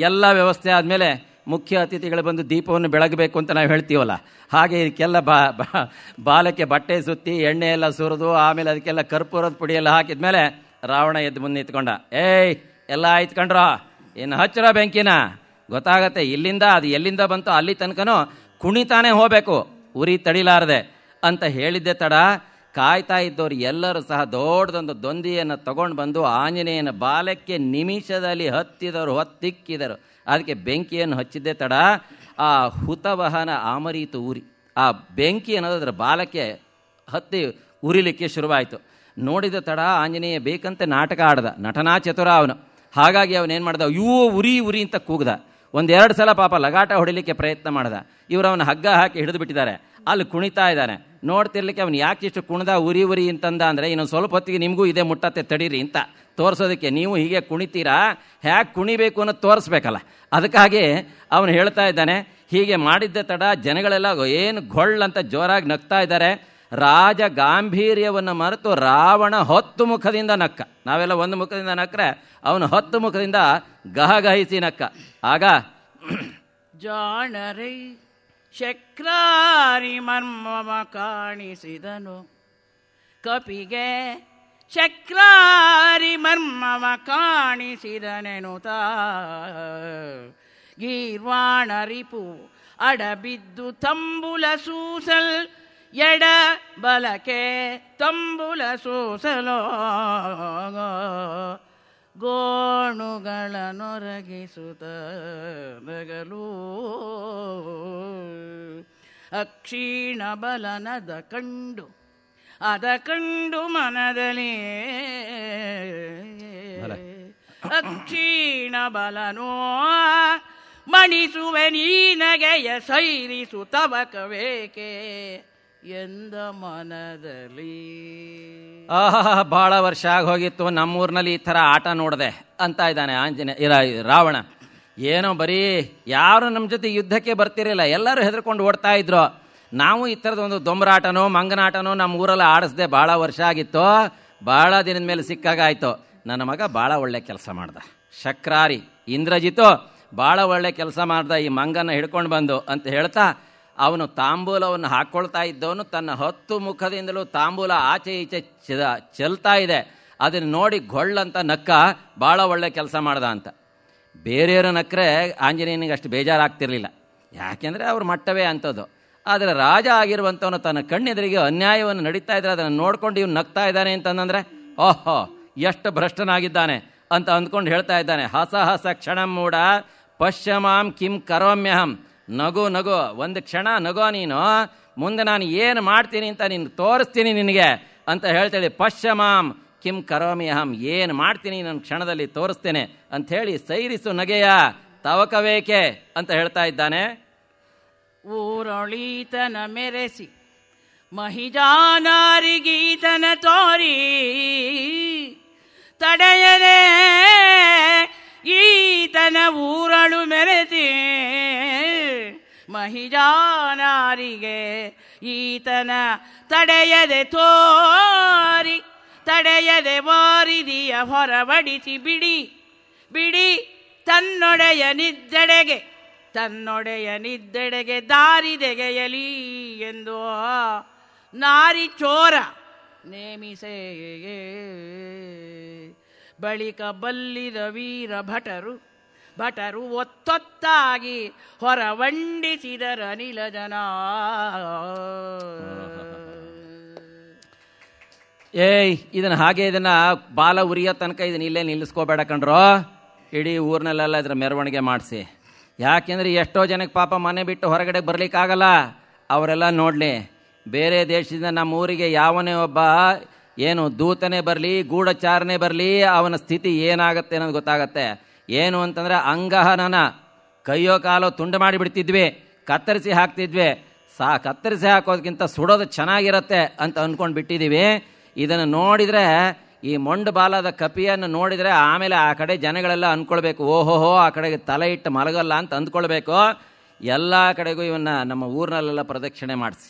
ಎಲ್ಲ ವ್ಯವಸ್ಥೆ ಆದಮೇಲೆ ಮುಖ್ಯ ಅತಿಥಿಗಳು ಬಂದು ದೀಪವನ್ನು ಬೆಳಗಬೇಕು ಅಂತ ನಾವು ಹೇಳ್ತೀವಲ್ಲ, ಹಾಗೆ ಇದಕ್ಕೆಲ್ಲ ಬಾಲಕ್ಕೆ ಬಟ್ಟೆ ಸುತ್ತಿ ಎಣ್ಣೆ ಎಲ್ಲ ಸುರಿದು ಆಮೇಲೆ ಅದಕ್ಕೆಲ್ಲ ಕರ್ಪೂರದ ಪುಡಿಯೆಲ್ಲ ಹಾಕಿದ್ಮೇಲೆ ರಾವಣ ಎದ್ದು ಮುಂದೆ ನಿಂತ್ಕೊಂಡ. ಏಯ್, ಎಲ್ಲ ಆಯ್ತು ಕಣ್ರ, ಇನ್ನು ಹಚ್ಚರ ಬೆಂಕಿನ, ಗೊತ್ತಾಗತ್ತೆ ಇಲ್ಲಿಂದ ಅದು ಎಲ್ಲಿಂದ ಬಂತೋ ಅಲ್ಲಿ ತನಕನೂ ಕುಣಿತಾನೆ ಹೋಗಬೇಕು, ಉರಿ ತಡಿಲಾರದೆ ಅಂತ ಹೇಳಿದ್ದೆ ತಡ. ಕಾಯ್ತಾ ಇದ್ದವ್ರು ಎಲ್ಲರೂ ಸಹ ದೊಡ್ಡದೊಂದು ದೊಂದಿಯನ್ನು ತಗೊಂಡು ಬಂದು ಆಂಜನೇಯನ ಬಾಲಕ್ಕೆ ನಿಮಿಷದಲ್ಲಿ ಹತ್ತಿದವರು ಹೊತ್ತಿಕ್ಕಿದರು. ಅದಕ್ಕೆ ಬೆಂಕಿಯನ್ನು ಹಚ್ಚಿದ್ದೆ ತಡ. ಆ ಹುತವಹನ ಆಮರೀತು ಉರಿ, ಆ ಬೆಂಕಿ ಅನ್ನೋದು ಅದರ ಬಾಲಕ್ಕೆ ಹತ್ತಿ ಉರಿಲಿಕ್ಕೆ ಶುರುವಾಯಿತು. ನೋಡಿದ ತಡ ಆಂಜನೇಯ ಬೇಕಂತೆ ನಾಟಕ ಆಡ್ದ, ನಟನಾ ಚತುರ ಅವನು. ಹಾಗಾಗಿ ಅವನೇನು ಮಾಡ್ದ, ಉರಿ ಉರಿ ಅಂತ ಕೂಗ್ದ. 1-2 ಸಲ ಪಾಪ ಲಗಾಟ ಹೊಡಿಲಿಕ್ಕೆ ಪ್ರಯತ್ನ ಮಾಡ್ದ. ಇವರು ಅವನ ಹಗ್ಗ ಹಾಕಿ ಹಿಡಿದು ಬಿಟ್ಟಿದ್ದಾರೆ, ಅಲ್ಲಿ ಕುಣಿತಾ ಇದ್ದಾನೆ. ನೋಡ್ತಿರ್ಲಿಕ್ಕೆ ಅವನು ಯಾಕೆ ಇಷ್ಟು ಕುಣಿದ ಉರಿ ಉರಿ ಅಂತಂದ ಅಂದರೆ, ಇನ್ನೊಂದು ಸ್ವಲ್ಪ ಹೊತ್ತಿಗೆ ನಿಮಗೂ ಇದೇ ಮುಟ್ಟತ್ತೆ ತಡೀರಿ ಅಂತ ತೋರಿಸೋದಕ್ಕೆ. ನೀವು ಹೀಗೆ ಕುಣಿತೀರಾ, ಹ್ಯಾಕೆ ಕುಣಿಬೇಕು ಅನ್ನೋದು ತೋರಿಸ್ಬೇಕಲ್ಲ, ಅದಕ್ಕಾಗಿ ಅವನು ಹೇಳ್ತಾ ಇದ್ದಾನೆ. ಹೀಗೆ ಮಾಡಿದ್ದ ತಡ ಜನಗಳೆಲ್ಲ ಏನು ಗೊಳ್ಳಂತ ಜೋರಾಗಿ ನಗ್ತಾ ಇದ್ದಾರೆ. ರಾಜ ಗಾಂಭೀರ್ಯವನ್ನು ಮರೆತು ರಾವಣ 10 ಮುಖದಿಂದ ನಕ್ಕ. ನಾವೆಲ್ಲ 1 ಮುಖದಿಂದ ನಕ್ಕರೆ ಅವನು 10 ಮುಖದಿಂದ ಗಹಗಹಿಸಿ ನಕ್ಕ. ಆಗ ಜಾಣರೈ ಶಕ್ರಾರಿ ಮರ್ಮವ ಕಾಣಿಸಿದನು, ಕಪಿಗೆ ಚಕ್ರಾರಿ ಮರ್ಮವ ಕಾಣಿಸಿದನೆನುತ ಗೀರ್ವಾಣ ರಿಪು ಅಡಬಿದ್ದು ತಂಬುಲ ಸೂಸಲ್ ಎಡ ಬಲಕೆ ತಂಬುಲ ಸೂಸಲೋ ಗೋಣುಗಳ ನೊರಗಿಸುತ್ತ ನಗಲು ಅಕ್ಷೀಣ ಬಲನದ ಕಂಡು ಅದ ಕಂಡು ಮನದಲ್ಲಿ ಅಕ್ಷೀಣ ಬಲನೋ ಮಣಿಸುವೆ ನೀನಗೆಯ ಸೈರಿಸು ತವಕವೇಕೆ ಎಂದ ಮನದಲ್ಲಿ. ಬಹಳ ವರ್ಷ ಆಗೋಗಿತ್ತು ನಮ್ಮೂರಿನಲ್ಲಿ ಈ ಥರ ಆಟ ನೋಡಿದೆ ಅಂತ ಇದ್ದಾನೆ ರಾವಣ. ಏನೋ ಬರೀ ಯಾರು ನಮ್ಮ ಜೊತೆ ಯುದ್ಧಕ್ಕೆ ಬರ್ತಿರಲಿಲ್ಲ, ಎಲ್ಲರೂ ಹೆದರ್ಕೊಂಡು ಓಡ್ತಾ ಇದ್ರು. ನಾವು ಈ ಥರದ ಒಂದು ದೊಂಬರಾಟನೋ ಮಂಗನಾಟನೋ ನಮ್ಮ ಊರಲ್ಲಿ ಆಡಿಸ್ದೆ ಭಾಳ ವರ್ಷ ಆಗಿತ್ತು. ಭಾಳ ದಿನದ ಮೇಲೆ ಸಿಕ್ಕಾಗಾಯಿತು. ನನ್ನ ಮಗ ಭಾಳ ಒಳ್ಳೆ ಕೆಲಸ ಮಾಡ್ದ, ಶಕ್ರಾರಿ ಇಂದ್ರಜಿತು ಭಾಳ ಒಳ್ಳೆ ಕೆಲಸ ಮಾಡ್ದ, ಈ ಮಂಗನ ಹಿಡ್ಕೊಂಡು ಬಂದು ಅಂತ ಹೇಳ್ತಾ ಅವನು ತಾಂಬೂಲವನ್ನು ಹಾಕ್ಕೊಳ್ತಾ ಇದ್ದವನು ತನ್ನ 10 ಮುಖದಿಂದಲೂ ತಾಂಬೂಲ ಆಚೆ ಈಚೆ ಚೆಲ್ತಾ ಇದೆ. ಅದನ್ನು ನೋಡಿ ಗೊಳ್ಳಂತ ನಕ್ಕ, ಭಾಳ ಒಳ್ಳೆ ಕೆಲಸ ಮಾಡ್ದ ಅಂತ. ಬೇರೆಯವರು ನಕ್ಕರೆ ಆಂಜನೇಯನಿಗೆ ಅಷ್ಟು ಬೇಜಾರಾಗ್ತಿರ್ಲಿಲ್ಲ, ಯಾಕೆಂದರೆ ಅವ್ರ ಮಟ್ಟವೇ ಅಂಥದ್ದು. ಆದರೆ ರಾಜ ಆಗಿರುವಂಥವನು ತನ್ನ ಕಣ್ಣೆದುರಿಗೆ ಅನ್ಯಾಯವನ್ನು ನಡೀತಾ ಇದ್ರೆ ಅದನ್ನು ನೋಡ್ಕೊಂಡು ಇವ್ನು ನಗ್ತಾ ಇದ್ದಾನೆ ಅಂತಂದರೆ ಓಹೋ ಎಷ್ಟು ಭ್ರಷ್ಟನಾಗಿದ್ದಾನೆ ಅಂತ ಅಂದ್ಕೊಂಡು ಹೇಳ್ತಾ ಇದ್ದಾನೆ. ಹಸ ಹಸ ಕ್ಷಣಂ ಮೂಢ ಪಶ್ಯಮಾಂ ಕಿಂ ಕರೋಮ್ಯಹಂ. ನಗು ನಗು, ಒಂದು ಕ್ಷಣ ನಗೋ ನೀನು, ಮುಂದೆ ನಾನು ಏನು ಮಾಡ್ತೀನಿ ಅಂತ ನೀನು ತೋರಿಸ್ತೀನಿ ನಿನಗೆ ಅಂತ ಹೇಳ್ತೇಳಿ. ಪಶ್ಯಮಾಂ ಕಿಂ ಕರೋಮ್ಯಹಂ, ಏನು ಮಾಡ್ತೀನಿ ನಾನು ಕ್ಷಣದಲ್ಲಿ ತೋರಿಸ್ತೇನೆ ಅಂಥೇಳಿ ಸೈರಿಸು ನಗೆಯ ತವಕವೇಕೆ ಅಂತ ಹೇಳ್ತಾ ಇದ್ದಾನೆ. ಊರೊಳೀತನ ಮೆರೆಸಿ ಮಹಿಜಾನಾರಿಗೀತನ ತೋರಿ ತಡೆಯದೆ ಈತನ ಊರಳು ಮೆರೆಸಿ ಮಹಿಜಾನಾರಿಗೆ ಈತನ ತಡೆಯದೆ ತೋರಿ ತಡೆಯದೆ ವಾರಿದಿಯ ಹೊರಬಡಿಸಿ ಬಿಡಿ ಬಿಡಿ ತನ್ನೊಡೆಯ ನಿದ್ದೆಡೆಗೆ ದಾರಿದೆಗೆಯಲಿ ಎಂದು ನಾರಿ ಚೋರ ನೇಮಿಸೇ. ಬಳಿಕ ಬಲ್ಲಿದ ವೀರ ಭಟರು ಒತ್ತೊತ್ತಾಗಿ ಹೊರವಂಡಿಸಿದರ ಅನಿಲ ಜನ. ಇದನ್ನು ಹಾಗೆ ಇದನ್ನು ಬಾಲ ಉರಿಯೋ ತನಕ ಇದನ್ನ ಇಲ್ಲೇ ನಿಲ್ಲಿಸ್ಕೋಬೇಡ ಕಣ್ರೋ, ಇಡೀ ಊರಿನಲ್ಲೆಲ್ಲ ಇದರ ಮೆರವಣಿಗೆ ಮಾಡಿಸಿ. ಯಾಕೆಂದರೆ ಎಷ್ಟೋ ಜನಕ್ಕೆ ಪಾಪ ಮನೆ ಬಿಟ್ಟು ಹೊರಗಡೆ ಬರಲಿಕ್ಕಾಗಲ್ಲ, ಅವರೆಲ್ಲ ನೋಡಲಿ. ಬೇರೆ ದೇಶದಿಂದ ನಮ್ಮ ಊರಿಗೆ ಯಾವನೇ ಒಬ್ಬ ಏನು ದೂತನೇ ಬರಲಿ ಗೂಢಚಾರನೇ ಬರಲಿ ಅವನ ಸ್ಥಿತಿ ಏನಾಗುತ್ತೆ ಅನ್ನೋದು ಗೊತ್ತಾಗತ್ತೆ. ಏನು ಅಂತಂದರೆ ಅಂಗಹನನ ಕೈಯೋ ಕಾಲೋ ತುಂಡು ಮಾಡಿಬಿಡ್ತಿದ್ವಿ, ಕತ್ತರಿಸಿ ಹಾಕ್ತಿದ್ವಿ. ಕತ್ತರಿಸಿ ಹಾಕೋದಕ್ಕಿಂತ ಸುಡೋದು ಚೆನ್ನಾಗಿರುತ್ತೆ ಅಂತ ಅಂದ್ಕೊಂಡು ಬಿಟ್ಟಿದ್ದೀವಿ. ಇದನ್ನು ನೋಡಿದರೆ, ಈ ಮೊಂಡು ಬಾಲದ ಕಪಿಯನ್ನು ನೋಡಿದರೆ ಆಮೇಲೆ ಆ ಕಡೆ ಜನಗಳೆಲ್ಲ ಅಂದ್ಕೊಳ್ಬೇಕು, ಓಹೋಹೋ ಆ ಕಡೆಗೆ ತಲೆ ಇಟ್ಟು ಮಲಗಲ್ಲ ಅಂತ ಅಂದ್ಕೊಳ್ಬೇಕು. ಎಲ್ಲ ಕಡೆಗೂ ಇವನ್ನ ನಮ್ಮ ಊರಿನಲ್ಲೆಲ್ಲ ಪ್ರದಕ್ಷಿಣೆ ಮಾಡಿಸಿ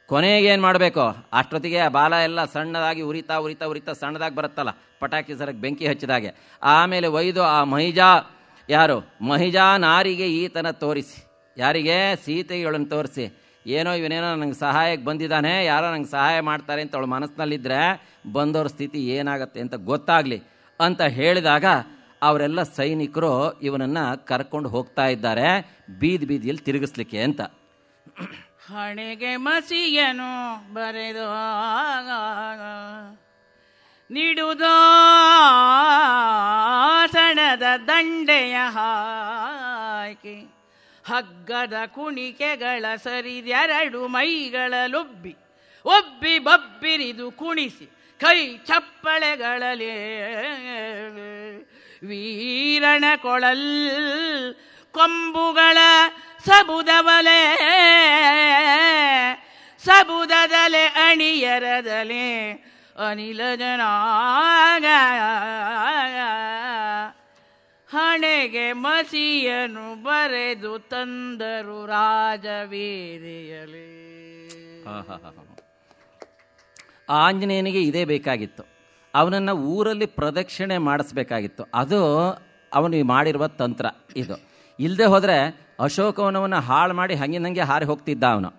ಕೊನೆಗೆ ಏನು ಮಾಡಬೇಕು, ಅಷ್ಟೊತ್ತಿಗೆ ಆ ಬಾಲ ಎಲ್ಲ ಸಣ್ಣದಾಗಿ ಉರಿತಾ ಉರಿತಾ ಉರಿತಾ ಸಣ್ಣದಾಗಿ ಬರುತ್ತಲ್ಲ ಪಟಾಕಿ ಸರಕ್ಕೆ ಬೆಂಕಿ ಹಚ್ಚಿದಾಗೆ. ಆಮೇಲೆ ಒಯ್ದು ಆ ಮಹಿಜಾ ನಾರಿಗೆ ಈತನ ತೋರಿಸಿ, ಯಾರಿಗೆ ಸೀತೆಗಳನ್ನು ತೋರಿಸಿ, ಏನೋ ಇವನೇನೋ ನಂಗೆ ಸಹಾಯಕ್ಕೆ ಬಂದಿದ್ದಾನೆ, ಯಾರೋ ನಂಗೆ ಸಹಾಯ ಮಾಡ್ತಾರೆ ಅಂತ ಅವಳು ಮನಸ್ಸಿನಲ್ಲಿದ್ದರೆ ಬಂದವ್ರ ಸ್ಥಿತಿ ಏನಾಗತ್ತೆ ಅಂತ ಗೊತ್ತಾಗಲಿ ಅಂತ ಹೇಳಿದಾಗ ಅವರೆಲ್ಲ ಸೈನಿಕರು ಇವನನ್ನು ಕರ್ಕೊಂಡು ಹೋಗ್ತಾ ಇದ್ದಾರೆ ಬೀದಿಯಲ್ಲಿ ತಿರುಗಿಸ್ಲಿಕ್ಕೆ ಅಂತ. ಹಣೆಗೆ ಮಸಿಯನು ಬರೆದು ನೀಡುವುದೋ ಸಣದ ದಂಡೆಯ ಹಾಕಿ ಹಗ್ಗದ ಕುಣಿಕೆಗಳ ಸರಿದೆರಡು ಮೈಗಳಲ್ಲೊಬ್ಬಿ ಒಬ್ಬಿ ಬಬ್ಬಿರಿದು ಕುಣಿಸಿ ಕೈ ಚಪ್ಪಳೆಗಳಲ್ಲಿ ವೀರನ ಕೊಳಲ್ ಕೊಂಬುಗಳ ಸಬುದದಲೆ ಅಣಿಯರದಲೆ ಅನಿಲ ಜನಾಗ ಹಣೆಗೆ ಮಸಿಯನು ಬರೆದು ತಂದರು ರಾಜವೀರಿಯಲಿ. ಆಂಜನೇಯನಿಗೆ ಇದೇ ಬೇಕಾಗಿತ್ತು, ಅವನನ್ನು ಊರಲ್ಲಿ ಪ್ರದಕ್ಷಿಣೆ ಮಾಡಿಸ್ಬೇಕಾಗಿತ್ತು. ಅದು ಅವನು ಮಾಡಿರುವ ತಂತ್ರ. ಇದು ಇಲ್ಲದೆ ಹೋದರೆ ಅಶೋಕವನವನ್ನು ಹಾಳು ಮಾಡಿ ಹಂಗಿನಂಗೆ ಹಾರಿ ಹೋಗ್ತಿದ್ದ ಅವನು.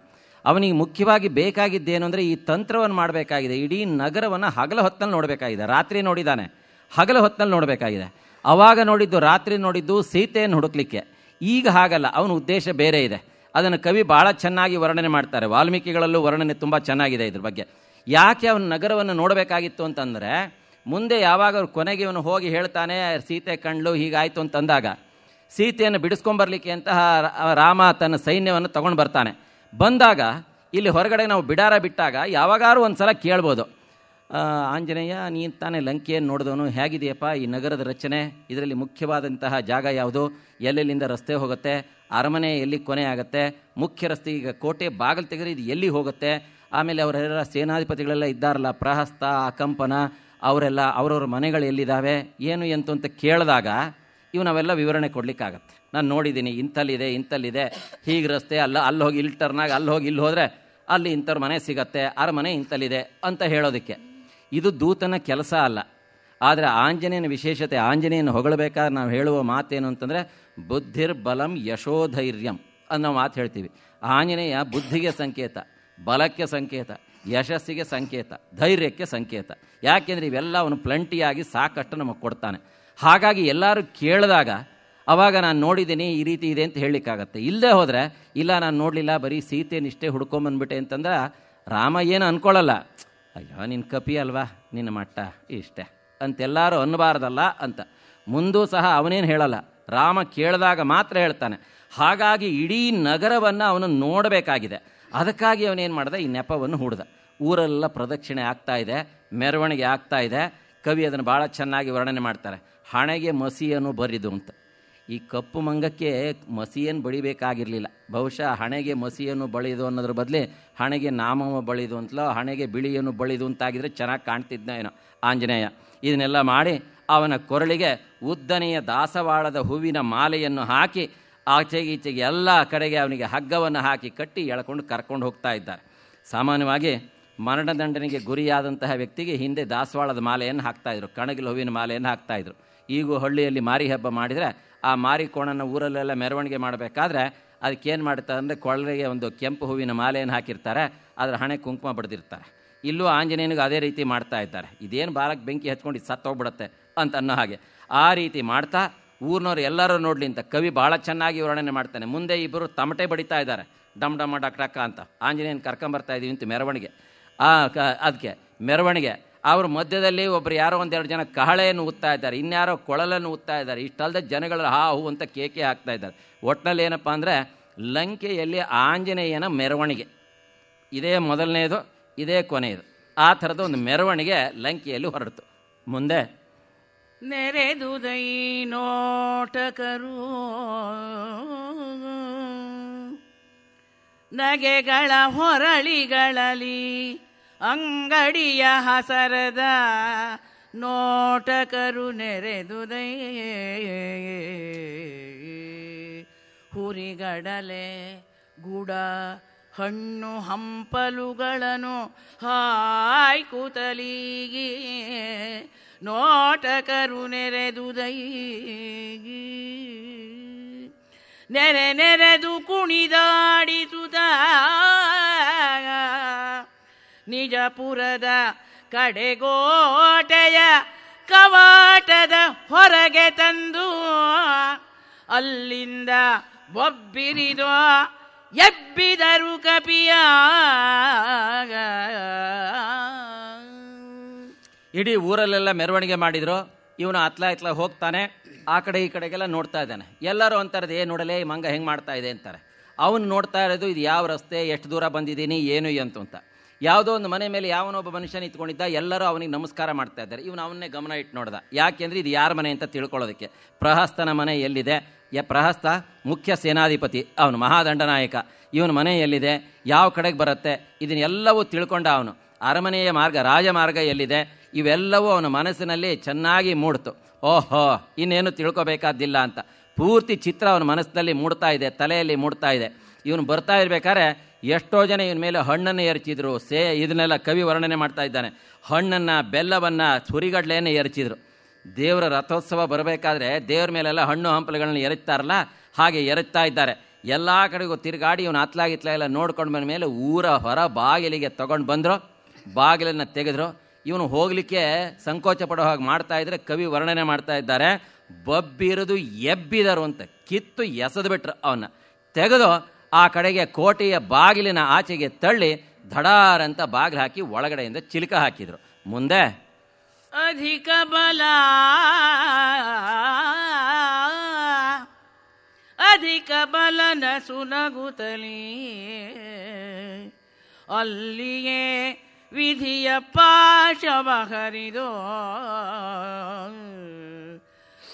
ಅವನಿಗೆ ಮುಖ್ಯವಾಗಿ ಬೇಕಾಗಿದ್ದೇನು ಅಂದರೆ ಈ ತಂತ್ರವನ್ನು ಮಾಡಬೇಕಾಗಿದೆ. ಇಡೀ ನಗರವನ್ನು ಹಗಲ ಹೊತ್ತಲ್ಲಿ ನೋಡಬೇಕಾಗಿದೆ. ರಾತ್ರಿ ನೋಡಿದ್ದಾನೆ, ಹಗಲ ಹೊತ್ತಲ್ಲಿ ನೋಡಬೇಕಾಗಿದೆ. ಅವಾಗ ನೋಡಿದ್ದು, ರಾತ್ರಿ ನೋಡಿದ್ದು ಸೀತೆಯನ್ನು ಹುಡುಕ್ಲಿಕ್ಕೆ. ಈಗ ಹಾಗಲ್ಲ, ಅವನ ಉದ್ದೇಶ ಬೇರೆ ಇದೆ. ಅದನ್ನು ಕವಿ ಭಾಳ ಚೆನ್ನಾಗಿ ವರ್ಣನೆ ಮಾಡ್ತಾರೆ. ವಾಲ್ಮೀಕಿಗಳಲ್ಲೂ ವರ್ಣನೆ ತುಂಬ ಚೆನ್ನಾಗಿದೆ ಇದ್ರ ಬಗ್ಗೆ. ಯಾಕೆ ಅವನ ನಗರವನ್ನು ನೋಡಬೇಕಾಗಿತ್ತು ಅಂತಂದರೆ, ಮುಂದೆ ಯಾವಾಗ ಅವ್ರು ಕೊನೆಗೆ ಇವನು ಹೋಗಿ ಹೇಳ್ತಾನೆ ಸೀತೆ ಕಂಡ್ಲು ಹೀಗಾಯಿತು ಅಂತಂದಾಗ ಸೀತೆಯನ್ನು ಬಿಡಿಸ್ಕೊಂಬರ್ಲಿಕ್ಕೆ ಅಂತ ರಾಮ ತನ್ನ ಸೈನ್ಯವನ್ನು ತಗೊಂಡು ಬರ್ತಾನೆ. ಬಂದಾಗ ಇಲ್ಲಿ ಹೊರಗಡೆ ನಾವು ಬಿಡಾರ ಬಿಟ್ಟಾಗ ಯಾವಾಗಾರು ಒಂದು ಸಲ ಕೇಳ್ಬೋದು, ಆಂಜನೇಯ ನೀನು ತಾನೇ ಲಂಕೆಯನ್ನು ನೋಡಿದವನು, ಹೇಗಿದೆಯಪ್ಪ ಈ ನಗರದ ರಚನೆ, ಇದರಲ್ಲಿ ಮುಖ್ಯವಾದಂತಹ ಜಾಗ ಯಾವುದು, ಎಲ್ಲೆಲ್ಲಿಂದ ರಸ್ತೆ ಹೋಗುತ್ತೆ, ಅರಮನೆ ಎಲ್ಲಿ ಕೊನೆ ಆಗುತ್ತೆ, ಮುಖ್ಯ ರಸ್ತೆ ಈಗ ಕೋಟೆ ಬಾಗಿಲು ತೆಗೆದ್ರೆ ಇದು ಎಲ್ಲಿ ಹೋಗುತ್ತೆ, ಆಮೇಲೆ ಅವರೆಲ್ಲ ಸೇನಾಧಿಪತಿಗಳೆಲ್ಲ ಇದ್ದಾರಲ್ಲ, ಪ್ರಹಸ್ತ, ಅಕಂಪನ, ಅವರೆಲ್ಲ ಅವ್ರವ್ರ ಮನೆಗಳು ಎಲ್ಲಿದ್ದಾವೆ, ಏನು ಎಂತು ಅಂತ ಕೇಳಿದಾಗ ಇವು ನಾವೆಲ್ಲ ವಿವರಣೆ ಕೊಡಲಿಕ್ಕಾಗತ್ತೆ. ನಾನು ನೋಡಿದ್ದೀನಿ, ಇಂಥಲ್ಲಿದೆ, ಹೀಗೆ ರಸ್ತೆ, ಅಲ್ಲಿ ಹೋಗಿ ಇಲ್ಲಿ ಟರ್ನಾಗ, ಅಲ್ಲಿ ಹೋಗಿ ಇಲ್ಲಿ ಹೋದರೆ ಅಲ್ಲಿ ಇಂಥವ್ರ ಮನೆ ಸಿಗತ್ತೆ, ಅರಮನೆ ಇಂಥಲ್ಲಿದೆ ಅಂತ ಹೇಳೋದಕ್ಕೆ. ಇದು ದೂತನ ಕೆಲಸ ಅಲ್ಲ. ಆದರೆ ಆಂಜನೇಯನ ವಿಶೇಷತೆ, ಆಂಜನೇಯನ ಹೊಗಳಬೇಕಾದ್ರೆ ನಾವು ಹೇಳುವ ಮಾತೇನು ಅಂತಂದರೆ ಬುದ್ಧಿರ್ಬಲಂ ಯಶೋಧೈರ್ಯಂ ಅನ್ನೋ ಮಾತು ಹೇಳ್ತೀವಿ. ಆಂಜನೇಯ ಬುದ್ಧಿಗೆ ಸಂಕೇತ, ಬಲಕ್ಕೆ ಸಂಕೇತ, ಯಶಸ್ಸಿಗೆ ಸಂಕೇತ, ಧೈರ್ಯಕ್ಕೆ ಸಂಕೇತ. ಯಾಕೆಂದರೆ ಇವೆಲ್ಲ ಅವನು ಪ್ಲಂಟಿಯಾಗಿ ಸಾಕಷ್ಟು ನಮಗೆ ಕೊಡ್ತಾನೆ. ಹಾಗಾಗಿ ಎಲ್ಲರೂ ಕೇಳಿದಾಗ ಅವಾಗ ನಾನು ನೋಡಿದ್ದೀನಿ ಈ ರೀತಿ ಇದೆ ಅಂತ ಹೇಳಲಿಕ್ಕಾಗತ್ತೆ. ಇಲ್ಲದೆ ಹೋದರೆ ಇಲ್ಲ ನಾನು ನೋಡಲಿಲ್ಲ, ಬರೀ ಸೀತೆನಿಷ್ಟೇ ಹುಡ್ಕೊಂಬಂದ್ಬಿಟ್ಟೆ ಅಂತಂದ್ರೆ ರಾಮ ಏನು ಅಂದ್ಕೊಳ್ಳಲ್ಲ, ಅಯ್ಯೋ ನಿನ್ನ ಕಪಿ ಅಲ್ವಾ, ನಿನ್ನ ಮಟ್ಟ ಇಷ್ಟೇ ಅಂತೆಲ್ಲರೂ ಅನ್ನಬಾರ್ದಲ್ಲ ಅಂತ. ಮುಂದೂ ಸಹ ಅವನೇನು ಹೇಳಲ್ಲ, ರಾಮ ಕೇಳಿದಾಗ ಮಾತ್ರ ಹೇಳ್ತಾನೆ. ಹಾಗಾಗಿ ಇಡೀ ನಗರವನ್ನು ಅವನು ನೋಡಬೇಕಾಗಿದೆ. ಅದಕ್ಕಾಗಿ ಅವನೇನು ಮಾಡ್ದ, ಈ ನೆಪವನ್ನು ಹೂಡ್ದ. ಊರೆಲ್ಲ ಪ್ರದಕ್ಷಿಣೆ ಆಗ್ತಾ ಇದೆ, ಮೆರವಣಿಗೆ ಆಗ್ತಾ ಇದೆ. ಕವಿ ಅದನ್ನು ಭಾಳ ಚೆನ್ನಾಗಿ ವರ್ಣನೆ ಮಾಡ್ತಾರೆ. ಹಣೆಗೆ ಮಸಿಯನ್ನು ಬರಿದು ಅಂತ. ಈ ಕಪ್ಪು ಮಂಗಕ್ಕೆ ಮಸಿಯನ್ನು ಬಳಿಬೇಕಾಗಿರಲಿಲ್ಲ. ಬಹುಶಃ ಹಣೆಗೆ ಮಸಿಯನ್ನು ಬಳಿದು ಅನ್ನೋದ್ರ ಬದಲೇ ಹಣೆಗೆ ನಾಮವ ಬಳಿದು ಅಂತಲೋ, ಹಣೆಗೆ ಬಿಳಿಯನ್ನು ಬಳಿದು ಅಂತಾಗಿದ್ರೆ ಚೆನ್ನಾಗಿ ಕಾಣ್ತಿದ್ನ ಏನೋ ಆಂಜನೇಯ. ಇದನ್ನೆಲ್ಲ ಮಾಡಿ ಅವನ ಕೊರಳಿಗೆ ಉದ್ದನೆಯ ದಾಸವಾಳದ ಹೂವಿನ ಮಾಲೆಯನ್ನು ಹಾಕಿ ಆಚೆಗೆ ಈಚೆಗೆ ಎಲ್ಲ ಕಡೆಗೆ ಅವನಿಗೆ ಹಗ್ಗವನ್ನು ಹಾಕಿ ಕಟ್ಟಿ ಎಳ್ಕೊಂಡು ಕರ್ಕೊಂಡು ಹೋಗ್ತಾ ಇದ್ದಾರೆ. ಸಾಮಾನ್ಯವಾಗಿ ಮರಣದಂಡನೆಗೆ ಗುರಿಯಾದಂತಹ ವ್ಯಕ್ತಿಗೆ ಹಿಂದೆ ದಾಸವಾಳದ ಮಾಲೆಯನ್ನು ಹಾಕ್ತಾಯಿದ್ರು, ಕಣಗಿಲ ಹೂವಿನ ಮಾಲೆಯನ್ನು ಹಾಕ್ತಾಯಿದ್ರು. ಈಗೂ ಹಳ್ಳಿಯಲ್ಲಿ ಮಾರಿ ಹಬ್ಬ ಮಾಡಿದರೆ ಆ ಮಾರಿ ಕೋಣನ ಊರಲ್ಲೆಲ್ಲ ಮೆರವಣಿಗೆ ಮಾಡಬೇಕಾದ್ರೆ ಅದಕ್ಕೇನು ಮಾಡ್ತಾರೆ ಅಂದರೆ ಕೊಳಲಿಗೆ ಒಂದು ಕೆಂಪು ಹೂವಿನ ಮಾಲೆಯನ್ನು ಹಾಕಿರ್ತಾರೆ, ಅದರ ಹಣೆ ಕುಂಕುಮ ಬಡ್ದಿರ್ತಾರೆ. ಇಲ್ಲೂ ಆಂಜನೇಯನಿಗೆ ಅದೇ ರೀತಿ ಮಾಡ್ತಾ ಇದ್ದಾರೆ. ಇದೇನು ಬಾಲಕ್ಕೆ ಬೆಂಕಿ ಹಚ್ಕೊಂಡು ಇದು ಸತ್ತೋಗ್ಬಿಡುತ್ತೆ ಅಂತ ಅನ್ನೋ ಹಾಗೆ ಆ ರೀತಿ ಮಾಡ್ತಾ ಊರಿನವ್ರು ಎಲ್ಲರೂ ನೋಡಲಿ ಅಂತ ಕವಿ ಭಾಳ ಚೆನ್ನಾಗಿ ವರ್ಣನೆ ಮಾಡ್ತಾನೆ. ಮುಂದೆ ಇಬ್ಬರು ತಮಟೆ ಬಡಿತಾ ಇದ್ದಾರೆ, ಡಮ್ ಡಮ್ಮ ಡಕ್ ಡಕ್ಕ ಅಂತ. ಆಂಜನೇಯನ ಕರ್ಕೊಂಬರ್ತಾ ಇದ್ದೀವಿ ಅಂತ ಮೆರವಣಿಗೆ. ಅದಕ್ಕೆ ಮೆರವಣಿಗೆ ಅವ್ರ ಮಧ್ಯದಲ್ಲಿ ಒಬ್ಬರು ಯಾರೋ ಒಂದೆರಡು ಜನ ಕಹಳೆಯನ್ನು ಊದ್ತಾ ಇದ್ದಾರೆ, ಇನ್ಯಾರೋ ಕೊಳಲನ್ನು ಊದ್ತಾ ಇದ್ದಾರೆ. ಇಷ್ಟಲ್ಲದೆ ಜನಗಳು ಹಾ ಹೂ ಅಂತ ಕೇಕೆ ಹಾಕ್ತಾ ಇದ್ದಾರೆ. ಒಟ್ಟಿನಲ್ಲಿ ಏನಪ್ಪ ಅಂದರೆ ಲಂಕೆಯಲ್ಲಿ ಆಂಜನೇಯನ ಮೆರವಣಿಗೆ ಇದೇ ಮೊದಲನೇದು, ಇದೇ ಕೊನೆಯದು. ಆ ಥರದ ಒಂದು ಮೆರವಣಿಗೆ ಲಂಕೆಯಲ್ಲಿ ಹೊರಡ್ತು. ಮುಂದೆ ನೆರೆದುದೈ ನೋಟಕರು ನಗೆಗಳ ಹೊರಳಿಗಳಲ್ಲಿ ಅಂಗಡಿಯ ಹಸರದ ನೋಟಕರು ನೆರೆದುದೈ ಹುರಿಗಡಲೆ ಗುಡ ಹಣ್ಣು ಹಂಪಲುಗಳನ್ನು ಹಾಯ್ಕುತಲಿಗೆ ನೋಟಕರು ನೆರೆದುದೈ ನೆರೆದು ಕುಣಿದಾಡಿಸುತ್ತ ನಿಜಪುರದ ಕಡೆಗೋಟೆಯ ಕವಾಟದ ಹೊರಗೆ ತಂದು ಅಲ್ಲಿಂದ ಬೊಬ್ಬಿರಿದು ಎಬ್ಬಿದರು ಕಪಿಯ. ಇಡೀ ಊರಲ್ಲೆಲ್ಲ ಮೆರವಣಿಗೆ ಮಾಡಿದ್ರು. ಇವನು ಅತ್ಲ ಹೋಗ್ತಾನೆ, ಆ ಕಡೆ ಈ ಕಡೆಗೆಲ್ಲ ನೋಡ್ತಾ ಇದ್ದಾನೆ. ಎಲ್ಲರೂ ಅಂತಾರದು ನೋಡಲೇ ಈ ಮಂಗ ಹೆಂಗೆ ಮಾಡ್ತಾ ಇದೆ ಅಂತಾರೆ. ಅವನು ನೋಡ್ತಾ ಇರೋದು ಇದು ಯಾವ ರಸ್ತೆ, ಎಷ್ಟು ದೂರ ಬಂದಿದ್ದೀನಿ, ಏನು ಅಂತ. ಯಾವುದೋ ಒಂದು ಮನೆ ಮೇಲೆ ಯಾವನೊಬ್ಬ ಮನುಷ್ಯ ನಿಂತ್ಕೊಂಡಿದ್ದ, ಎಲ್ಲರೂ ಅವನಿಗೆ ನಮಸ್ಕಾರ ಮಾಡ್ತಾ ಇದ್ದಾರೆ. ಇವನು ಅವನ್ನೇ ಗಮನ ಇಟ್ಟು ನೋಡ್ದ. ಯಾಕೆಂದರೆ ಇದು ಯಾರ ಮನೆ ಅಂತ ತಿಳ್ಕೊಳ್ಳೋದಕ್ಕೆ. ಪ್ರಹಸ್ತನ ಮನೆ ಎಲ್ಲಿದೆ, ಪ್ರಹಸ್ತ ಮುಖ್ಯ ಸೇನಾಧಿಪತಿ, ಅವನು ಮಹಾದಂಡನಾಯಕ. ಇವನ ಮನೆ ಎಲ್ಲಿದೆ, ಯಾವ ಕಡೆಗೆ ಬರುತ್ತೆ, ಇದನ್ನೆಲ್ಲವೂ ತಿಳ್ಕೊಂಡ ಅವನು. ಅರಮನೆಯ ಮಾರ್ಗ, ರಾಜಮಾರ್ಗ ಎಲ್ಲಿದೆ, ಇವೆಲ್ಲವೂ ಅವನ ಮನಸ್ಸಿನಲ್ಲಿ ಚೆನ್ನಾಗಿ ಮೂಡ್ತು. ಓಹೋ, ಇನ್ನೇನು ತಿಳ್ಕೊಬೇಕಾದ್ದಿಲ್ಲ ಅಂತ ಪೂರ್ತಿ ಚಿತ್ರ ಅವನ ಮನಸ್ಸಿನಲ್ಲಿ ಮೂಡ್ತಾ ಇದೆ, ತಲೆಯಲ್ಲಿ ಮೂಡ್ತಾ ಇದೆ. ಇವನು ಬರ್ತಾ ಇರಬೇಕಾದ್ರೆ ಎಷ್ಟೋ ಜನ ಇವನ ಮೇಲೆ ಹಣ್ಣನ್ನು ಎರಚಿದ್ರು. ಇದನ್ನೆಲ್ಲ ಕವಿ ವರ್ಣನೆ ಮಾಡ್ತಾ ಇದ್ದಾನೆ. ಹಣ್ಣನ್ನು, ಬೆಲ್ಲವನ್ನು, ಸುರಿಗಡ್ಲೆಯನ್ನು ಎರಚಿದ್ರು. ದೇವರ ರಥೋತ್ಸವ ಬರಬೇಕಾದ್ರೆ ದೇವ್ರ ಮೇಲೆಲ್ಲ ಹಣ್ಣು ಹಂಪಲುಗಳನ್ನ ಎರಚ್ತಾರಲ್ಲ, ಹಾಗೆ ಎರಚ್ತಾ ಇದ್ದಾರೆ. ಎಲ್ಲ ಕಡೆಗೂ ತಿರುಗಾಡಿ ಇವನು ಅತ್ಲಾಗಿತ್ಲ ಎಲ್ಲ ನೋಡ್ಕೊಂಡು ಬಂದ ಮೇಲೆ ಊರ ಹೊರ ಬಾಗಿಲಿಗೆ ತಗೊಂಡು ಬಂದರು. ಬಾಗಿಲನ್ನು ತೆಗೆದ್ರು. ಇವನು ಹೋಗಲಿಕ್ಕೆ ಸಂಕೋಚ ಪಡೋ ಹಾಗೆ ಮಾಡ್ತಾ ಇದ್ರೆ ಕವಿ ವರ್ಣನೆ ಮಾಡ್ತಾ ಇದ್ದಾರೆ. ಬಬ್ಬಿರೋದು ಎಬ್ಬಿದರು ಅಂತ ಕಿತ್ತು ಎಸೆದು ಬಿಟ್ರು. ಅವನ್ನ ತೆಗೆದು ಆ ಕಡೆಗೆ ಕೋಟೆಯ ಬಾಗಿಲಿನ ಆಚೆಗೆ ತಳ್ಳಿ ಧಡಾರಂತ ಬಾಗಿಲು ಹಾಕಿ ಒಳಗಡೆಯಿಂದ ಚಿಲಕ ಹಾಕಿದ್ರು. ಮುಂದೆ ಅಧಿಕ ಬಲ ಅಧಿಕ ಬಲನ ಸುನಗುತ್ತಲೀ ಅಲ್ಲಿಯೇ ವಿಧಿಯ ಪಾಶವ ಹರಿದೋ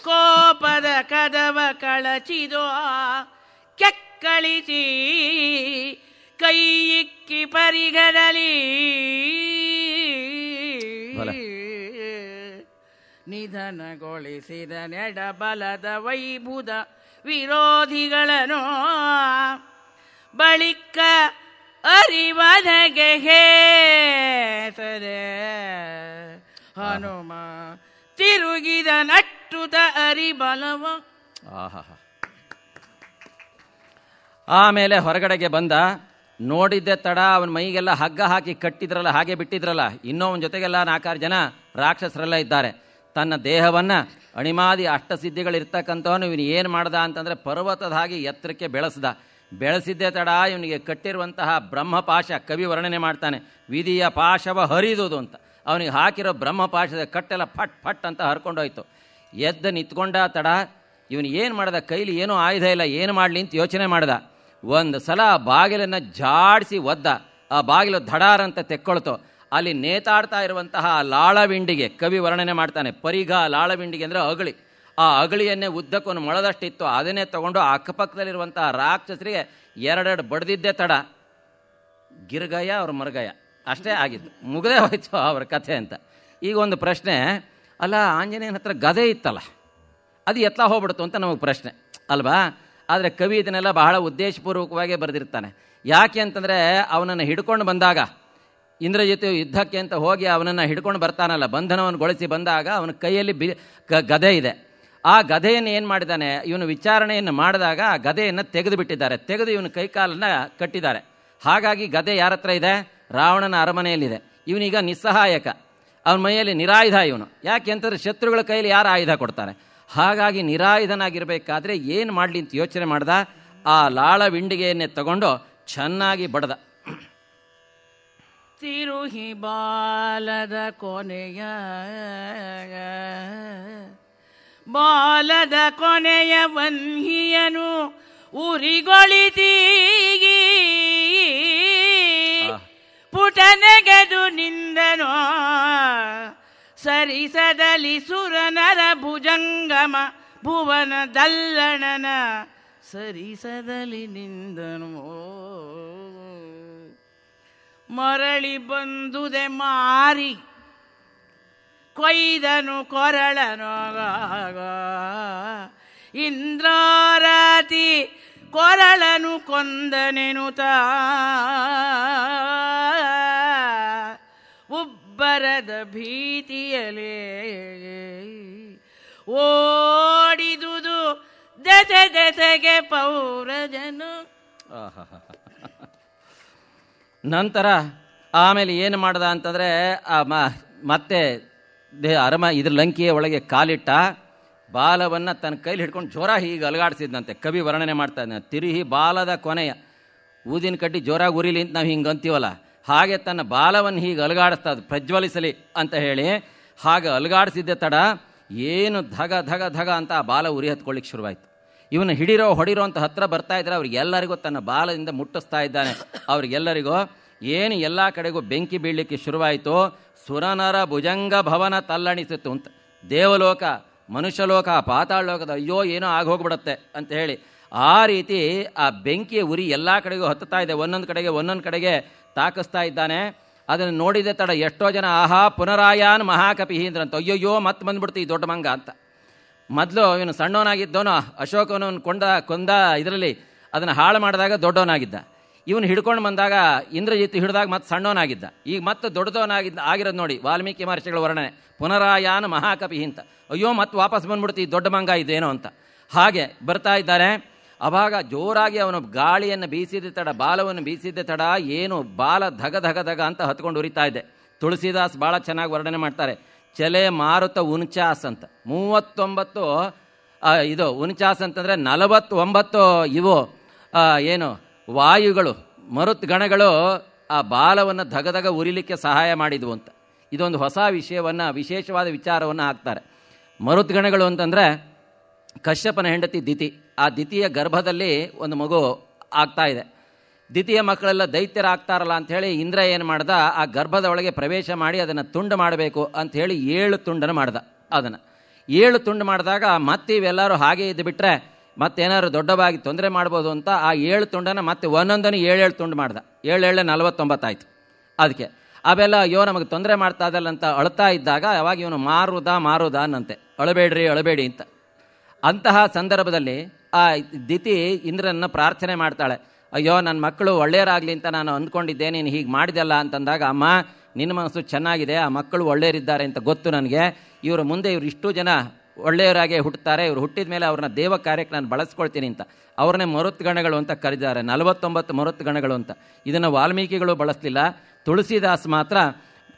ಕೋಪದ ಕದವ ಕಳಚಿದೋ ಕೆಕ್ಕಳಿಸಿ ಕೈ ಇಕ್ಕಿ ಪರಿಗರಲಿ ನಿಧನಗೊಳಿಸಿದ ನೆಡಬಲದ ವೈಭುದ ವಿರೋಧಿಗಳನ್ನು ಬಳಿಕ ಅರಿವದಗೆ ಹೇಸರೆ ಹನುಮ ತಿರುಗಿದ ನಟ್ಟುತ ಅರಿಬಲವ. ಆಮೇಲೆ ಹೊರಗಡೆಗೆ ಬಂದ. ನೋಡಿದ್ದೆ ತಡ ಅವನ ಮೈಗೆಲ್ಲ ಹಗ್ಗ ಹಾಕಿ ಕಟ್ಟಿದ್ರಲ್ಲ, ಹಾಗೆ ಬಿಟ್ಟಿದ್ರಲ್ಲ. ಇನ್ನೂ ಅವನ ಜೊತೆಗೆಲ್ಲ 4-6 ಜನ ರಾಕ್ಷಸರೆಲ್ಲ ಇದ್ದಾರೆ. ತನ್ನ ದೇಹವನ್ನು ಅಣಿಮಾದಿ ಅಷ್ಟಸಿದ್ಧಿಗಳಿರ್ತಕ್ಕಂಥವನು ಇವನು ಏನು ಮಾಡ್ದ ಅಂತಂದರೆ ಪರ್ವತದ ಹಾಗೆ ಎತ್ತರಕ್ಕೆ ಬೆಳೆಸಿದ್ದೇ ತಡ ಇವನಿಗೆ ಕಟ್ಟಿರುವಂತಹ ಬ್ರಹ್ಮಪಾಶ ಕವಿ ವರ್ಣನೆ ಮಾಡ್ತಾನೆ. ವಿಧಿಯ ಪಾಶವ ಹರಿದುದು ಅಂತ. ಅವನಿಗೆ ಹಾಕಿರೋ ಬ್ರಹ್ಮಪಾಶದ ಕಟ್ಟೆಲ್ಲ ಫಟ್ ಫಟ್ ಅಂತ ಹರ್ಕೊಂಡೋಯ್ತು. ಎದ್ದು ನಿಂತ್ಕೊಂಡ ತಡ ಇವನು ಏನು ಮಾಡ್ದ, ಕೈಲಿ ಏನೂ ಆಯುಧ ಇಲ್ಲ, ಏನು ಮಾಡಲಿ ಅಂತ ಯೋಚನೆ ಮಾಡ್ದ. ಒಂದು ಸಲ ಬಾಗಿಲನ್ನು ಜಾಡಿಸಿ ಒದ್ದ. ಆ ಬಾಗಿಲು ಧಡಾರಂತ ತೆಕ್ಕೊಳ್ತು. ಅಲ್ಲಿ ನೇತಾಡ್ತಾ ಇರುವಂತಹ ಲಾಳವಿಂಡಿಗೆ ಕವಿ ವರ್ಣನೆ ಮಾಡ್ತಾನೆ. ಪರಿಗ ಲಾಳವಿಂಡಿಗೆ ಅಂದರೆ ಅಗಳಿ. ಆ ಅಗಳಿಯನ್ನೇ ಉದ್ದಕ್ಕೊಂದು ಮೊಳದಷ್ಟಿತ್ತು. ಅದನ್ನೇ ತಗೊಂಡು ಅಕ್ಕಪಕ್ಕದಲ್ಲಿರುವಂತಹ ರಾಕ್ಷಸರಿಗೆ 2 ಬಡ್ದಿದ್ದೇ ತಡ ಗಿರ್ಗಯ ಅವ್ರ ಮರ್ಗಯ ಅಷ್ಟೇ ಆಗಿತ್ತು. ಮುಗದೇ ಹೋಯ್ತು ಅವ್ರ ಕಥೆ ಅಂತ. ಈಗ ಒಂದು ಪ್ರಶ್ನೆ, ಅಲ್ಲ ಆಂಜನೇಯನ ಹತ್ರ ಗದೆ ಇತ್ತಲ್ಲ, ಅದು ಎತ್ಲಾ ಹೋಗ್ಬಿಡ್ತು ಅಂತ ನಮಗೆ ಪ್ರಶ್ನೆ ಅಲ್ವಾ? ಆದರೆ ಕವಿ ಇದನ್ನೆಲ್ಲ ಬಹಳ ಉದ್ದೇಶಪೂರ್ವಕವಾಗಿ ಬರೆದಿರ್ತಾನೆ. ಯಾಕೆ ಅಂತಂದರೆ ಅವನನ್ನು ಹಿಡ್ಕೊಂಡು ಬಂದಾಗ ಇಂದ್ರಜಿತ್ ಯುದ್ಧಕ್ಕೆ ಅಂತ ಹೋಗಿ ಅವನನ್ನು ಹಿಡ್ಕೊಂಡು ಬರ್ತಾನಲ್ಲ, ಬಂಧನವನ್ನುಗೊಳಿಸಿ ಬಂದಾಗ ಅವನ ಕೈಯಲ್ಲಿ ಗದೆ ಇದೆ. ಆ ಗದೆಯನ್ನು ಏನು ಮಾಡಿದ್ದಾನೆ, ಇವನು ವಿಚಾರಣೆಯನ್ನು ಮಾಡಿದಾಗ ಆ ಗದೆಯನ್ನು ತೆಗೆದು ಬಿಟ್ಟಿದ್ದಾರೆ. ತೆಗೆದು ಇವನ ಕೈಕಾಲನ್ನು ಕಟ್ಟಿದ್ದಾರೆ. ಹಾಗಾಗಿ ಗದೆ ಯಾರ ಹತ್ರ ಇದೆ? ರಾವಣನ ಅರಮನೆಯಲ್ಲಿದೆ. ಇವನೀಗ ನಿಸ್ಸಹಾಯಕ, ಅವನ ಮೈಯಲ್ಲಿ ನಿರಾಯುಧ ಇವನು. ಯಾಕೆ ಅಂತಂದರೆ ಶತ್ರುಗಳ ಕೈಯಲ್ಲಿ ಯಾರು ಆಯುಧ ಕೊಡ್ತಾರೆ? ಹಾಗಾಗಿ ನಿರಾಯುಧನಾಗಿರಬೇಕಾದ್ರೆ ಏನು ಮಾಡಲಿ ಅಂತ ಯೋಚನೆ ಮಾಡ್ದ. ಆ ಲಾಳವಿಂಡಿಗೆಯನ್ನೇ ತಗೊಂಡು ಚೆನ್ನಾಗಿ ಬಡ್ದ. ತಿರುಹಿ ಬಾಲದ ಕೊನೆಯ ವನ್ಹಿಯನು ಉರಿಗೊಳಿತೀಗಿ ಪುಟನೆಗೆದು ನಿಂದನೋ ಸರಿಸದಲಿ ಸುರನರ ಭುಜಂಗಮ ಭುವನ ದಲ್ಲಣನ ಸರಿಸದಲಿ ನಿಂದನೋ ಮರಳಿ ಬಂದುದೆ ಮಾರಿ ಕೊಯ್ದನು ಕೊರಳನೋಗ ಇಂದ್ರಾರಾತಿ ಕೊರಳನು ಕೊಂದನೆನುತ ಉಬ್ಬರದ ಭೀತಿಯಲೇ ಓಡಿದುದು ದೆಸೆ ದೆಸೆಗೆ ಪೌರಜನು. ನಂತರ ಆಮೇಲೆ ಏನು ಮಾಡ್ದ ಅಂತಂದರೆ ಮತ್ತೆ ಇದ್ರ ಲಂಕಿಯ ಒಳಗೆ ಕಾಲಿಟ್ಟ. ಬಾಲವನ್ನು ತನ್ನ ಕೈಲಿ ಹಿಡ್ಕೊಂಡು ಜೋರ ಹೀಗೆ ಅಲಗಾಡಿಸಿದ್ನಂತೆ. ಕವಿ ವರ್ಣನೆ ಮಾಡ್ತಾ ಇದ್ದಾನೆ. ತಿರುಹಿ ಬಾಲದ ಕೊನೆಯ ಊದಿನ ಕಡ್ಡಿ ಜೋರಾಗಿ ಉರಿಲಿ ಅಂತ ನಾವು ಹಿಂಗೆ ಅಂತೀವಲ್ಲ, ಹಾಗೆ ತನ್ನ ಬಾಲವನ್ನು ಹೀಗೆ ಅಲಗಾಡಿಸ್ತಾ ಪ್ರಜ್ವಲಿಸಲಿ ಅಂತ ಹೇಳಿ ಹಾಗೆ ಅಲಗಾಡಿಸಿದ್ದೆ ತಡ ಏನು ಧಗ ಧಗ ಧಗ ಅಂತ ಆ ಬಾಲ ಉರಿ ಹತ್ಕೊಳ್ಳಿಕ್ಕೆ ಶುರುವಾಯಿತು. ಇವನು ಹೊಡಿರೋ ಅಂತ ಹತ್ರ ಬರ್ತಾ ಇದ್ದಾರೆ. ಅವ್ರಿಗೆಲ್ಲರಿಗೂ ತನ್ನ ಬಾಲದಿಂದ ಮುಟ್ಟಿಸ್ತಾ ಇದ್ದಾನೆ. ಅವ್ರಿಗೆಲ್ಲರಿಗೂ ಏನು ಎಲ್ಲ ಕಡೆಗೂ ಬೆಂಕಿ ಬೀಳಲಿಕ್ಕೆ ಶುರುವಾಯಿತು. ಸುರನರ ಭುಜಂಗ ಭವನ ತಲ್ಲಣಿಸಿತು ಅಂತ. ದೇವಲೋಕ, ಮನುಷ್ಯಲೋಕ, ಪಾತಾಳ ಲೋಕದ ಅಯ್ಯೋ ಏನೋ ಆಗೋಗ್ಬಿಡತ್ತೆ ಅಂತ ಹೇಳಿ ಆ ರೀತಿ ಆ ಬೆಂಕಿಯ ಉರಿ ಎಲ್ಲ ಕಡೆಗೂ ಹತ್ತುತ್ತಾ ಇದೆ. ಒಂದೊಂದು ಕಡೆಗೆ ತಾಕಿಸ್ತಾ ಇದ್ದಾನೆ. ಅದನ್ನು ನೋಡಿದ ತಡ ಎಷ್ಟೋ ಜನ ಆಹಾ ಪುನರಾಯಾನ್ ಮಹಾಕಪಿಹಿ ಅಂದ್ರಂತ. ಅಯ್ಯೋಯ್ಯೋ ಮತ್ತೆ ಬಂದ್ಬಿಡ್ತು ಈ ದೊಡ್ಡ ಮಂಗ ಅಂತ. ಮೊದಲು ಇವನು ಸಣ್ಣವನಾಗಿದ್ದವನು ಅಶೋಕವನವನು ಕೊಂದ ಇದರಲ್ಲಿ ಅದನ್ನು ಹಾಳು ಮಾಡಿದಾಗ ದೊಡ್ಡವನಾಗಿದ್ದ. ಇವನು ಹಿಡ್ಕೊಂಡು ಬಂದಾಗ ಇಂದ್ರಜಿತ್ ಹಿಡಿದಾಗ ಮತ್ತೆ ಸಣ್ಣವನಾಗಿದ್ದ. ಈಗ ಮತ್ತೆ ಆಗಿರೋದು ನೋಡಿ ವಾಲ್ಮೀಕಿ ಮಹರ್ಷಿಗಳ ವರ್ಣನೆ. ಪುನರಾಯಾನ ಮಹಾಕಪಿ ಅಂತ. ಅಯ್ಯೋ ಮತ್ತೆ ವಾಪಸ್ ಬಂದ್ಬಿಡ್ತು ಈ ದೊಡ್ಡ ಮಂಗ ಇದೇನೋ ಅಂತ. ಹಾಗೆ ಬರ್ತಾ ಇದ್ದಾರೆ. ಅವಾಗ ಜೋರಾಗಿ ಅವನು ಗಾಳಿಯನ್ನು ಬೀಸಿದ ತಡ, ಬಾಲವನ್ನು ಬೀಸಿದ ತಡ ಏನು ಬಾಲ ಧಗ ಧಗ ಧಗ ಅಂತ ಹತ್ಕೊಂಡು ಉರಿತಾ ಇದೆ. ತುಳಸಿದಾಸ್ ಭಾಳ ಚೆನ್ನಾಗಿ ವರ್ಣನೆ ಮಾಡ್ತಾರೆ. ಚಲೆ ಮಾರುತ ಉನ್ಚಾಸ್ ಅಂತ 39 ಇದು ಉನ್ಚಾಸ್ ಅಂತಂದರೆ 49 ಇವು ಏನು ವಾಯುಗಳು, ಮರುತ್ ಗಣಗಳು ಆ ಬಾಲವನ್ನು ಧಗಧಗ ಉರಿಲಿಕ್ಕೆ ಸಹಾಯ ಮಾಡಿದ್ವು ಅಂತ. ಇದೊಂದು ಹೊಸ ವಿಷಯವನ್ನು, ವಿಶೇಷವಾದ ವಿಚಾರವನ್ನು ಹಾಕ್ತಾರೆ. ಮರುತ್ಗಣಗಳು ಅಂತಂದರೆ ಕಶ್ಯಪನ ಹೆಂಡತಿ ದಿತಿ. ಆ ದಿತಿಯ ಗರ್ಭದಲ್ಲಿ ಒಂದು ಮಗು ಆಗ್ತಾ ಇದೆ. ದಿತಿಯ ಮಕ್ಕಳೆಲ್ಲ ದೈತ್ಯರಾಗ್ತಾರಲ್ಲ ಅಂಥೇಳಿ ಇಂದ್ರ ಏನು ಮಾಡ್ದ, ಆ ಗರ್ಭದ ಒಳಗೆ ಪ್ರವೇಶ ಮಾಡಿ ಅದನ್ನು ತುಂಡು ಮಾಡಬೇಕು ಅಂಥೇಳಿ 7 ತುಂಡನ್ನು ಮಾಡ್ದ. ಅದನ್ನು 7 ತುಂಡು ಮಾಡಿದಾಗ ಮತ್ತೆ ಇವೆಲ್ಲರೂ ಹಾಗೆ ಇದ್ದು ಬಿಟ್ಟರೆ ಮತ್ತೇನಾದ್ರು ದೊಡ್ಡವಾಗಿ ತೊಂದರೆ ಮಾಡ್ಬೋದು ಅಂತ ಆ 7 ತುಂಡನ್ನು ಮತ್ತೆ ಒಂದೊಂದನ್ನು 7 ತುಂಡು ಮಾಡ್ದ. 7 49 ಆಯಿತು. ಅದಕ್ಕೆ ಅವೆಲ್ಲ ಅಯ್ಯೋ ನಮಗೆ ತೊಂದರೆ ಮಾಡ್ತಾ ಇದಲ್ಲ ಅಂತ ಅಳ್ತಾ ಇದ್ದಾಗ ಅವಾಗ ಇವನು ಮಾರುದ ಅನ್ನಂತೆ, ಅಳಬೇಡಿ ಅಂತ. ಅಂತಹ ಸಂದರ್ಭದಲ್ಲಿ ಆ ದಿತಿ ಇಂದ್ರನ ಪ್ರಾರ್ಥನೆ ಮಾಡ್ತಾಳೆ, ಅಯ್ಯೋ ನನ್ನ ಮಕ್ಕಳು ಒಳ್ಳೆಯರಾಗಲಿ ಅಂತ ನಾನು ಅಂದ್ಕೊಂಡಿದ್ದೆ, ನೀನು ಹೀಗೆ ಮಾಡಿದೆಲ್ಲ ಅಂತಂದಾಗ, ಅಮ್ಮ ನಿನ್ನ ಮನಸ್ಸು ಚೆನ್ನಾಗಿದೆ, ಆ ಮಕ್ಕಳು ಒಳ್ಳೆಯರಿದ್ದಾರೆ ಅಂತ ಗೊತ್ತು ನನಗೆ, ಇವರು ಮುಂದೆ ಇವರು ಇಷ್ಟು ಜನ ಒಳ್ಳೆಯವರಾಗೆ ಹುಟ್ಟುತ್ತಾರೆ, ಇವರು ಹುಟ್ಟಿದ ಮೇಲೆ ಅವ್ರನ್ನ ದೇವ ಕಾರ್ಯಕ್ಕೆ ನಾನು ಬಳಸ್ಕೊಳ್ತೀನಿ ಅಂತ ಅವ್ರನ್ನೇ ಮರುತ್ಗಣಗಳು ಅಂತ ಕರೆದಿದ್ದಾರೆ. 49 ಮರುತ್ಗಣಗಳು ಅಂತ. ಇದನ್ನು ವಾಲ್ಮೀಕಿಗಳು ಬಳಸಲಿಲ್ಲ, ತುಳಸಿದಾಸ್ ಮಾತ್ರ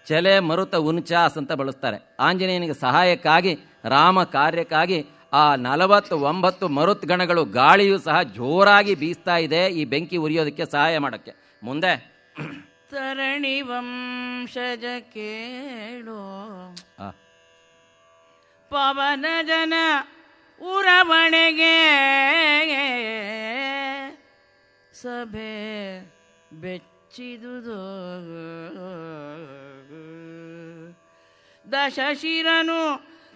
ಚಲೆ ಮರುತ ಉನ್ಚಾಸ್ ಅಂತ ಬಳಸ್ತಾರೆ. ಆಂಜನೇಯನಿಗೆ ಸಹಾಯಕ್ಕಾಗಿ, ರಾಮ ಕಾರ್ಯಕ್ಕಾಗಿ ಆ 49 ಮರುತ್ಗಣಗಳು ಗಾಳಿಯೂ ಸಹ ಜೋರಾಗಿ ಬೀಸ್ತಾ ಇದೆ ಈ ಬೆಂಕಿ ಉರಿಯೋದಕ್ಕೆ ಸಹಾಯ ಮಾಡೋಕ್ಕೆ. ಮುಂದೆ ತರಣಿ ವಂಶಜ ಕೇಳೋ ಪವನ ಜನ ಉರವಣೆಗೆ ಸಭೆ ಬೆಚ್ಚಿದುದು ದಶಶಿರನು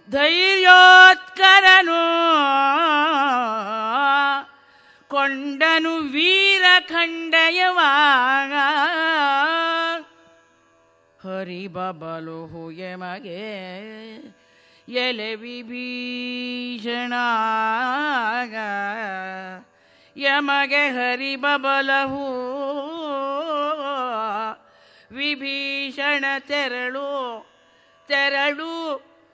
ಧೈರ್ಯೋತ್ಕರನು ಕೊಂಡನು ವೀರಖಂಡಯವಾಗ ಹರಿಬಬಲು ಯಮಗೆ ಎಲೆ ವಿಭೀಷಣ ಯಮಗೆ ಹರಿಬಬಲಹು ವಿಭೀಷಣ ತೆರಳು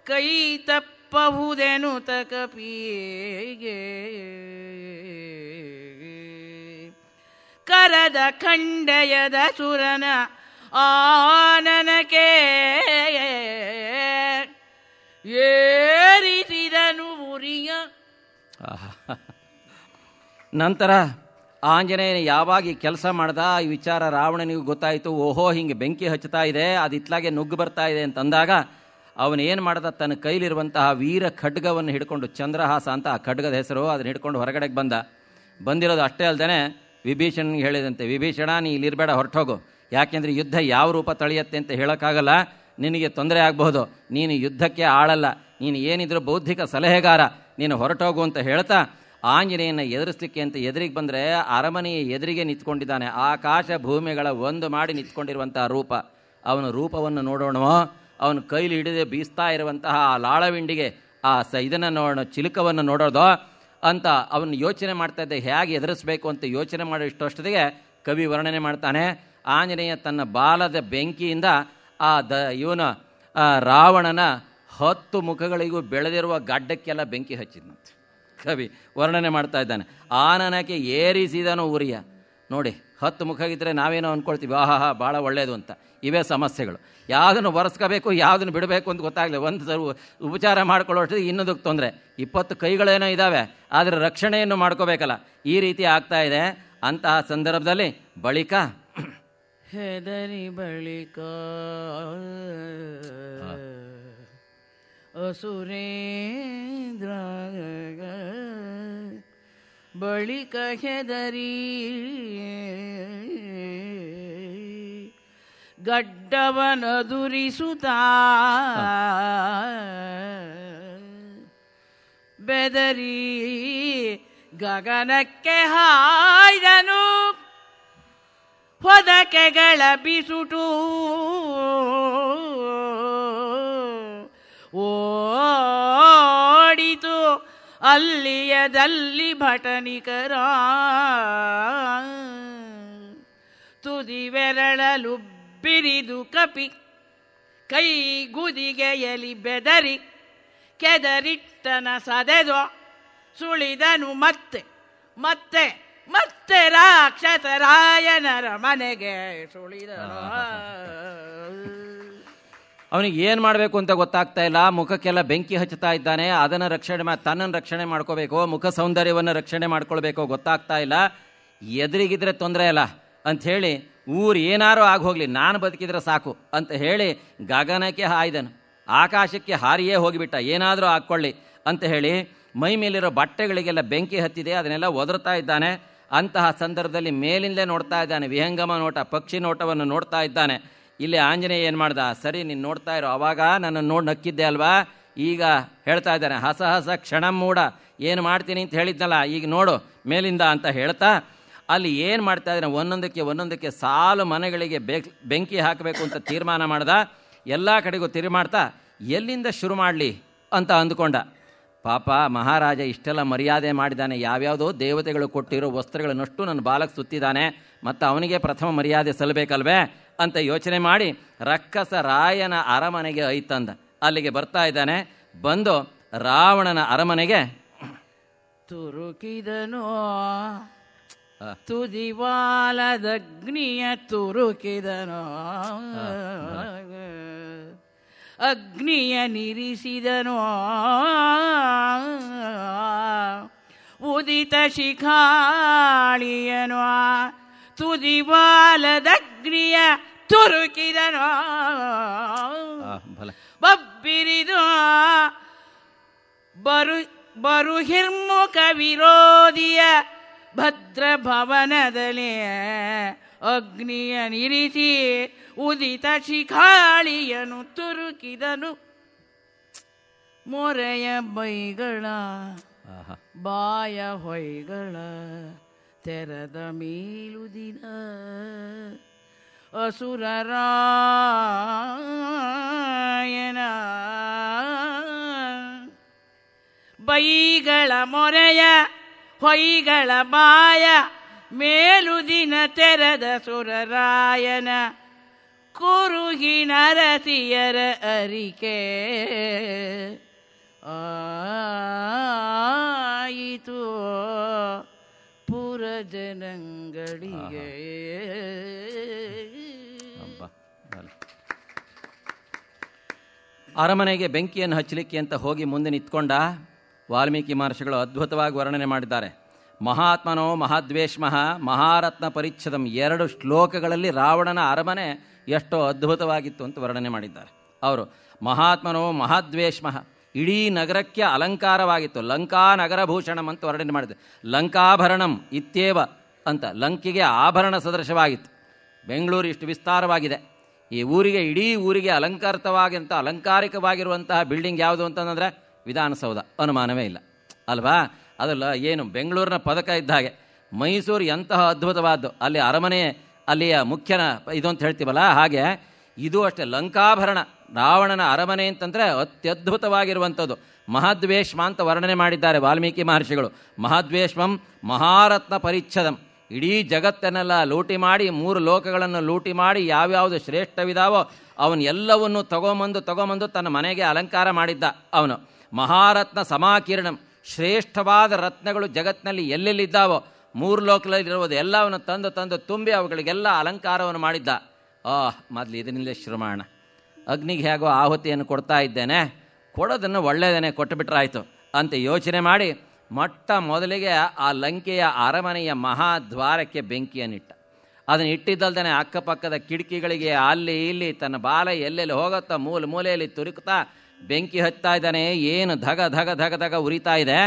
ಕೈ ತಪ್ಪಹುದೆನು ತಕಪಿಗೆ ಕರದ ಖಂಡಯದ ಸುರನ ಆನನಕೆ ಏರಿಸಿದನು ಉರಿಯ. ನಂತರ ಆಂಜನೇಯನ ಯಾವಾಗ ಈ ಕೆಲಸ ಮಾಡ್ದ, ಈ ವಿಚಾರ ರಾವಣನಿಗೂ ಗೊತ್ತಾಯಿತು. ಓಹೋ ಹಿಂಗೆ ಬೆಂಕಿ ಹಚ್ಚುತ್ತಾ ಇದೆ, ಅದು ಇತ್ಲಾಗೆ ನುಗ್ಗು ಬರ್ತಾ ಇದೆ ಅಂತಂದಾಗ ಅವನೇನು ಮಾಡ್ದ, ತನ್ನ ಕೈಲಿರುವಂತಹ ವೀರ ಖಡ್ಗವನ್ನು ಹಿಡ್ಕೊಂಡು, ಚಂದ್ರಹಾಸ ಅಂತ ಆ ಖಡ್ಗದ ಹೆಸರು, ಅದನ್ನ ಹಿಡ್ಕೊಂಡು ಹೊರಗಡೆಗೆ ಬಂದಿರೋದು ಅಷ್ಟೇ ಅಲ್ಲದೆ ವಿಭೀಷಣನಿಗೆ ಹೇಳಿದಂತೆ, ವಿಭೀಷಣ ನೀ ಇಲ್ಲಿರಬೇಡ, ಹೊರಟೋಗು, ಯಾಕೆಂದರೆ ಯುದ್ಧ ಯಾವ ರೂಪ ತಳೆಯುತ್ತೆ ಅಂತ ಹೇಳೋಕ್ಕಾಗಲ್ಲ, ನಿನಗೆ ತೊಂದರೆ ಆಗಬಹುದು, ನೀನು ಯುದ್ಧಕ್ಕೆ ಆಳಲ್ಲ, ನೀನು ಏನಿದ್ರು ಬೌದ್ಧಿಕ ಸಲಹೆಗಾರ, ನೀನು ಹೊರಟೋಗು ಅಂತ ಹೇಳ್ತಾ ಆಂಜನೇಯನ ಎದುರಿಸಲಿಕ್ಕೆ ಅಂತ ಎದುರಿಗೆ ಬಂದರೆ ಅರಮನೆಯ ಎದುರಿಗೆ ನಿಂತ್ಕೊಂಡಿದ್ದಾನೆ. ಆಕಾಶ ಭೂಮಿಗಳ ಒಂದು ಮಾಡಿ ನಿಂತ್ಕೊಂಡಿರುವಂತಹ ರೂಪ. ಅವನ ರೂಪವನ್ನು ನೋಡೋಣವೋ, ಅವನ ಕೈಲಿ ಹಿಡಿದು ಬೀಸ್ತಾ ಇರುವಂತಹ ಆ ಲಾಳವಿಂಡಿಗೆ ಆ ಇದನ್ನು ನೋಡೋಣ, ಚಿಲುಕವನ್ನು ನೋಡೋದೋ ಅಂತ ಅವನು ಯೋಚನೆ ಮಾಡ್ತಾ ಇದ್ದೆ. ಹೇಗೆ ಎದುರಿಸಬೇಕು ಅಂತ ಯೋಚನೆ ಮಾಡೋ ಇಷ್ಟೊತ್ತಿಗೆ ಕವಿ ವರ್ಣನೆ ಮಾಡ್ತಾನೆ. ಆಂಜನೇಯ ತನ್ನ ಬಾಲದ ಬೆಂಕಿಯಿಂದ ಇವನ ರಾವಣನ 10 ಮುಖಗಳಿಗೂ ಬೆಳೆದಿರುವ ಗಡ್ಡಕ್ಕೆಲ್ಲ ಬೆಂಕಿ ಹಚ್ಚಿದಂತೆ. ಕವಿ ವರ್ಣನೆ ಮಾಡ್ತಾ ಇದ್ದಾನೆ. ಆನನಕ್ಕೆ ಏರಿಸಿದನು ಉರಿಯ. ನೋಡಿ, 10 ಮುಖ ಇದ್ದರೆ ನಾವೇನೋ ಅಂದ್ಕೊಳ್ತೀವಿ, ಆಹಾ ಭಾಳ ಒಳ್ಳೆಯದು ಅಂತ. ಇವೇ ಸಮಸ್ಯೆಗಳು. ಯಾವುದನ್ನು ಒರೆಸ್ಕೋಬೇಕು, ಯಾವುದನ್ನು ಬಿಡಬೇಕು ಅಂತ ಗೊತ್ತಾಗಲಿ. ಒಂದು ಉಪಚಾರ ಮಾಡ್ಕೊಳ್ಳೋಷ್ಟಿಗೆ ಇನ್ನೊಂದಕ್ಕೆ ತೊಂದರೆ. 20 ಕೈಗಳೇನೋ ಇದ್ದಾವೆ, ಆದರೆ ರಕ್ಷಣೆಯನ್ನು ಮಾಡ್ಕೋಬೇಕಲ್ಲ, ಈ ರೀತಿ ಆಗ್ತಾ ಇದೆ. ಅಂತಹ ಸಂದರ್ಭದಲ್ಲಿ ಬಳಿಕ ಹೆದರಿ ಬಳಿಕ ಅಸುರೇಂದ್ರ ಬಳಿಕ ಹೆದರಿ ಗಡ್ಡವನದುರಿಸುತ್ತ ಬೆದರಿ ಗಗನಕ್ಕೆ ಹಾಯ್ದನು ಹೊದಕೆಗಳ ಬಿಸುಟು ಓಡಿತು ಅಲ್ಲಿಯದಲ್ಲಿ ಭಟನಿಕರ ತುದಿವೆರಳಲು ಬಿರಿದು ಕಪಿ ಕೈ ಗುದಿಗೆಯಲಿ ಬೆದರಿ ಕೆದರಿಟ್ಟನ ಸದೆದೊ ಸುಳಿದನು ಮತ್ತೆ ಮತ್ತೆ ಮತ್ತೆ ರಾಕ್ಷಸರಾಯನರ ಮನೆಗೆ ಸುಳಿದನು. ಅವನಿಗೆ ಏನು ಮಾಡಬೇಕು ಅಂತ ಗೊತ್ತಾಗ್ತಾ ಇಲ್ಲ. ಮುಖಕ್ಕೆಲ್ಲ ಬೆಂಕಿ ಹಚ್ಚುತ್ತಾ ಇದ್ದಾನೆ. ಅದನ್ನು ತನ್ನನ್ನು ರಕ್ಷಣೆ ಮಾಡ್ಕೋಬೇಕು, ಮುಖ ಸೌಂದರ್ಯವನ್ನು ರಕ್ಷಣೆ ಮಾಡ್ಕೊಳ್ಬೇಕು ಗೊತ್ತಾಗ್ತಾ ಇಲ್ಲ. ಎದುರಿಗಿದ್ರೆ ತೊಂದರೆ ಇಲ್ಲ ಅಂಥೇಳಿ ಊರು ಏನಾರು ಆಗೋಗ್ಲಿ, ನಾನು ಬದುಕಿದ್ರೆ ಸಾಕು ಅಂತ ಹೇಳಿ ಗಗನಕ್ಕೆ ಹಾಯ್ದನು. ಆಕಾಶಕ್ಕೆ ಹಾರಿಯೇ ಹೋಗಿಬಿಟ್ಟ, ಏನಾದರೂ ಹಾಕ್ಕೊಳ್ಳಿ ಅಂತ ಹೇಳಿ. ಮೈ ಮೇಲಿರೋ ಬಟ್ಟೆಗಳಿಗೆಲ್ಲ ಬೆಂಕಿ ಹತ್ತಿದೆ, ಅದನ್ನೆಲ್ಲ ಒದರ್ತಾ ಇದ್ದಾನೆ. ಅಂತಹ ಸಂದರ್ಭದಲ್ಲಿ ಮೇಲಿಂದಲೇ ನೋಡ್ತಾ ಇದ್ದಾನೆ, ವಿಹಂಗಮ ನೋಟ, ಪಕ್ಷಿ ನೋಟವನ್ನು ನೋಡ್ತಾ ಇದ್ದಾನೆ. ಇಲ್ಲಿ ಆಂಜನೇಯ ಏನು ಮಾಡ್ದ, ಸರಿ ನೀನು ನೋಡ್ತಾ ಇರೋ, ಅವಾಗ ನನ್ನನ್ನು ನೋಡಿ ನಕ್ಕಿದ್ದೆ ಅಲ್ವಾ, ಈಗ ಹೇಳ್ತಾ ಇದ್ದಾನೆ ಹಸ ಹಸ ಕ್ಷಣ ಮೂಡ, ಏನು ಮಾಡ್ತೀನಿ ಅಂತ ಹೇಳಿದ್ನಲ್ಲ ಈಗ ನೋಡು ಮೇಲಿಂದ ಅಂತ ಹೇಳ್ತಾ ಅಲ್ಲಿ ಏನು ಮಾಡ್ತಾ ಇದ್ದಾನೆ, ಒಂದೊಂದಕ್ಕೆ ಸಾಲು ಮನೆಗಳಿಗೆ ಬೆಂಕಿ ಹಾಕಬೇಕು ಅಂತ ತೀರ್ಮಾನ ಮಾಡ್ದ. ಎಲ್ಲ ಕಡೆಗೂ ತಿರುಮಾಡ್ತಾ ಎಲ್ಲಿಂದ ಶುರು ಮಾಡಲಿ ಅಂತ ಅಂದ್ಕೊಂಡ. ಪಾಪ ಮಹಾರಾಜ ಇಷ್ಟೆಲ್ಲ ಮರ್ಯಾದೆ ಮಾಡಿದ್ದಾನೆ, ಯಾವ್ಯಾವುದೋ ದೇವತೆಗಳು ಕೊಟ್ಟಿರೋ ವಸ್ತ್ರಗಳನ್ನಷ್ಟು ನನ್ನ ಬಾಲಕ್ಕೆ ಸುತ್ತಿದ್ದಾನೆ, ಮತ್ತು ಅವನಿಗೆ ಪ್ರಥಮ ಮರ್ಯಾದೆ ಸಲ್ಲಬೇಕಲ್ವೇ ಅಂತ ಯೋಚನೆ ಮಾಡಿ ರಕ್ಕಸ ರಾಯನ ಅರಮನೆಗೆ ಐತಂದ. ಅಲ್ಲಿಗೆ ಬರ್ತಾ ಇದ್ದಾನೆ. ಬಂದು ರಾವಣನ ಅರಮನೆಗೆ ತುರುಕಿದನು. ತುದಿವಾಲದಗ್ನಿಯ ತುರುಕಿದನು. ಅಗ್ನಿಯ ನಿರಿಸಿದನು. ಉದಿತ ಶಿಖಾಳಿಯನು. ತುದಿವಾಲದಗ್ನಿಯ ತುರುಕಿದನು. ಬಬ್ಬಿರಿದು ಬರುಹಿರ್ಮುಖ ವಿರೋಧಿಯ ಭದ್ರ ಭವನದಲ್ಲಿ ಅಗ್ನಿಯ ನಿರಿಸಿ ಉದಿತ ಶಿಖಾಳಿಯನು ತುರುಕಿದನು. ಮೊರೆಯ ಬೈಗಳ ಬಾಯ ಹೊಯ್ಗಳ ತೆರೆದ ಮೇಲುದಿನ ಅಸುರರಾಯನ ಬೈಗಳ ಮೊರೆಯ ಹೊಯ್ಗಳ ಬಾಯ ಮೇಲುದಿನ ತೆರೆದ ಸುರರಾಯನ ಕುರುಹಿ ನರಸಿಯರ ಅರಿಕೆ ಆಯಿತು ಪುರಜನಗಳಿಗೆ. ಅರಮನೆಗೆ ಬೆಂಕಿಯನ್ನು ಹಚ್ಚಲಿಕ್ಕೆ ಅಂತ ಹೋಗಿ ಮುಂದೆ ನಿಂತ್ಕೊಂಡ. ವಾಲ್ಮೀಕಿ ಮಹರ್ಷಿಗಳು ಅದ್ಭುತವಾಗಿ ವರ್ಣನೆ ಮಾಡಿದ್ದಾರೆ. ಮಹಾತ್ಮನೋ ಮಹಾದ್ವೇಷ್ಮಃ ಮಹಾರತ್ನ ಪರಿಚ್ಛದಂ, 2 ಶ್ಲೋಕಗಳಲ್ಲಿ ರಾವಣನ ಅರಮನೆ ಎಷ್ಟೋ ಅದ್ಭುತವಾಗಿತ್ತು ಅಂತ ವರ್ಣನೆ ಮಾಡಿದ್ದಾರೆ ಅವರು. ಮಹಾತ್ಮನೋ ಮಹಾದ್ವೇಷ್ಮಃ, ಇಡೀ ನಗರಕ್ಕೆ ಅಲಂಕಾರವಾಗಿತ್ತು. ಲಂಕಾ ನಗರಭೂಷಣಂ ಅಂತ ವರ್ಣನೆ ಮಾಡಿದೆ. ಲಂಕಾಭರಣಂ ಇತ್ಯೇವ ಅಂತ, ಲಂಕೆಗೆ ಆಭರಣ ಸದೃಶವಾಗಿತ್ತು. ಬೆಂಗಳೂರು ಇಷ್ಟು ವಿಸ್ತಾರವಾಗಿದೆ, ಈ ಊರಿಗೆ ಇಡೀ ಊರಿಗೆ ಅಲಂಕಾರಿಕವಾಗಿರುವಂತಹ ಬಿಲ್ಡಿಂಗ್ ಯಾವುದು ಅಂತಂದರೆ ವಿಧಾನಸೌಧ, ಅನುಮಾನವೇ ಇಲ್ಲ ಅಲ್ವಾ. ಅದಲ್ಲ ಏನು ಬೆಂಗಳೂರಿನ ಪದಕ ಇದ್ದ ಹಾಗೆ. ಮೈಸೂರು ಎಂತಹ ಅದ್ಭುತವಾದ್ದು, ಅಲ್ಲಿ ಅರಮನೆ ಅಲ್ಲಿಯ ಮುಖ್ಯನ ಇದು ಅಂತ ಹೇಳ್ತೀವಲ್ಲ, ಹಾಗೆ ಇದು ಅಷ್ಟೇ ಲಂಕಾಭರಣ. ರಾವಣನ ಅರಮನೆ ಅಂತಂದರೆ ಅತ್ಯದ್ಭುತವಾಗಿರುವಂಥದ್ದು. ಮಹಾದ್ವೇಷ್ಮ ಅಂತ ವರ್ಣನೆ ಮಾಡಿದ್ದಾರೆ ವಾಲ್ಮೀಕಿ ಮಹರ್ಷಿಗಳು. ಮಹಾದ್ವೇಷ್ಮಂ ಮಹಾರತ್ನ ಪರಿಚ್ಛದಂ, ಇಡೀ ಜಗತ್ತನ್ನೆಲ್ಲ ಲೂಟಿ ಮಾಡಿ 3 ಲೋಕಗಳನ್ನು ಲೂಟಿ ಮಾಡಿ ಯಾವ್ಯಾವುದು ಶ್ರೇಷ್ಠವಿದಾವೋ ಅವನ್ನೆಲ್ಲವನ್ನು ತಗೊಂಬಂದು ತನ್ನ ಮನೆಗೆ ಅಲಂಕಾರ ಮಾಡಿದ್ದ ಅವನು. ಮಹಾರತ್ನ ಸಮಾಕೀರ್ಣಂ, ಶ್ರೇಷ್ಠವಾದ ರತ್ನಗಳು ಜಗತ್ತಿನಲ್ಲಿ ಎಲ್ಲೆಲ್ಲಿದ್ದಾವೋ 3 ಲೋಕದಲ್ಲಿರುವುದು ಎಲ್ಲವನ್ನು ತಂದು ತುಂಬಿ ಅವುಗಳಿಗೆಲ್ಲ ಅಲಂಕಾರವನ್ನು ಮಾಡಿದ್ದ. ಮೊದಲು ಇದರಿಂದಲೇ ಶುರು ಮಾಡೋಣ. ಅಗ್ನಿಗೆ ಹೇಗೋ ಆಹುತಿಯನ್ನು ಕೊಡ್ತಾ ಇದ್ದೇನೆ, ಕೊಡೋದನ್ನು ಒಳ್ಳೆಯದೇನೆ ಕೊಟ್ಟುಬಿಟ್ರಾಯ್ತು ಅಂತ ಯೋಚನೆ ಮಾಡಿ ಮೊಟ್ಟ ಮೊದಲಿಗೆ ಆ ಲಂಕೆಯ ಅರಮನೆಯ ಮಹಾದ್ವಾರಕ್ಕೆ ಬೆಂಕಿಯನ್ನಿಟ್ಟ. ಅದನ್ನು ಇಟ್ಟಿದ್ದಲ್ದೇ ಅಕ್ಕಪಕ್ಕದ ಕಿಟಕಿಗಳಿಗೆ ಅಲ್ಲಿ ಇಲ್ಲಿ ತನ್ನ ಬಾಲ ಎಲ್ಲೆಲ್ಲಿ ಹೋಗುತ್ತಾ ಮೂಲೆಯಲ್ಲಿ ತುರುಕ್ತಾ ಬೆಂಕಿ ಹತ್ತಾ ಇದ್ದಾನೆ. ಏನು ಧಗ ಧಗ ಧಗ ಧಗ ಉರಿತಾ ಇದೆ.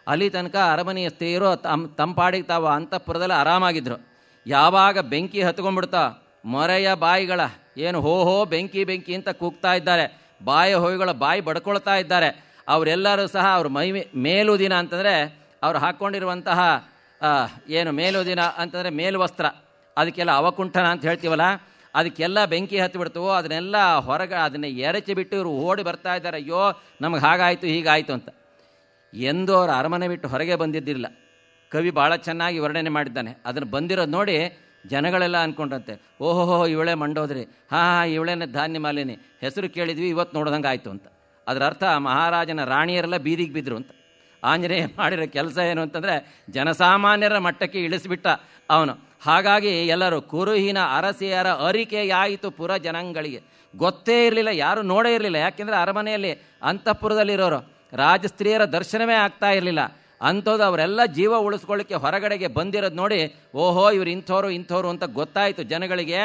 ಅಲ್ಲಿ ತನಕ ಅರಮನೆಯ ಸ್ತ್ರೀಯರು ತಂಪಾಡಿಗೆ ತಾವು ಅಂತಃಪುರದಲ್ಲಿ ಆರಾಮಾಗಿದ್ರು. ಯಾವಾಗ ಬೆಂಕಿ ಹತ್ಕೊಂಡ್ಬಿಡ್ತಾ ಮೊರೆಯ ಬಾಯಿಗಳ ಏನು ಹೋ ಬೆಂಕಿ ಅಂತ ಕೂಗ್ತಾ ಇದ್ದಾರೆ. ಬಾಯ ಹೊಯ್ಗಳ ಬಾಯಿ ಬಡ್ಕೊಳ್ತಾ ಇದ್ದಾರೆ. ಅವರೆಲ್ಲರೂ ಸಹ ಅವ್ರ ಮೇಲುದಿನ ಅಂತಂದರೆ ಅವ್ರು ಹಾಕ್ಕೊಂಡಿರುವಂತಹ ಏನು ಮೇಲುದಿನ ಅಂತಂದರೆ ಮೇಲ್ವಸ್ತ್ರ, ಅದಕ್ಕೆಲ್ಲ ಅವಕುಂಠನ ಅಂತ ಹೇಳ್ತೀವಲ್ಲ, ಅದಕ್ಕೆಲ್ಲ ಬೆಂಕಿ ಹತ್ತಿಬಿಡ್ತವೋ ಅದನ್ನೆಲ್ಲ ಹೊರಗೆ ಅದನ್ನೇ ಎರಚಿ ಬಿಟ್ಟು ಇವರು ಓಡಿ ಬರ್ತಾ ಇದ್ದಾರೆ. ಅಯ್ಯೋ ನಮಗೆ ಹಾಗಾಯಿತು ಹೀಗಾಯಿತು ಅಂತ. ಎಂದೂ ಅವರ ಅರಮನೆ ಬಿಟ್ಟು ಹೊರಗೆ ಬಂದಿದ್ದಿಲ್ಲ. ಕವಿ ಭಾಳ ಚೆನ್ನಾಗಿ ವರ್ಣನೆ ಮಾಡಿದ್ದಾನೆ. ಅದನ್ನು ಬಂದಿರೋದು ನೋಡಿ ಜನಗಳೆಲ್ಲ ಅಂದ್ಕೊಂಡ್ರಂತೆ, ಓಹೋ ಇವಳೇ ಮಂಡೋದ್ರಿ, ಇವಳೇನೆ ಧಾನ್ಯ ಮಾಲಿನಿ, ಹೆಸರು ಕೇಳಿದ್ವಿ ಇವತ್ತು ನೋಡ್ದಂಗೆ ಆಯಿತು ಅಂತ. ಅದರ ಅರ್ಥ ಮಹಾರಾಜನ ರಾಣಿಯರೆಲ್ಲ ಬೀದಿಗೆ ಬಿದ್ದರು ಅಂತ. ಆಂಜನೇಯ ಮಾಡಿರೋ ಕೆಲಸ ಏನು ಅಂತಂದರೆ ಜನಸಾಮಾನ್ಯರ ಮಟ್ಟಕ್ಕೆ ಇಳಿಸಿಬಿಟ್ಟ ಅವನು. ಹಾಗಾಗಿ ಎಲ್ಲರೂ ಕುರುಹಿನ ಅರಸಿಯರ ಅರಿಕೆಯಾಯಿತು ಪುರ ಜನಗಳಿಗೆ. ಗೊತ್ತೇ ಇರಲಿಲ್ಲ, ಯಾರು ನೋಡೇ ಇರಲಿಲ್ಲ. ಯಾಕೆಂದರೆ ಅರಮನೆಯಲ್ಲಿ ಅಂತಃಪುರದಲ್ಲಿರೋರು ರಾಜಸ್ತ್ರೀಯರ ದರ್ಶನವೇ ಆಗ್ತಾ ಇರಲಿಲ್ಲ. ಅಂಥದ್ದು ಅವರೆಲ್ಲ ಜೀವ ಉಳಿಸ್ಕೊಳ್ಳಿಕ್ಕೆ ಹೊರಗಡೆಗೆ ಬಂದಿರೋದು ನೋಡಿ, ಓಹೋ ಇವ್ರು ಇಂಥವ್ರು ಅಂತ ಗೊತ್ತಾಯಿತು ಜನಗಳಿಗೆ.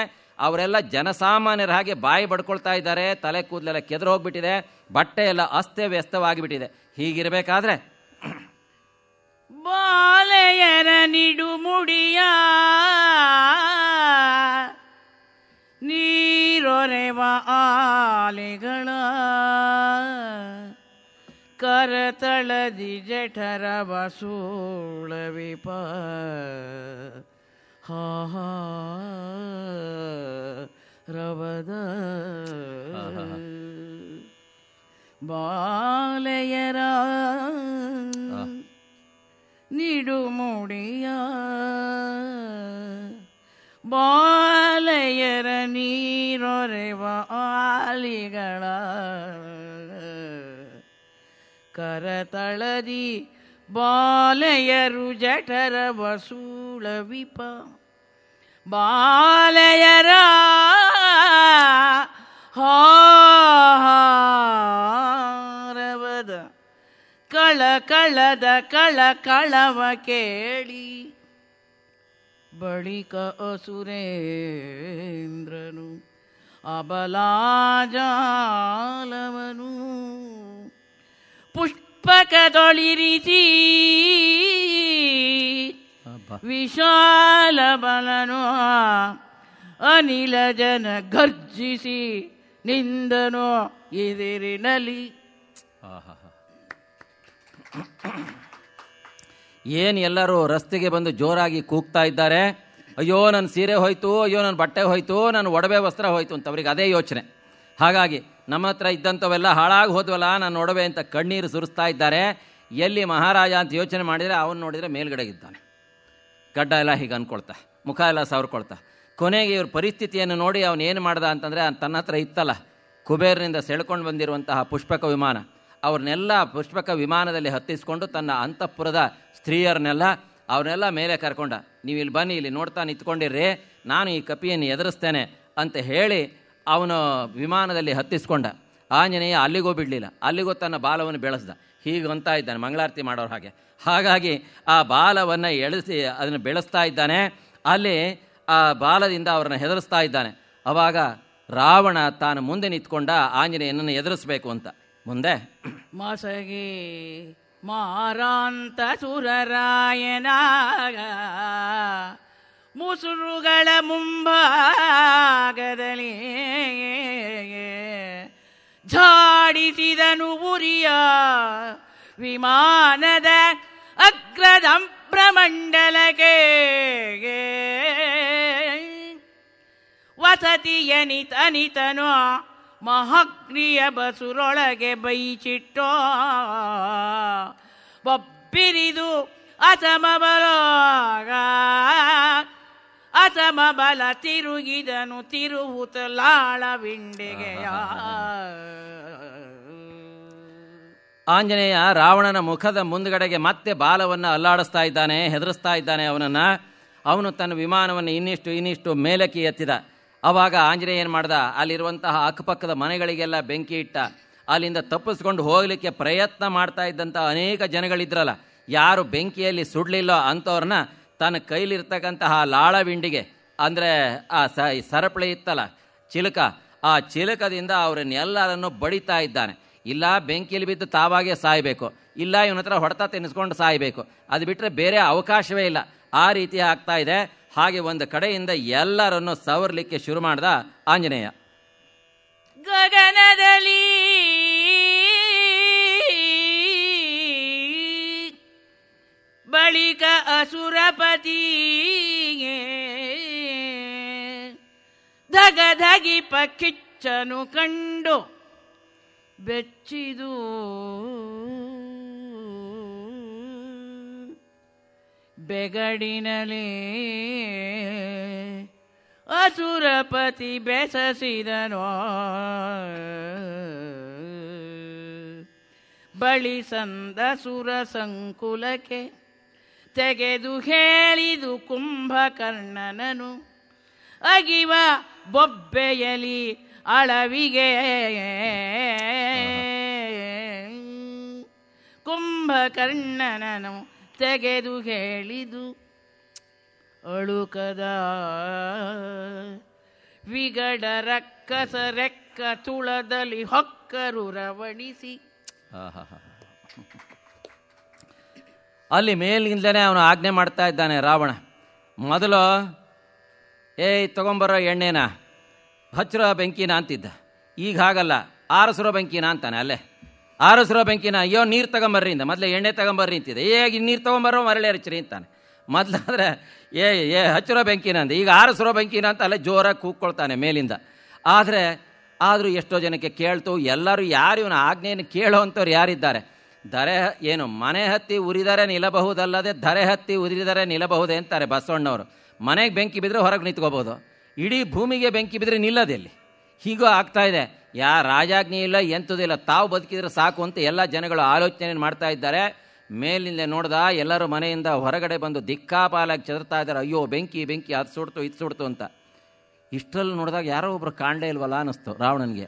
ಅವರೆಲ್ಲ ಜನಸಾಮಾನ್ಯರ ಹಾಗೆ ಬಾಯಿ ಬಡ್ಕೊಳ್ತಾ ಇದ್ದಾರೆ, ತಲೆ ಕೂದಲೆಲ್ಲ ಕೆದರು ಹೋಗ್ಬಿಟ್ಟಿದೆ, ಬಟ್ಟೆ ಎಲ್ಲ ಅಸ್ತವ್ಯಸ್ತವಾಗಿಬಿಟ್ಟಿದೆ. ಹೀಗಿರಬೇಕಾದ್ರೆ ಬಾಲೆಯರ ನಿಡುಮುಡಿಯ ನೀರೊರೆವ ಆಲೆಗಳ ಕರತಳದಿ ಜಠರ ಬಸೂಳವಿಪ ರವದ ಬಾಲೆಯರ ನಿಡುಮುಡಿಯ ಬಾಲೆಯರ ನೀರೊರೆವ ಆಲಿಗಳ ಕರತಳದಿ ಬಾಲೆಯರು ಜಠರ ವಸೂಳವಿಪ ಬಾಲೆಯರ ಹಾರವದ ಕಳಕಳದ ಕಳಕಳವ ಕೇಳಿ ಬಳಿಕ ಅಸುರೇಂದ್ರನು ಅಬಲಾಜಾಲವನು ಪುಷ್ಪಕದೊಳಿರಿಸಿ ವಿಶಾಲ ಬಲನು ಅನಿಲ ಜನ ಗರ್ಜಿಸಿ ನಿಂದನು ಎದಿರಿನಲಿ. ಏನು ಎಲ್ಲರೂ ರಸ್ತೆಗೆ ಬಂದು ಜೋರಾಗಿ ಕೂಗ್ತಾ ಇದ್ದಾರೆ, ಅಯ್ಯೋ ನನ್ನ ಸೀರೆ ಹೋಯ್ತು, ಅಯ್ಯೋ ನನ್ನ ಬಟ್ಟೆ ಹೋಯ್ತು, ನನ್ನ ಒಡವೆ ವಸ್ತ್ರ ಹೋಯ್ತು ಅಂತ. ಅವ್ರಿಗೆ ಅದೇ ಯೋಚನೆ. ಹಾಗಾಗಿ ನಮ್ಮ ಹತ್ರ ಇದ್ದಂಥವೆಲ್ಲ ಹಾಳಾಗಿ ಹೋದ್ವಲ್ಲ ನನ್ನ ಒಡವೆ ಅಂತ ಕಣ್ಣೀರು ಸುರಿಸ್ತಾ ಇದ್ದಾರೆ. ಎಲ್ಲಿ ಮಹಾರಾಜ ಅಂತ ಯೋಚನೆ ಮಾಡಿದರೆ ಅವನು ನೋಡಿದರೆ ಮೇಲ್ಗಡೆ ಇದ್ದಾನೆ, ಗಡ್ಡ ಎಲ್ಲ ಹೀಗೆ ಅಂದ್ಕೊಳ್ತಾ, ಮುಖ ಎಲ್ಲ ಸವರ್ಕೊಳ್ತಾ. ಕೊನೆಗೆ ಇವ್ರ ಪರಿಸ್ಥಿತಿಯನ್ನು ನೋಡಿ ಅವನು ಏನು ಮಾಡ್ದ ಅಂತಂದರೆ, ತನ್ನ ಹತ್ರ ಇತ್ತಲ್ಲ ಕುಬೇರನಿಂದ ಸೆಳ್ಕೊಂಡು ಬಂದಿರುವಂತಹ ಪುಷ್ಪಕ ವಿಮಾನ, ಅವ್ರನ್ನೆಲ್ಲ ಪುಷ್ಪಕ ವಿಮಾನದಲ್ಲಿ ಹತ್ತಿಸ್ಕೊಂಡು ತನ್ನ ಅಂತಃಪುರದ ಸ್ತ್ರೀಯರನ್ನೆಲ್ಲ ಅವನ್ನೆಲ್ಲ ಮೇಲೆ ಕರ್ಕೊಂಡ. ನೀವು ಇಲ್ಲಿ ಬನ್ನಿ, ಇಲ್ಲಿ ನೋಡ್ತಾ ನಿಂತ್ಕೊಂಡಿರ್ರಿ, ನಾನು ಈ ಕಪಿಯನ್ನು ಎದುರಿಸ್ತೇನೆ ಅಂತ ಹೇಳಿ ಅವನು ವಿಮಾನದಲ್ಲಿ ಹತ್ತಿಸ್ಕೊಂಡ. ಆಂಜನೇಯ ಅಲ್ಲಿಗೂ ಬಿಡಲಿಲ್ಲ, ಅಲ್ಲಿಗೂ ತನ್ನ ಬಾಲವನ್ನು ಬೆಳೆಸ್ದ. ಹೀಗೆ ಅಂತ ಇದ್ದಾನೆ ಮಂಗಳಾರತಿ ಮಾಡೋರ ಹಾಗೆ. ಹಾಗಾಗಿ ಆ ಬಾಲವನ್ನು ಎಳೆಸಿ ಅದನ್ನು ಬೆಳೆಸ್ತಾ ಇದ್ದಾನೆ. ಅಲ್ಲಿ ಆ ಬಾಲದಿಂದ ಅವ್ರನ್ನ ಹೆದರಿಸ್ತಾ ಇದ್ದಾನೆ. ಅವಾಗ ರಾವಣ ತಾನು ಮುಂದೆ ನಿಂತ್ಕೊಂಡ ಆಂಜನೇಯನನ್ನು ಎದುರಿಸ್ಬೇಕು ಅಂತ. ಮುಂದೆ ಮಸಗೆ ಮಾರಾಂತ ಸುರರಾಯನಾಗ ಮುಸುರುಗಳ ಮುಂಭಾಗದಲ್ಲಿ ಝಾಡಿಸಿದನು ಉರಿಯ ವಿಮಾನದ ಅಗ್ರದ ಪ್ರಮಂಡಲಕ್ಕೆ ವಸತಿಯನಿತನಿತನು ಮಹಾಗ್ನಿಯ ಬಸುರೊಳಗೆ ಬೈಚಿಟ್ಟೋ ಬೊಬ್ಬಿರಿದು ಅಸಮಬಲ ತಿರುಗಿದನು ತಿರುವುತಲಾಳವಿಂಡಿಗೆಯ. ಆಂಜನೇಯ ರಾವಣನ ಮುಖದ ಮುಂದ್ಗಡೆಗೆ ಮತ್ತೆ ಬಾಲವನ್ನು ಅಲ್ಲಾಡಿಸ್ತಾ ಇದ್ದಾನೆ, ಹೆದರಿಸ್ತಾ ಇದ್ದಾನೆ ಅವನನ್ನು. ಅವನು ತನ್ನ ವಿಮಾನವನ್ನು ಇನ್ನಿಷ್ಟು ಮೇಲಕ್ಕೆ ಎತ್ತಿದ. ಆವಾಗ ಆಂಜನೇಯ ಏನು ಮಾಡ್ದ, ಅಲ್ಲಿರುವಂತಹ ಅಕ್ಕಪಕ್ಕದ ಮನೆಗಳಿಗೆಲ್ಲ ಬೆಂಕಿ ಇಟ್ಟ. ಅಲ್ಲಿಂದ ತಪ್ಪಿಸ್ಕೊಂಡು ಹೋಗಲಿಕ್ಕೆ ಪ್ರಯತ್ನ ಮಾಡ್ತಾ ಇದ್ದಂಥ ಅನೇಕ ಜನಗಳಿದ್ರಲ್ಲ, ಯಾರು ಬೆಂಕಿಯಲ್ಲಿ ಸುಡಲಿಲ್ಲೋ ಅಂಥವ್ರನ್ನ ತನ್ನ ಕೈಲಿರ್ತಕ್ಕಂತಹ ಲಾಳವಿಂಡಿಗೆ, ಅಂದರೆ ಆ ಸರಪಳಿ ಇತ್ತಲ್ಲ ಚಿಲಕ, ಆ ಚಿಲಕದಿಂದ ಅವರನ್ನೆಲ್ಲರನ್ನು ಬಡಿತಾ ಇದ್ದಾನೆ. ಇಲ್ಲ ಬೆಂಕಿಯಲ್ಲಿ ಬಿದ್ದು ತಾವಾಗೇ ಸಾಯಬೇಕು, ಇಲ್ಲ ಇವನ ಹತ್ರ ಹೊಡೆತ ತಿನ್ನಿಸ್ಕೊಂಡು ಸಾಯಬೇಕು, ಅದು ಬಿಟ್ಟರೆ ಬೇರೆ ಅವಕಾಶವೇ ಇಲ್ಲ. ಆ ರೀತಿ ಆಗ್ತಾ ಇದೆ. ಹಾಗೆ ಒಂದು ಕಡೆಯಿಂದ ಎಲ್ಲರನ್ನು ಸವರ್ಲಿಕ್ಕೆ ಶುರು ಮಾಡ್ದ ಆಂಜನೇಯ. ಗಗನದಲ್ಲಿ ಬಳಿಕ ಅಸುರಪತಿಗೆ ಧಗಧಗಿಪ ಕಿಚ್ಚನು ಕಂಡು ಬೆಚ್ಚಿದು ಬೆಗಡಿನಲೇ ಅಸುರಪತಿ ಬೆಸಸಿದನೋ ಬಳಿ ಸಂದ ಸುರ ಸಂಕುಲಕ್ಕೆ ತೆಗೆದು ಹೇಳಿದು ಕುಂಭಕರ್ಣನನು ಅಗಿವ ಬೊಬ್ಬೆಯಲಿ ಅಳವಿಗೆ ಕುಂಭಕರ್ಣನನು ತೆಗೆದು ಹೇಳಿದು ಅಳುಕದ ವಿಗಡ ರಕ್ಕಸ ರೆಕ್ಕ ತುಳದಲ್ಲಿ ಹೊಕ್ಕರು ರವಣಿಸಿ. ಅಲ್ಲಿ ಮೇಲಿಂದಲೇ ಅವನು ಆಜ್ಞೆ ಮಾಡ್ತಾ ಇದ್ದಾನೆ ರಾವಣ. ಮೊದಲು ತಗೊಂಬರೋ ಎಣ್ಣೆನ ಹಚ್ಚಿರೋ ಬೆಂಕಿನ ಅಂತಿದ್ದ. ಈಗ ಹಾಗಲ್ಲ, ಆರಸಿರೋ ಬೆಂಕಿನ ಅಂತಾನೆ. ಅಲ್ಲೇ ಆರಸಿರೋ ಬೆಂಕಿನ ಅಯ್ಯೋ ನೀರು ತಗೊಂಬರ್ರಿ ಇಂದ, ಮೊದಲೇ ಎಣ್ಣೆ ತಗೊಂಬರ್ರಿ ಅಂತಿದೆ. ಈಗ ನೀರು ತಗೊಂಬರೋ ಮರಳೆ ಹಚ್ಚಿರಿ ಅಂತಾನೆ. ಮೊದಲಾದ್ರೆ ಹಚ್ಚಿರೋ ಬೆಂಕಿನ ಅಂದ, ಈಗ ಆರಸಿರೋ ಬೆಂಕಿನ ಅಂತ ಅಲ್ಲೇ ಜೋರಾಗಿ ಕೂಗ್ಕೊಳ್ತಾನೆ ಮೇಲಿಂದ. ಆದರೂ ಎಷ್ಟೋ ಜನಕ್ಕೆ ಕೇಳ್ತು. ಎಲ್ಲರೂ ಯಾರು ಇವನ ಆಜ್ಞೆಯನ್ನು ಕೇಳೋ ಅಂಥವ್ರು ಯಾರಿದ್ದಾರೆ? ಮನೆ ಹತ್ತಿ ಉರಿದರೆ ನಿಲ್ಲಬಹುದಲ್ಲದೆ ಧರೆ ಹತ್ತಿ ಉರಿದರೆ ನಿಲ್ಲಬಹುದೇ ಅಂತಾರೆ ಬಸವಣ್ಣವರು. ಮನೆಗೆ ಬೆಂಕಿ ಬಿದ್ದರೆ ಹೊರಗೆ ನಿಂತ್ಕೋಬೋದು, ಇಡೀ ಭೂಮಿಗೆ ಬೆಂಕಿ ಬಿದ್ದರೆ ನಿಲ್ಲೋದಿಲ್ಲಿ. ಹೀಗೂ ಆಗ್ತಾ ಇದೆ. ರಾಜಾಜ್ಞೆ ಇಲ್ಲ, ಎಂಥದಿಲ್ಲ, ತಾವು ಬದುಕಿದ್ರೆ ಸಾಕು ಅಂತ ಎಲ್ಲ ಜನಗಳು ಆಲೋಚನೆ ಮಾಡ್ತಾ ಇದ್ದಾರೆ. ಮೇಲಿಂದ ನೋಡ್ದ ಎಲ್ಲರೂ ಮನೆಯಿಂದ ಹೊರಗಡೆ ಬಂದು ದಿಕ್ಕಾಪಾಲಾಗಿ ಚದುರ್ತಾ ಇದ್ದಾರೆ. ಅಯ್ಯೋ ಬೆಂಕಿ ಬೆಂಕಿ, ಅದು ಸುಡ್ತು ಇದು ಸುಡ್ತು ಅಂತ. ಇಷ್ಟರಲ್ಲಿ ನೋಡಿದಾಗ ಯಾರೋ ಒಬ್ರು ಕಾಣಲೇ ಇಲ್ವಲ್ಲ ಅನ್ನಿಸ್ತು ರಾವಣನಿಗೆ.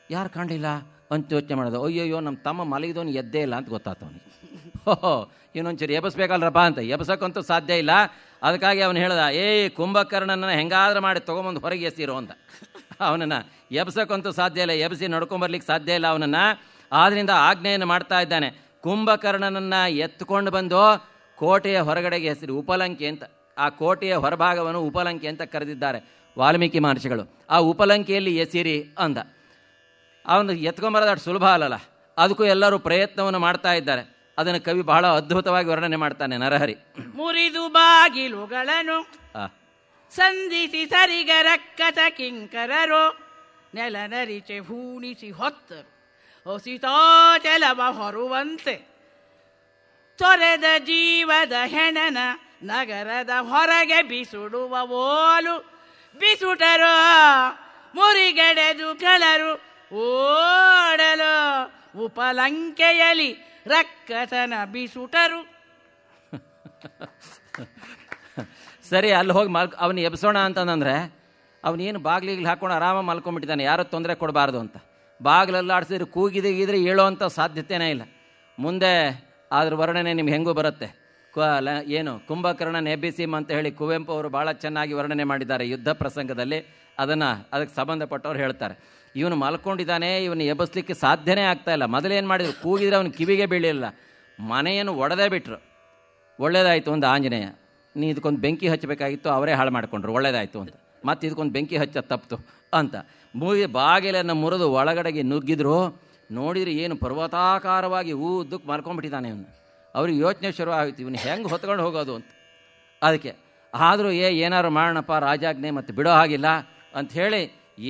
ಯಾರು ಕಾಣಲಿಲ್ಲ ಅಂತ ಯೋಚನೆ ಮಾಡೋದು. ಅಯ್ಯೋಯ್ಯೋ ನಮ್ಮ ತಮ್ಮ ಮಲಗಿದವನು ಎದ್ದೇ ಇಲ್ಲ ಅಂತ ಗೊತ್ತಾಯ್ತು ಅವನಿಗೆ. ಇನ್ನೊಂಚೂರು ಎಬ್ಬಿಸ್ಬೇಕಲ್ರಪ್ಪ ಅಂತ. ಎಬ್ಸಕ್ಕಂತೂ ಸಾಧ್ಯ ಇಲ್ಲ. ಅದಕ್ಕಾಗಿ ಅವನು ಹೇಳ್ದ, ಕುಂಭಕರ್ಣನ ಹೆಂಗಾದ್ರೂ ಮಾಡಿ ತೊಗೊಂಬಂದು ಹೊರಗೆ ಎಸಿರೋ ಅಂತ. ಅವನನ್ನು ಎಬ್ಸಕ್ಕಂತೂ ಸಾಧ್ಯ ಇಲ್ಲ, ಎಬ್ಸಿ ನಡ್ಕೊಂಬರ್ಲಿಕ್ಕೆ ಸಾಧ್ಯ ಇಲ್ಲ ಅವನನ್ನು. ಆದ್ದರಿಂದ ಆಜ್ಞೆಯನ್ನು ಮಾಡ್ತಾ ಇದ್ದಾನೆ. ಕುಂಭಕರ್ಣನನ್ನು ಎತ್ಕೊಂಡು ಬಂದು ಕೋಟೆಯ ಹೊರಗಡೆಗೆ ಹೆಸರು ಉಪಲಂಕೆ ಅಂತ. ಆ ಕೋಟೆಯ ಹೊರಭಾಗವನ್ನು ಉಪಲಂಕೆ ಅಂತ ಕರೆದಿದ್ದಾರೆ ವಾಲ್ಮೀಕಿ ಮಹರ್ಷಿಗಳು. ಆ ಉಪಲಂಕೆಯಲ್ಲಿ ಎಸಿರಿ ಅಂದ. ಅವನು ಎತ್ಕೊಂಬರೋದು ಅಷ್ಟು ಸುಲಭ ಅಲ್ಲಲ್ಲ, ಅದಕ್ಕೂ ಎಲ್ಲರೂ ಪ್ರಯತ್ನವನ್ನು ಮಾಡ್ತಾ ಇದ್ದಾರೆ. ಅದನ್ನು ಕವಿ ಬಹಳ ಅದ್ಭುತವಾಗಿ ವರ್ಣನೆ ಮಾಡ್ತಾನೆ ನರಹರಿ. ಮುರಿದು ಬಾಗಿಲುಗಳನ್ನು ಸಂಧಿಸಿ ಸರಿಗ ರಕ್ಕಸ ಕಿಂಕರರು ನೆಲ ನರಿಚೆ ಹೂಣಿಸಿ ಹೊತ್ತರು ಹೊಸಿತಾಚಲವ ಹೊರುವಂತೆ ತೊರೆದ ಜೀವದ ಹೆಣನ ನಗರದ ಹೊರಗೆ ಬಿಸುಡುವ ಓಲು ಬಿಸುಟರು ಮುರಿಗೆಡೆದು ಕೆಳರು ಓಡಲು ಉಪಲಂಕೆಯಲಿ ರಕ್ಕಸನ ಬಿಸುಟರು. ಸರಿ, ಅಲ್ಲಿ ಹೋಗಿ ಅವನು ಎಬ್ಸೋಣ ಅಂತಂದ್ರೆ ಅವನೇನು ಬಾಗಿಲಿಗೆ ಹಾಕೊಂಡು ಆರಾಮಾಗಿ ಮಲ್ಕೊಂಡ್ಬಿಟ್ಟಿದ್ದಾನೆ. ಯಾರೂ ತೊಂದರೆ ಕೊಡಬಾರ್ದು ಅಂತ. ಬಾಗಿಲೆಲ್ಲ ಆಡಿಸಿದ್ರೆ ಕೂಗಿದ್ರೆ ಹೇಳೋ ಅಂಥ ಸಾಧ್ಯತೆಯೇ ಇಲ್ಲ. ಮುಂದೆ ಅದ್ರ ವರ್ಣನೆ ನಿಮ್ಗೆ ಹೆಂಗೂ ಬರುತ್ತೆ. ಕುಂಭಕರ್ಣನ ಎಬ್ಬಿಸಿಮ್ ಅಂತ ಹೇಳಿ ಕುವೆಂಪು ಅವರು ಭಾಳ ಚೆನ್ನಾಗಿ ವರ್ಣನೆ ಮಾಡಿದ್ದಾರೆ ಯುದ್ಧ ಪ್ರಸಂಗದಲ್ಲಿ. ಅದಕ್ಕೆ ಸಂಬಂಧಪಟ್ಟವ್ರು ಹೇಳ್ತಾರೆ. ಇವನು ಮಲ್ಕೊಂಡಿದ್ದಾನೆ, ಇವನು ಎಬ್ಬಿಸ್ಲಿಕ್ಕೆ ಸಾಧ್ಯನೇ ಆಗ್ತಾ ಇಲ್ಲ. ಮೊದಲೇನು ಮಾಡಿದ್ರು, ಕೂಗಿದ್ರೆ ಅವನು ಕಿವಿಗೆ ಬೀಳಿಲ್ಲ, ಮನೆಯನ್ನು ಒಡೆದೇ ಬಿಟ್ರು. ಒಳ್ಳೇದಾಯಿತು ಒಂದು ಆಂಜನೇಯ, ನೀ ಇದಕ್ಕೊಂದು ಬೆಂಕಿ ಹಚ್ಚಬೇಕಾಗಿತ್ತು, ಅವರೇ ಹಾಳು ಮಾಡಿಕೊಂಡ್ರು, ಒಳ್ಳೇದಾಯಿತು ಅಂತ. ಮತ್ತು ಇದಕ್ಕೊಂದು ಬೆಂಕಿ ಹಚ್ಚ ತಪ್ಪಿತು ಅಂತ ಬಾಗಿಲನ್ನು ಮುರಿದು ಒಳಗಡೆಗೆ ನುಗ್ಗಿದ್ರು. ನೋಡಿದ್ರೆ ಏನು ಪರ್ವತಾಕಾರವಾಗಿ ಉದ್ದಕ್ಕೆ ಮಲ್ಕೊಂಡ್ಬಿಟ್ಟಿದ್ದಾನೆ ಇವನು. ಅವ್ರಿಗೆ ಯೋಚನೆ ಶುರು ಆಯಿತು, ಇವನು ಹೆಂಗೆ ಹೊತ್ಕೊಂಡು ಹೋಗೋದು ಅಂತ. ಅದಕ್ಕೆ ಆದರೂ ಏನಾದ್ರು ಮಾಡೋಣಪ್ಪ, ರಾಜಾಜ್ಞೆ ಮತ್ತು ಬಿಡೋ ಹಾಗಿಲ್ಲ ಅಂಥೇಳಿ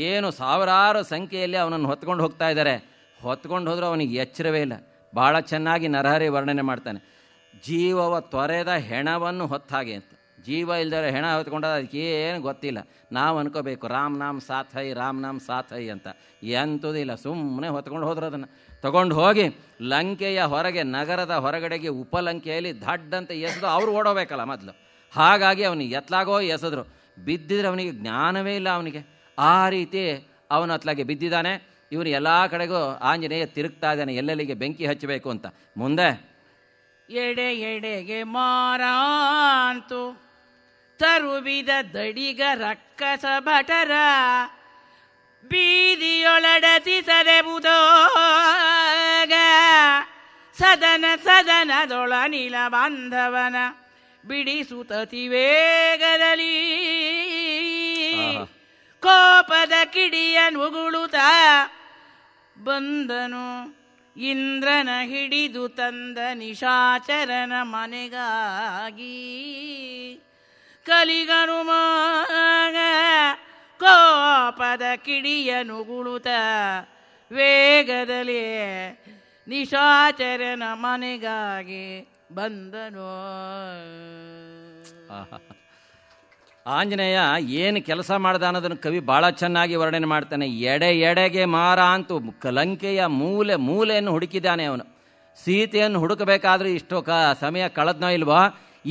ಏನು ಸಾವಿರಾರು ಸಂಖ್ಯೆಯಲ್ಲಿ ಅವನನ್ನು ಹೊತ್ಕೊಂಡು ಹೋಗ್ತಾ ಇದ್ದಾರೆ. ಹೊತ್ಕೊಂಡು ಹೋದರೂ ಅವನಿಗೆ ಎಚ್ಚರವೇ ಇಲ್ಲ. ಭಾಳ ಚೆನ್ನಾಗಿ ನರಹರಿ ವರ್ಣನೆ ಮಾಡ್ತಾನೆ. ಜೀವವ ತೊರೆದ ಹೆಣವನ್ನು ಹೊತ್ತ ಹಾಗೆ ಅಂತ. ಜೀವ ಇಲ್ದರೆ ಹೆಣ ಹೊತ್ಕೊಂಡಾಗ ಅದಕ್ಕೆ ಏನು ಗೊತ್ತಿಲ್ಲ. ನಾವು ಅನ್ಕೋಬೇಕು ರಾಮ್ ನಾಮ್ ಸಾಥ್ ಹೈ, ರಾಮ್ ನಾಮ್ ಸಾಥ್ ಹೈ ಅಂತ. ಎಂಥದಿಲ್ಲ, ಸುಮ್ಮನೆ ಹೊತ್ಕೊಂಡು ಹೋದ್ರು. ಅದನ್ನು ತಗೊಂಡು ಹೋಗಿ ಲಂಕೆಯ ಹೊರಗೆ, ನಗರದ ಹೊರಗಡೆಗೆ ಉಪಲಂಕೆಯಲ್ಲಿ ದಡ್ಡಂತ ಎಸೆದು ಅವ್ರು ಓಡೋಬೇಕಲ್ಲ ಮೊದಲು. ಹಾಗಾಗಿ ಅವನಿಗೆ ಎತ್ಲಾಗೋ ಎಸೆದ್ರು. ಬಿದ್ದಿದ್ರೆ ಅವನಿಗೆ ಜ್ಞಾನವೇ ಇಲ್ಲ ಅವನಿಗೆ. ಆ ರೀತಿ ಅವನು ಅತ್ಲಾಗೆ ಬಿದ್ದಿದ್ದಾನೆ. ಇವನು ಎಲ್ಲ ಕಡೆಗೂ ಆಂಜನೇಯ ತಿರುಗ್ತಾ ಇದ್ದಾನೆ, ಎಲ್ಲೆಲ್ಲಿಗೆ ಬೆಂಕಿ ಹಚ್ಚಬೇಕು ಅಂತ. ಮುಂದೆ ಎಡೆ ಎಡೆಗೆ ಮಾರಾಂತು ತರುವಿದ ದಡಿಗ ರಕ್ಕಸ ಭಟರ ಬೀದಿಯೊಳಡತಿ ಸರೆಬುದೋಗ ಸದನದೊಳನಿಲ ಬಾಂಧವನ ಬಿಡಿಸುತ್ತತಿ ವೇಗದಲ್ಲಿ ಕೋಪದ ಕಿಡಿಯ ನುಗುಳುತ್ತ ಬಂದನು ಇಂದ್ರನ ಹಿಡಿದು ತಂದ ನಿಶಾಚರನ ಮನೆಗಾಗಿ. ಕಲಿಗನು ಮಗ ಕೋಪದ ಕಿಡಿಯ ನುಗುಳುತ್ತ ವೇಗದಲ್ಲಿ ನಿಶಾಚರನ ಮನೆಗಾಗಿ ಬಂದನು. ಆಂಜನೇಯ ಏನು ಕೆಲಸ ಮಾಡ್ದ ಅನ್ನೋದನ್ನು ಕವಿ ಭಾಳ ಚೆನ್ನಾಗಿ ವರ್ಣನೆ ಮಾಡ್ತಾನೆ. ಎಡೆ ಎಡೆಗೆ ಮಾರ ಅಂತೂ ಲಂಕೆಯ ಮೂಲೆಯನ್ನು ಹುಡುಕಿದ್ದಾನೆ ಅವನು. ಸೀತೆಯನ್ನು ಹುಡುಕಬೇಕಾದ್ರೂ ಇಷ್ಟು ಸಮಯ ಕಳೆದ್ನೋ ಇಲ್ವೋ,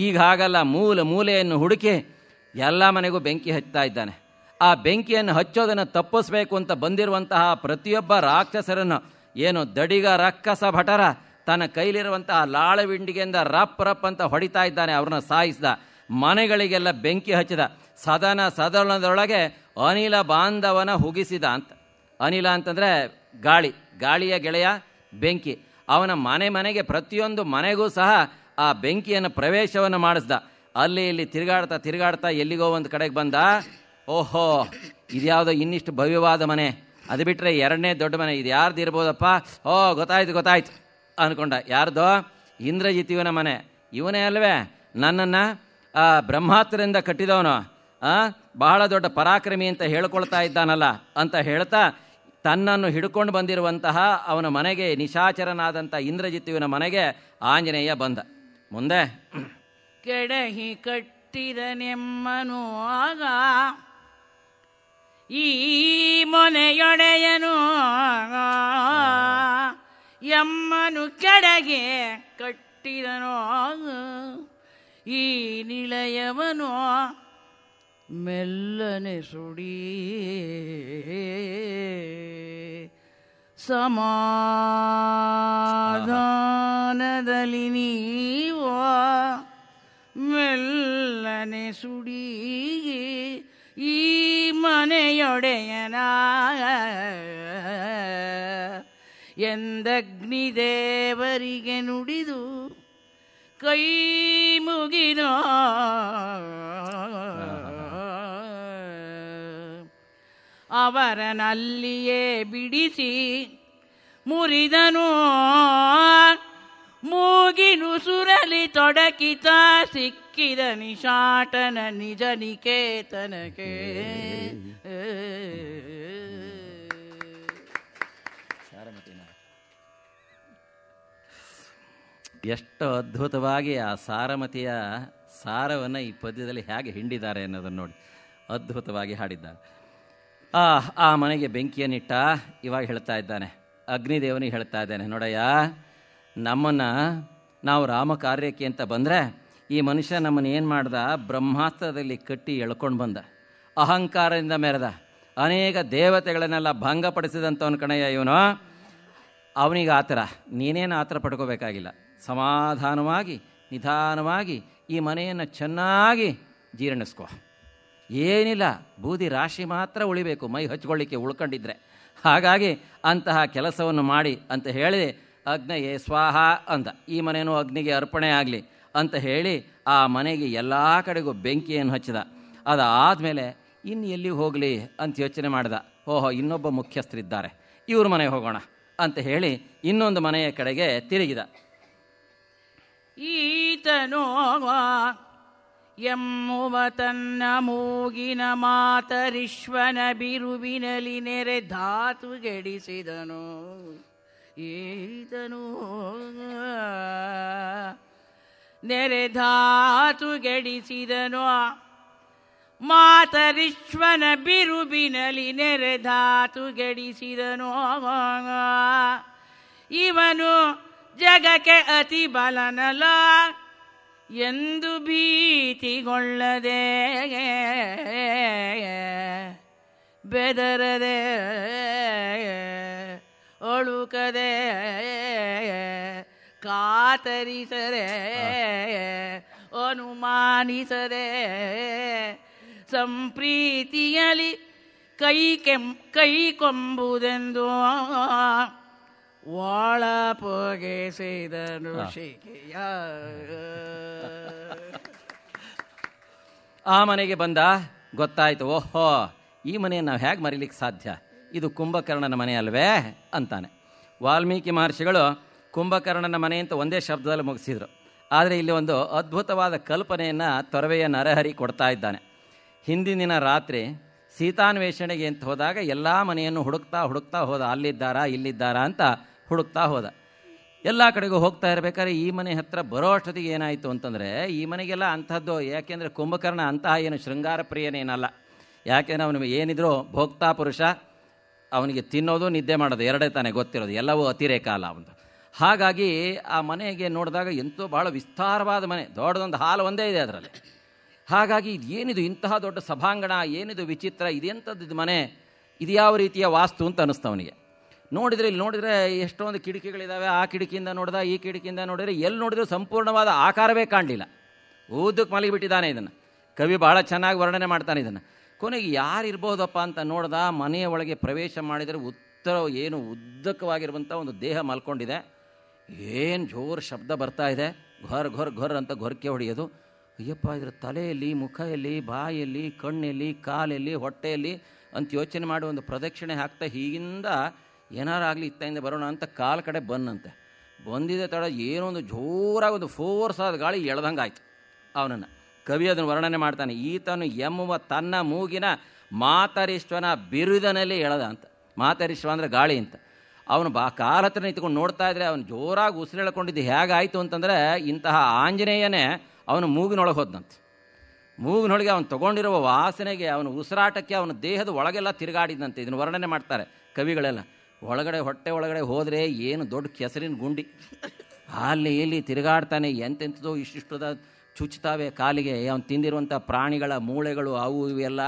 ಈಗ ಹಾಗಲ್ಲ, ಮೂಲೆಯನ್ನು ಹುಡುಕಿ ಎಲ್ಲ ಮನೆಗೂ ಬೆಂಕಿ ಹಚ್ತಾ ಇದ್ದಾನೆ. ಆ ಬೆಂಕಿಯನ್ನು ಹಚ್ಚೋದನ್ನು ತಪ್ಪಿಸ್ಬೇಕು ಅಂತ ಬಂದಿರುವಂತಹ ಪ್ರತಿಯೊಬ್ಬ ರಾಕ್ಷಸರನ್ನು ಏನು ದಡಿಗ ರಕ್ಕಸ ಭಟರ ತನ್ನ ಕೈಲಿರುವಂತಹ ಲಾಳವಿಂಡಿಗೆಯಿಂದ ರಪ್ ರಪ್ ಅಂತ ಹೊಡಿತಾ ಇದ್ದಾನೆ. ಅವ್ರನ್ನ ಸಾಯಿಸಿದ, ಮನೆಗಳಿಗೆಲ್ಲ ಬೆಂಕಿ ಹಚ್ಚಿದ, ಸದನದೊಳಗೆ ಅನಿಲ ಬಾಂಧವನ ಹುಗಿಸಿದ ಅಂತ. ಅನಿಲ ಅಂತಂದರೆ ಗಾಳಿಯ ಗೆಳೆಯ ಬೆಂಕಿ. ಅವನ ಮನೆಗೆ ಪ್ರತಿಯೊಂದು ಮನೆಗೂ ಸಹ ಆ ಬೆಂಕಿಯನ್ನು ಪ್ರವೇಶವನ್ನು ಮಾಡಿಸ್ದ. ಅಲ್ಲಿ ಇಲ್ಲಿ ತಿರುಗಾಡ್ತಾ ಎಲ್ಲಿಗೋ ಒಂದು ಕಡೆಗೆ ಬಂದ. ಓಹೋ, ಇದ್ಯಾವುದೋ ಇನ್ನಿಷ್ಟು ಭವ್ಯವಾದ ಮನೆ, ಅದು ಬಿಟ್ಟರೆ ಎರಡನೇ ದೊಡ್ಡ ಮನೆ, ಇದು ಯಾರ್ದು ಇರ್ಬೋದಪ್ಪ? ಓ ಗೊತ್ತಾಯ್ತು ಅಂದ್ಕೊಂಡ. ಯಾರ್ದೋ? ಇಂದ್ರಜಿತಿಯವನ ಮನೆ. ಇವನೇ ಅಲ್ವೇ ನನ್ನನ್ನು ಬ್ರಹ್ಮಾಸ್ತ್ರದಿಂದ ಕಟ್ಟಿದವನು, ಬಹಳ ದೊಡ್ಡ ಪರಾಕ್ರಮಿ ಅಂತ ಹೇಳ್ಕೊಳ್ತಾ ಇದ್ದಾನಲ್ಲ ಅಂತ ಹೇಳ್ತಾ ತನ್ನನ್ನು ಹಿಡ್ಕೊಂಡು ಬಂದಿರುವಂತಹ ಅವನ ಮನೆಗೆ, ನಿಶಾಚರನಾದಂಥ ಇಂದ್ರಜಿತುವಿನ ಮನೆಗೆ ಆಂಜನೇಯ ಬಂದ. ಮುಂದೆ ಕೆಡಹಿ ಕಟ್ಟಿದನೆಮ್ಮನು ಆಗ ಈ ಮೊನೆಯೊಡೆಯನು ಎಮ್ಮನು ಕೆಡಗೆ ಕಟ್ಟಿದನು ಈ ನಿಳಯವನು ಮೆಲ್ಲನೆ ಸುಡಿ ಸಮಾಧಾನದಲ್ಲಿ ನೀವು ಮೆಲ್ಲನೆ ಸುಡಿ ಈ ಮನೆಯೊಡೆಯನ ಎಂದಗ್ನಿದೇವರಿಗೆ ನುಡಿದು ಕೈ ಮುಗಿದೋ ಅವರನಲ್ಲಿಯೇ ಬಿಡಿಸಿ ಮುರಿದನು ಮೂಗಿನು ಸುರಲಿ ತೊಡಕಿತ ಸಿಕ್ಕಿದ ನಿಶಾಟನ ನಿಜ ನಿಕೇತನಕ್ಕೆ. ಎಷ್ಟು ಅದ್ಭುತವಾಗಿ ಆ ಸಾರಮತಿಯ ಸಾರವನ್ನು ಈ ಪದ್ಯದಲ್ಲಿ ಹೇಗೆ ಹಿಂಡಿದ್ದಾರೆ ಅನ್ನೋದನ್ನು ನೋಡಿ ಅದ್ಭುತವಾಗಿ ಹಾಡಿದ್ದಾರೆ. ಆ ಮನೆಗೆ ಬೆಂಕಿಯನ್ನಿಟ್ಟ. ಇವಾಗ ಹೇಳ್ತಾ ಇದ್ದಾನೆ, ಅಗ್ನಿದೇವನಿಗೆ ಹೇಳ್ತಾ ಇದ್ದಾನೆ, ನೋಡಯ್ಯ, ನಮ್ಮನ್ನು ನಾವು ರಾಮ ಕಾರ್ಯಕ್ಕೆ ಅಂತ ಬಂದರೆ ಈ ಮನುಷ್ಯ ನಮ್ಮನ್ನು ಏನು ಮಾಡ್ದ? ಬ್ರಹ್ಮಾಸ್ತ್ರದಲ್ಲಿ ಕಟ್ಟಿ ಎಳ್ಕೊಂಡು ಬಂದ, ಅಹಂಕಾರದಿಂದ ಮೆರೆದ, ಅನೇಕ ದೇವತೆಗಳನ್ನೆಲ್ಲ ಭಂಗಪಡಿಸಿದಂಥವನು ಕಣಯ್ಯ ಇವನು. ಅವನಿಗೆ ಆ ಥರ ನೀನೇನು ಆ ಥರ ಪಡ್ಕೋಬೇಕಾಗಿಲ್ಲ. ಸಮಾಧಾನವಾಗಿ ನಿಧಾನವಾಗಿ ಈ ಮನೆಯನ್ನು ಚೆನ್ನಾಗಿ ಜೀರ್ಣಿಸ್ಕೋ. ಏನಿಲ್ಲ, ಬೂದಿ ರಾಶಿ ಮಾತ್ರ ಉಳಿಬೇಕು ಮೈ ಹಚ್ಕೊಳ್ಳಿಕ್ಕೆ ಉಳ್ಕೊಂಡಿದ್ರೆ. ಹಾಗಾಗಿ ಅಂತಹ ಕೆಲಸವನ್ನು ಮಾಡಿ ಅಂತ ಹೇಳಿ ಅಗ್ನಯೇ ಸ್ವಾಹ ಅಂತ, ಈ ಮನೆಯೂ ಅಗ್ನಿಗೆ ಅರ್ಪಣೆ ಆಗಲಿ ಅಂತ ಹೇಳಿ ಆ ಮನೆಗೆ ಎಲ್ಲ ಕಡೆಗೂ ಬೆಂಕಿಯನ್ನು ಹಚ್ಚಿದ. ಅದಾದಮೇಲೆ ಇನ್ನು ಎಲ್ಲಿ ಹೋಗಲಿ ಅಂತ ಯೋಚನೆ ಮಾಡಿದ. ಓಹೋ, ಇನ್ನೊಬ್ಬ ಮುಖ್ಯಸ್ಥರಿದ್ದಾರೆ, ಇವ್ರ ಮನೆಗೆ ಹೋಗೋಣ ಅಂತ ಹೇಳಿ ಇನ್ನೊಂದು ಮನೆಯ ಕಡೆಗೆ ತಿರುಗಿದ. ಈತನು ಎಮ್ಮುವ ತನ್ನ ಮೂಗಿನ ಮಾತರಿಶ್ವನ ಬಿರುವಿನಲಿ ನೆರೆ ಧಾತು ಗೆಡಿಸಿದನು. ಈತನು ನೆರೆ ಧಾತು ಗೆಡಿಸಿದನು ಮಾತರಿಶ್ವನ ಬಿರುಬಿನಲಿ ನೆರೆ ಧಾತು ಗೆಡಿಸಿದನು. ಇವನು ಜಗಕ್ಕೆ ಅತಿ ಬಲನಲ ಎಂದು ಭೀತಿಗೊಳ್ಳದೆ ಬೆದರದೆ ಒಳುಕದೆ ಕಾತರಿಸದೆ ಅನುಮಾನಿಸದೆ ಸಂಪ್ರೀತಿಯಲಿ ಕೈ ಕೊಂಬುದೆಂದು ಒಳ ಪೊಗೆಸಿದನು ಶಿಕೆಯ. ಆ ಮನೆಗೆ ಬಂದ, ಗೊತ್ತಾಯ್ತು, ಓಹೋ, ಈ ಮನೆಯನ್ನು ನಾವು ಹೇಗೆ ಮರೀಲಿಕ್ಕೆ ಸಾಧ್ಯ? ಇದು ಕುಂಭಕರ್ಣನ ಮನೆ ಅಲ್ವೇ ಅಂತಾನೆ. ವಾಲ್ಮೀಕಿ ಮಹರ್ಷಿಗಳು ಕುಂಭಕರ್ಣನ ಮನೆ ಅಂತ ಒಂದೇ ಶಬ್ದದಲ್ಲಿ ಮುಗಿಸಿದರು. ಆದರೆ ಇಲ್ಲಿ ಒಂದು ಅದ್ಭುತವಾದ ಕಲ್ಪನೆಯನ್ನು ತೊರವೆಯ ನರಹರಿ ಕೊಡ್ತಾ ಇದ್ದಾನೆ. ಹಿಂದಿನ ದಿನ ರಾತ್ರಿ ಸೀತಾನ್ವೇಷಣೆಗೆ ಅಂತ ಹೋದಾಗ ಎಲ್ಲ ಮನೆಯನ್ನು ಹುಡುಕ್ತಾ ಹೋದ. ಅಲ್ಲಿದ್ದಾರಾ ಇಲ್ಲಿದ್ದಾರಾ ಅಂತ ಹುಡುಕ್ತಾ ಹೋದ. ಎಲ್ಲ ಕಡೆಗೂ ಹೋಗ್ತಾ ಇರಬೇಕಾದ್ರೆ ಈ ಮನೆ ಹತ್ರ ಬರೋ ಅಷ್ಟೊತ್ತಿಗೆ ಏನಾಯಿತು ಅಂತಂದರೆ, ಈ ಮನೆಗೆಲ್ಲ ಅಂಥದ್ದು. ಯಾಕೆಂದರೆ ಕುಂಭಕರ್ಣ ಅಂತಹ ಏನು ಶೃಂಗಾರ ಪ್ರಿಯನೇನಲ್ಲ. ಯಾಕೆಂದರೆ ಅವನು ಏನಿದ್ರು ಭೋಕ್ತಾ ಪುರುಷ, ಅವನಿಗೆ ತಿನ್ನೋದು ನಿದ್ದೆ ಮಾಡೋದು ಎರಡೇ ತಾನೇ ಗೊತ್ತಿರೋದು, ಎಲ್ಲವೂ ಅತಿರೇಕ ಅಲ್ಲ ಅವನು. ಹಾಗಾಗಿ ಆ ಮನೆಗೆ ನೋಡಿದಾಗ ಎಂತೋ ಭಾಳ ವಿಸ್ತಾರವಾದ ಮನೆ, ದೊಡ್ಡದೊಂದು ಹಾಲು ಒಂದೇ ಇದೆ ಅದರಲ್ಲಿ. ಹಾಗಾಗಿ ಏನಿದು ಇಂತಹ ದೊಡ್ಡ ಸಭಾಂಗಣ, ಏನಿದು ವಿಚಿತ್ರ, ಇದೆಂಥದ್ದು ಮನೆ, ಇದು ಯಾವ ರೀತಿಯ ವಾಸ್ತು ಅಂತ ಅನ್ನಿಸ್ತವನಿಗೆ. ಇಲ್ಲಿ ನೋಡಿದರೆ ಎಷ್ಟೊಂದು ಕಿಟಕಿಗಳಿದ್ದಾವೆ. ಆ ಕಿಟಕಿಯಿಂದ ನೋಡಿದ, ಈ ಕಿಟಕಿಯಿಂದ ನೋಡಿದರೆ ಎಲ್ಲಿ ನೋಡಿದರೂ ಸಂಪೂರ್ಣವಾದ ಆಕಾರವೇ ಕಾಣಲಿಲ್ಲ. ಉದ್ದಕ್ಕೆ ಮಲಗಿಬಿಟ್ಟಿದ್ದಾನೆ. ಇದನ್ನು ಕವಿ ಬಹಳ ಚೆನ್ನಾಗಿ ವರ್ಣನೆ ಮಾಡ್ತಾನೆ. ಇದನ್ನು ಕೊನೆಗೆ ಯಾರಿರ್ಬೋದಪ್ಪ ಅಂತ ನೋಡ್ದ. ಮನೆಯ ಒಳಗೆ ಪ್ರವೇಶ ಮಾಡಿದರೆ ಏನು ಉದ್ದಕ್ಕವಾಗಿರುವಂಥ ಒಂದು ದೇಹ ಮಲ್ಕೊಂಡಿದೆ. ಏನು ಜೋರು ಶಬ್ದ ಬರ್ತಾ ಇದೆ, ಘರ್ ಘರ್ ಘರ್ ಅಂತ ಗೊರಕೆ ಹೊಡೆಯೋದು. ಅಯ್ಯಪ್ಪ, ಇದರ ತಲೆಯಲ್ಲಿ, ಮುಖದಲ್ಲಿ, ಬಾಯಲ್ಲಿ, ಕಣ್ಣಲ್ಲಿ, ಕಾಲಲ್ಲಿ, ಹೊಟ್ಟೆಯಲ್ಲಿ ಅಂತ ಯೋಚನೆ ಮಾಡಿ ಒಂದು ಪ್ರದಕ್ಷಿಣೆ ಹಾಕ್ತಾ ಹೀಗಿಂದ ಏನಾರಾಗಲಿ ಇತ್ತಿಂದ ಬರೋಣ ಅಂತ ಕಾಲು ಕಡೆ ಬಂದಂತೆ. ಬಂದಿದೆ ತಡ ಏನೋ ಒಂದು ಜೋರಾಗಿ ಒಂದು ಫೋರ್ಸ್ ಆದ ಗಾಳಿ ಎಳ್ದಂಗೆ ಆಯ್ತು ಅವನನ್ನು. ಕವಿ ಅದನ್ನು ವರ್ಣನೆ ಮಾಡ್ತಾನೆ. ಈತನು ಎಮ್ಮುವ ತನ್ನ ಮೂಗಿನ ಮಾತರಿಶ್ವನ ಬಿರುದನಲ್ಲಿ ಎಳೆದ ಅಂತ. ಮಾತರಿಶ್ವ ಅಂದರೆ ಗಾಳಿ ಅಂತ. ಅವನು ಕಾಲ ಹತ್ರ ನಿಂತ್ಕೊಂಡು ನೋಡ್ತಾ ಇದ್ರೆ ಅವನು ಜೋರಾಗಿ ಉಸಿರೆಳ್ಕೊಂಡಿದ್ದು ಹೇಗಾಯಿತು ಅಂತಂದರೆ, ಇಂತಹ ಆಂಜನೇಯನೇ ಅವನು ಮೂಗಿನೊಳಗೆ ಹೋದಂತೆ. ಮೂಗಿನೊಳಗೆ ಅವನು ತೊಗೊಂಡಿರುವ ವಾಸನೆಗೆ, ಅವನ ಉಸಿರಾಟಕ್ಕೆ, ಅವನ ದೇಹದ ಒಳಗೆಲ್ಲ ತಿರುಗಾಡಿದಂತೆ. ಇದನ್ನು ವರ್ಣನೆ ಮಾಡ್ತಾರೆ ಕವಿಗಳೆಲ್ಲ. ಒಳಗಡೆ, ಹೊಟ್ಟೆ ಒಳಗಡೆ ಹೋದರೆ ಏನು ದೊಡ್ಡ ಕೆಸರಿನ ಗುಂಡಿ, ಅಲ್ಲಿ ಇಲ್ಲಿ ತಿರುಗಾಡ್ತಾನೆ. ಎಂತೆಂಥದೋ ಇಷ್ಟಿಷ್ಟದ ಚುಚ್ತಾವೆ ಕಾಲಿಗೆ. ಅವನು ತಿಂದಿರುವಂಥ ಪ್ರಾಣಿಗಳ ಮೂಳೆಗಳು ಅವು ಇವೆಲ್ಲ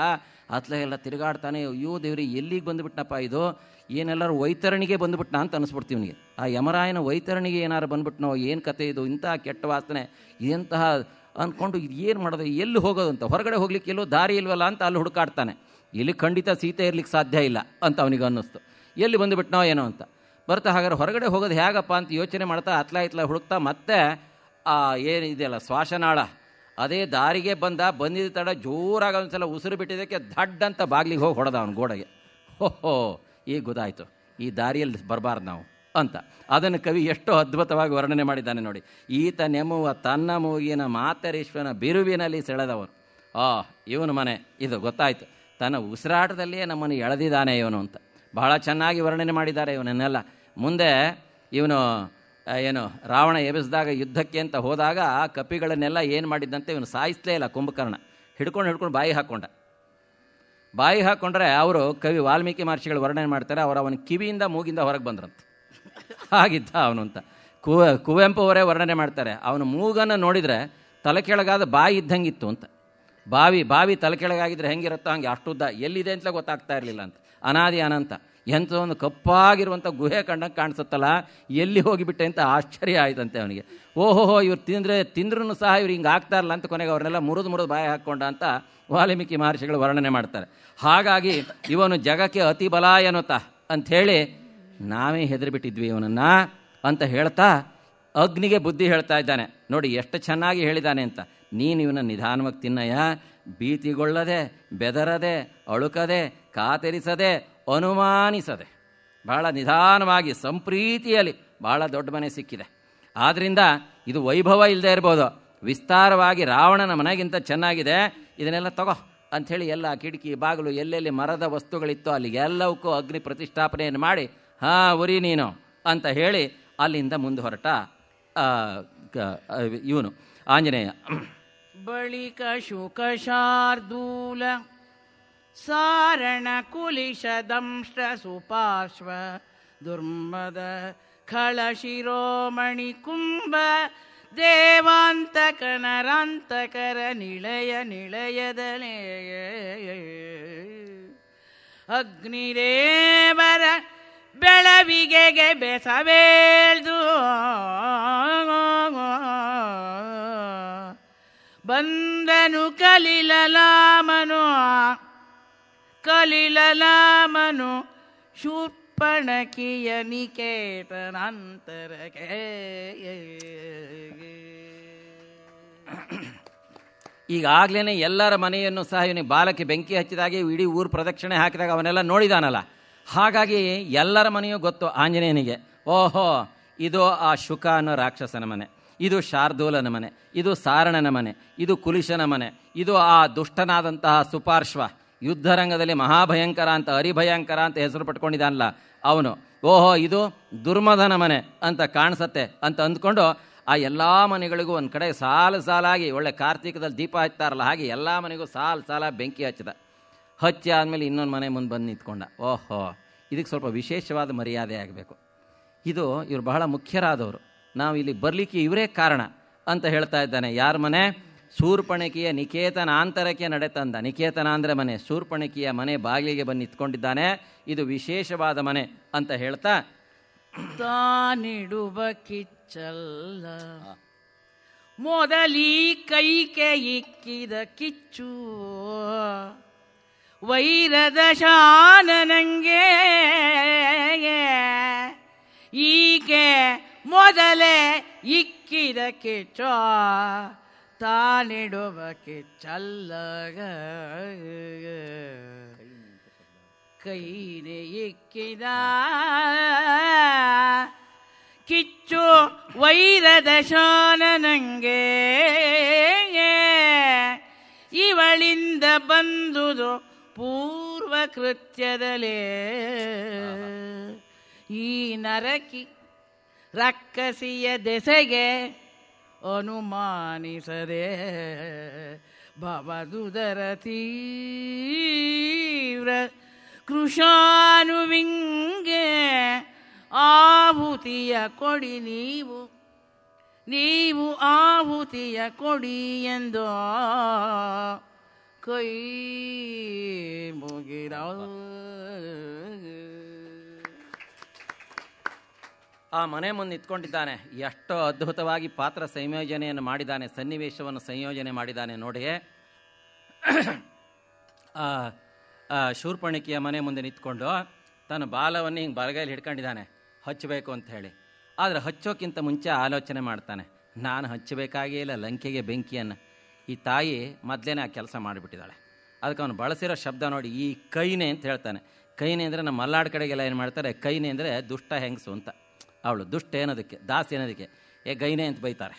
ಎಲ್ಲ ತಿರುಗಾಡ್ತಾನೆ. ಅಯ್ಯೋ ದೇವ್ರಿ, ಎಲ್ಲಿಗೆ ಬಂದುಬಿಟ್ನಪ್ಪ ಇದು, ಏನೆಲ್ಲರೂ ವೈತರಣಿಗೆ ಬಂದುಬಿಟ್ನ ಅಂತ ಅನಿಸ್ಬಿಡ್ತೀವಿ ಇವನಿಗೆ. ಆ ಯಮರಾಯನ ವೈತರಣಿಗೆ ಏನಾರು ಬಂದುಬಿಟ್ನೋ, ಏನು ಕತೆ ಇದು, ಇಂತಹ ಕೆಟ್ಟ ವಾಸನೆ, ಇಂತಹ ಅಂದ್ಕೊಂಡು ಇದು ಏನು ಮಾಡೋದು, ಎಲ್ಲಿ ಹೋಗೋದು ಅಂತ. ಹೊರಗಡೆ ಹೋಗ್ಲಿಕ್ಕೆ ಎಲ್ಲೋ ದಾರಿ ಇಲ್ವಲ್ಲ ಅಂತ ಅಲ್ಲಿ ಹುಡುಕಾಡ್ತಾನೆ. ಇಲ್ಲಿ ಖಂಡಿತ ಸೀತೆ ಇರ್ಲಿಕ್ಕೆ ಸಾಧ್ಯ ಇಲ್ಲ ಅಂತ ಅವನಿಗೆ ಅನ್ನಿಸ್ತು. ಎಲ್ಲಿ ಬಂದುಬಿಟ್ನೋ ಏನೋ ಅಂತ ಬರ್ತಾ. ಹಾಗಾದ್ರೆ ಹೊರಗಡೆ ಹೋಗೋದು ಹೇಗಪ್ಪ ಅಂತ ಯೋಚನೆ ಮಾಡ್ತಾ ಇತ್ಲ ಹುಡುಕ್ತಾ ಮತ್ತೆ ಏನಿದೆಯಲ್ಲ ಶ್ವಾಸನಾಳ, ಅದೇ ದಾರಿಗೆ ಬಂದಿದ್ದ ತಡ ಜೋರಾಗಿ ಒಂದ್ಸಲ ಉಸಿರು ಬಿಟ್ಟಿದ್ದಕ್ಕೆ ದಡ್ಡ ಅಂತ ಬಾಗಿಲಿಗೆ ಹೋಗಿ ಹೊಡೆದ ಅವನು ಗೋಡೆಗೆ. ಓಹೋ, ಈಗ ಗೊತ್ತಾಯಿತು ಈ ದಾರಿಯಲ್ಲಿ ಬರಬಾರ್ದು ನಾವು ಅಂತ. ಅದನ್ನು ಕವಿ ಎಷ್ಟು ಅದ್ಭುತವಾಗಿ ವರ್ಣನೆ ಮಾಡಿದ್ದಾನೆ ನೋಡಿ. ಈತ ನೆಮ್ಮುವ ತನ್ನ ಮೂಗಿನ ಮಾತರೀಶ್ವರನ ಬಿರುವಿನಲ್ಲಿ ಸೆಳೆದವನು. ಇವನು ಮನೆ ಇದು ಗೊತ್ತಾಯಿತು. ತನ್ನ ಉಸಿರಾಟದಲ್ಲಿಯೇ ನಮ್ಮನ್ನು ಎಳೆದಿದ್ದಾನೆ ಇವನು ಅಂತ ಬಹಳ ಚೆನ್ನಾಗಿ ವರ್ಣನೆ ಮಾಡಿದ್ದಾರೆ ಇವನನ್ನೆಲ್ಲ. ಮುಂದೆ ಇವನು ಏನು ರಾವಣ ಎಬ್ಬಿಸಿದಾಗ ಯುದ್ಧಕ್ಕೆ ಅಂತ ಹೋದಾಗ ಆ ಕಪಿಗಳನ್ನೆಲ್ಲ ಏನು ಮಾಡಿದ್ದಂತೆ ಇವನು ಸಾಯಿಸಲೇ ಇಲ್ಲ. ಕುಂಭಕರ್ಣ ಹಿಡ್ಕೊಂಡು ಬಾಯಿ ಹಾಕ್ಕೊಂಡ್ರೆ ಅವರು ಕವಿ ವಾಲ್ಮೀಕಿ ಮಹರ್ಷಿಗಳು ವರ್ಣನೆ ಮಾಡ್ತಾರೆ, ಅವನ ಕಿವಿಯಿಂದ ಮೂಗಿಂದ ಹೊರಗೆ ಬಂದ್ರಂತೆ. ಹಾಗಿದ್ದ ಅವನು ಅಂತ ಕುವೆಂಪು ಅವರೇ ವರ್ಣನೆ ಮಾಡ್ತಾರೆ. ಅವನ ಮೂಗನ್ನು ನೋಡಿದರೆ ತಲೆ ಕೆಳಗಾದ ಬಾಯಿ ಇದ್ದಂಗಿತ್ತು ಅಂತ. ಬಾವಿ ತಲೆ ಕೆಳಗಾಗಿದ್ರೆ ಹೆಂಗಿರುತ್ತೋ ಹಂಗೆ ಅಷ್ಟುದ್ದ, ಎಲ್ಲಿದೆ ಅಂತಲೇ ಗೊತ್ತಾಗ್ತಾ ಇರಲಿಲ್ಲ ಅಂತ. ಅನಾದಿ ಅನಂತ ಎಂಥ ಒಂದು ಕಪ್ಪಾಗಿರುವಂಥ ಗುಹೆ ಕಂಡಂಗೆ ಕಾಣಿಸುತ್ತಲ್ಲ, ಎಲ್ಲಿ ಹೋಗಿಬಿಟ್ಟೆ ಅಂತ ಆಶ್ಚರ್ಯ ಆಯ್ತಂತೆ ಅವನಿಗೆ. ಓಹೋಹೋ, ಇವ್ರು ತಿಂದ್ರೂ ಸಹ ಇವ್ರು ಹಿಂಗೆ ಆಗ್ತಾ ಇರಲ್ಲ ಅಂತ ಕೊನೆಗೆ ಅವ್ರನ್ನೆಲ್ಲ ಮುರಿದು ಬಾಯಿ ಹಾಕ್ಕೊಂಡ ಅಂತ ವಾಲ್ಮೀಕಿ ಮಹರ್ಷಿಗಳು ವರ್ಣನೆ ಮಾಡ್ತಾರೆ. ಹಾಗಾಗಿ ಇವನು ಜಗಕ್ಕೆ ಅತಿ ಬಲಾಯನುತ ಅಂಥೇಳಿ ನಾವೇ ಹೆದರಿಬಿಟ್ಟಿದ್ವಿ ಇವನನ್ನು ಅಂತ ಹೇಳ್ತಾ ಅಗ್ನಿಗೆ ಬುದ್ಧಿ ಹೇಳ್ತಾ ಇದ್ದಾನೆ. ನೋಡಿ ಎಷ್ಟು ಚೆನ್ನಾಗಿ ಹೇಳಿದ್ದಾನೆ ಅಂತ. ನೀನು ಇವನ ನಿಧಾನವಾಗಿ ತಿನ್ನಯ್ಯ, ಭೀತಿಗೊಳ್ಳದೆ, ಬೆದರದೆ, ಅಳುಕದೆ, ಕಾತರಿಸದೆ, ಅನುಮಾನಿಸದೆ, ಬಹಳ ನಿಧಾನವಾಗಿ ಸಂಪ್ರೀತಿಯಲ್ಲಿ ಬಹಳ ದೊಡ್ಡ ಮನೆ ಸಿಕ್ಕಿದೆ. ಆದ್ದರಿಂದ ಇದು ವೈಭವ ಇಲ್ಲದೆ ಇರ್ಬೋದು, ವಿಸ್ತಾರವಾಗಿ ರಾವಣನ ಮನೆಗಿಂತ ಚೆನ್ನಾಗಿದೆ, ಇದನ್ನೆಲ್ಲ ತಗೋ ಅಂಥೇಳಿ ಎಲ್ಲ ಕಿಟಕಿ ಬಾಗಿಲು ಎಲ್ಲೆಲ್ಲಿ ಮರದ ವಸ್ತುಗಳಿತ್ತೋ ಅಲ್ಲಿಗೆಲ್ಲವಕ್ಕೂ ಅಗ್ನಿ ಪ್ರತಿಷ್ಠಾಪನೆಯನ್ನು ಮಾಡಿ ಉರಿ ನೀನು ಅಂತ ಹೇಳಿ ಅಲ್ಲಿಂದ ಮುಂದೆ ಹೊರಟ ಇವನು ಆಂಜನೇಯ. ಬಳಿಕ ಶುಕಶಾರ್ದೂಲ ಸಾರಣ ಕುಲಿಶ ದಂಷ್ಟ ಸುಪಾರ್ಶ್ವ ದುರ್ಮದ ಖಳ ಶಿರೋಮಣಿ ಕುಂಭ ದೇವಾಂತಕ ನರಾಂತಕರ ನಿಳಯದಲೇ ಅಗ್ನಿರೇವರ ಬೆಳವಿಗೆಗೆ ಬೆಸವೇಳ್ದು ಬಂದನು ಕಲಿಲಲಾಮನು ಶೂರ್ಪಣಕಿಯ ನಿಕೇತನಾಂತರಕ್ಕೆ. ಈಗಾಗಲೇ ಎಲ್ಲರ ಮನೆಯನ್ನು ಸಹ ಇವನಿಗೆ ಬಾಲಕ್ಕೆ ಬೆಂಕಿ ಹಚ್ಚಿದಾಗೆ ಇಡೀ ಊರು ಪ್ರದಕ್ಷಿಣೆ ಹಾಕಿದಾಗ ಅವನ್ನೆಲ್ಲ ನೋಡಿದಾನಲ್ಲ. ಹಾಗಾಗಿ ಎಲ್ಲರ ಮನೆಯೂ ಗೊತ್ತು ಆಂಜನೇಯನಿಗೆ. ಓಹೋ, ಇದು ಆ ಶುಕ ಅನ್ನೋ ರಾಕ್ಷಸನ ಮನೆ, ಇದು ಶಾರ್ದೂಲನ ಮನೆ, ಇದು ಸಾರಣನ ಮನೆ, ಇದು ಕುಲಿಶನ ಮನೆ, ಇದು ಆ ದುಷ್ಟನಾದಂತಹ ಸುಪಾರ್ಶ್ವ, ಯುದ್ಧರಂಗದಲ್ಲಿ ಮಹಾಭಯಂಕರ ಅಂತ ಹರಿಭಯಂಕರ ಅಂತ ಹೆಸರು ಪಟ್ಕೊಂಡಿದ್ದಾನಲ್ಲ ಅವನು. ಓಹೋ, ಇದು ದುರ್ಮದನ ಮನೆ ಅಂತ ಕಾಣಿಸತ್ತೆ ಅಂತ ಅಂದ್ಕೊಂಡು ಆ ಎಲ್ಲ ಮನೆಗಳಿಗೂ ಒಂದು ಕಡೆ ಸಾಲಾಗಿ ಒಳ್ಳೆ ಕಾರ್ತಿಕದಲ್ಲಿ ದೀಪ ಹಚ್ತಾರಲ್ಲ ಹಾಗೆ ಎಲ್ಲ ಮನೆಗೂ ಸಾಲ ಬೆಂಕಿ ಹಚ್ಚಿ ಆದಮೇಲೆ ಇನ್ನೊಂದು ಮನೆ ಮುಂದೆ ಬಂದು ನಿಂತ್ಕೊಂಡ. ಓಹೋ, ಇದಕ್ಕೆ ಸ್ವಲ್ಪ ವಿಶೇಷವಾದ ಮರ್ಯಾದೆ ಆಗಬೇಕು. ಇವರು ಬಹಳ ಮುಖ್ಯರಾದವರು, ನಾವು ಇಲ್ಲಿ ಬರಲಿಕ್ಕೆ ಇವರೇ ಕಾರಣ ಅಂತ ಹೇಳ್ತಾ ಇದ್ದಾನೆ. ಯಾರ ಮನೆ? ಶೂರ್ಪಣಕಿಯ ನಿಕೇತನಾಂತರಕ್ಕೆ ನಡೆತಂದ. ನಿಕೇತನ ಅಂದರೆ ಮನೆ, ಶೂರ್ಪಣಕಿಯ ಮನೆ ಬಾಗಿಲಿಗೆ ಬಂದು ನಿಂತ್ಕೊಂಡಿದ್ದಾನೆ. ಇದು ವಿಶೇಷವಾದ ಮನೆ ಅಂತ ಹೇಳ್ತಾ, ತಾನಿಡುವ ಕಿಚ್ಚಲ್ಲ ಮೊದಲೀ ಕೈಕೆ ಇಕ್ಕಿದ ಕಿಚ್ಚು, ವೈರದ ಶಾನನಂಗೆ ಈಕೆ ಮೊದಲೇ ಇಕ್ಕಿದ ಕಿಚ್ಚ, ತಾನಿಡುವ ಕಿಚ್ಚಲ್ಲ ಕೈದೆ ಇಕ್ಕಿದ ಕಿಚ್ಚು, ವೈರದ ಶಾನನಂಗೆ ಇವಳಿಂದ ಬಂದುದು ಪೂರ್ವ ಕೃತ್ಯದಲೇ. ಈ ನರಕಿ ರಕ್ಕಸಿಯ ದೆಸೆಗೆ ಅನುಮಾನಿಸದೆ ಭವದುದರ ತೀವ್ರ ಕೃಶಾನುವಿಂಗೆ ಆಹುತಿಯ ಕೊಡಿ ನೀವು ಆಹುತಿಯ ಕೊಡಿ ಎಂದು ಕೈ ಮುಗಿದ. ಆ ಮನೆ ಮುಂದೆ ನಿಂತ್ಕೊಂಡಿದ್ದಾನೆ. ಎಷ್ಟೋ ಅದ್ಭುತವಾಗಿ ಪಾತ್ರ ಸಂಯೋಜನೆಯನ್ನು ಮಾಡಿದ್ದಾನೆ, ಸನ್ನಿವೇಶವನ್ನು ಸಂಯೋಜನೆ ಮಾಡಿದ್ದಾನೆ ನೋಡಿ. ಶೂರ್ಪಣಕಿಯ ಮನೆ ಮುಂದೆ ನಿಂತ್ಕೊಂಡು ತನ್ನ ಬಾಲವನ್ನು ಹಿಂಗೆ ಬಲಗೈಲಿ ಹಿಡ್ಕೊಂಡಿದ್ದಾನೆ ಹಚ್ಚಬೇಕು ಅಂತ ಹೇಳಿ. ಆದರೆ ಹಚ್ಚೋಕ್ಕಿಂತ ಮುಂಚೆ ಆಲೋಚನೆ ಮಾಡ್ತಾನೆ, ನಾನು ಹಚ್ಚಬೇಕಾಗೇ ಇಲ್ಲ ಲಂಕೆಗೆ ಬೆಂಕಿಯನ್ನು. ಈ ತಾಯಿ ಮೊದಲೇನೆ ಆ ಕೆಲಸ ಮಾಡಿಬಿಟ್ಟಿದ್ದಾಳೆ. ಅದಕ್ಕೆ ಅವನು ಬಳಸಿರೋ ಶಬ್ದ ನೋಡಿ, ಈ ಕೈನೆ ಅಂತ ಹೇಳ್ತಾನೆ. ಕೈನೆ ಅಂದರೆ ನಮ್ಮ ಮಲ್ನಾಡು ಕಡೆಗೆಲ್ಲ ಏನು ಮಾಡ್ತಾರೆ, ಕೈನೆ ಅಂದರೆ ದುಷ್ಟ ಹೆಂಗಸು ಅಂತ. ಅವಳು ದುಷ್ಟ ಏನೋದಕ್ಕೆ, ದಾಸಿ ಏನೋದಕ್ಕೆ ಗೈನೆ ಅಂತ ಬೈತಾರೆ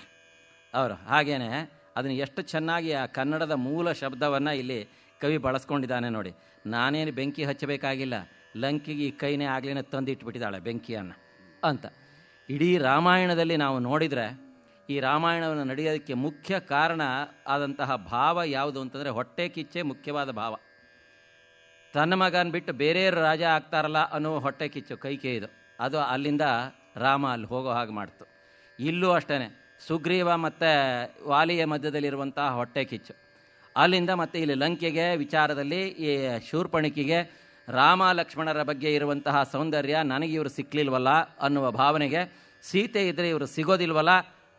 ಅವರು. ಹಾಗೇನೆ ಅದನ್ನು ಎಷ್ಟು ಚೆನ್ನಾಗಿ ಆ ಕನ್ನಡದ ಮೂಲ ಶಬ್ದವನ್ನು ಇಲ್ಲಿ ಕವಿ ಬಳಸ್ಕೊಂಡಿದ್ದಾನೆ ನೋಡಿ. ನಾನೇನು ಬೆಂಕಿ ಹಚ್ಚಬೇಕಾಗಿಲ್ಲ, ಲಂಕೆಗೆ ಈ ಕೈನೇ ಆಗ್ಲೇನೆ ತಂದಿಟ್ಬಿಟ್ಟಿದ್ದಾಳೆ ಬೆಂಕಿಯನ್ನು ಅಂತ. ಇಡೀ ರಾಮಾಯಣದಲ್ಲಿ ನಾವು ನೋಡಿದರೆ ಈ ರಾಮಾಯಣವನ್ನು ನಡೆಯೋದಕ್ಕೆ ಮುಖ್ಯ ಕಾರಣ ಆದಂತಹ ಭಾವ ಯಾವುದು ಅಂತಂದರೆ ಹೊಟ್ಟೆ ಕಿಚ್ಚೆ ಮುಖ್ಯವಾದ ಭಾವ. ತನ್ನ ಮಗನ ಬಿಟ್ಟು ಬೇರೆಯವರು ರಾಜ ಆಗ್ತಾರಲ್ಲ ಅನ್ನೋ ಹೊಟ್ಟೆ ಕಿಚ್ಚು ಕೈಕೇಯಿದು. ಅದು ಅಲ್ಲಿಂದ ರಾಮ ಅಲ್ಲಿ ಹೋಗೋ ಹಾಗೆ ಮಾಡ್ತು. ಇಲ್ಲೂ ಅಷ್ಟೇ ಸುಗ್ರೀವ ಮತ್ತು ವಾಲಿಯ ಮಧ್ಯದಲ್ಲಿರುವಂತಹ ಹೊಟ್ಟೆ ಕಿಚ್ಚು ಅಲ್ಲಿಂದ ಮತ್ತು ಇಲ್ಲಿ ಲಂಕೆಗೆ ವಿಚಾರದಲ್ಲಿ ಈ ಶೂರ್ಪಣಕಿಗೆ ರಾಮ ಲಕ್ಷ್ಮಣರ ಬಗ್ಗೆ ಇರುವಂತಹ ಸೌಂದರ್ಯ ನನಗೆ ಇವರು ಸಿಕ್ಕಲಿಲ್ವಲ್ಲ ಅನ್ನುವ ಭಾವನೆಗೆ, ಸೀತೆ ಇದ್ದರೆ ಇವರು ಸಿಗೋದಿಲ್ವಲ್ಲ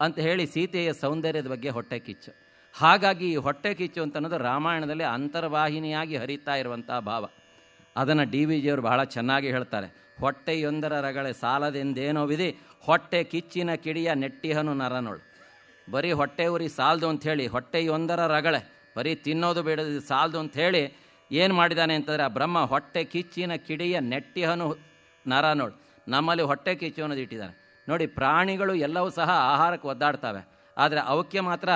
ಅಂತ ಹೇಳಿ ಸೀತೆಯ ಸೌಂದರ್ಯದ ಬಗ್ಗೆ ಹೊಟ್ಟೆ ಕಿಚ್ಚು. ಹಾಗಾಗಿ ಈ ಹೊಟ್ಟೆ ಕಿಚ್ಚು ಅಂತ ಅನ್ನೋದು ರಾಮಾಯಣದಲ್ಲಿ ಅಂತರ್ವಾಹಿನಿಯಾಗಿ ಹರಿತಾ ಇರುವಂತಹ ಭಾವ. ಅದನ್ನು ಡಿ ವಿ ಜಿಯವರು ಬಹಳ ಚೆನ್ನಾಗಿ ಹೇಳ್ತಾರೆ. ಹೊಟ್ಟೆಯೊಂದರ ರಗಳೆ ಸಾಲದೆಂದೇನೋ ವಿಧಿ, ಹೊಟ್ಟೆ ಕಿಚ್ಚಿನ ಕಿಡಿಯ ನೆಟ್ಟಿಹನು ನರನೋಳು. ಬರೀ ಹೊಟ್ಟೆ ಉರಿ ಸಾಲದು ಅಂಥೇಳಿ ಹೊಟ್ಟೆಯೊಂದರ ರಗಳೆ, ಬರೀ ತಿನ್ನೋದು ಬೇಡದು ಸಾಲದು ಅಂಥೇಳಿ ಏನು ಮಾಡಿದ್ದಾನೆ ಅಂತಂದರೆ ಆ ಬ್ರಹ್ಮ ಹೊಟ್ಟೆ ಕಿಚ್ಚಿನ ಕಿಡಿಯ ನೆಟ್ಟಿಹನು ನರನೋಳು. ನಮ್ಮಲ್ಲಿ ಹೊಟ್ಟೆ ಕಿಚ್ಚು ಅನ್ನೋದು ಇಟ್ಟಿದ್ದಾನೆ ನೋಡಿ. ಪ್ರಾಣಿಗಳು ಎಲ್ಲವೂ ಸಹ ಆಹಾರಕ್ಕೆ ಒದ್ದಾಡ್ತವೆ, ಆದರೆ ಅವಕ್ಕೆ ಮಾತ್ರ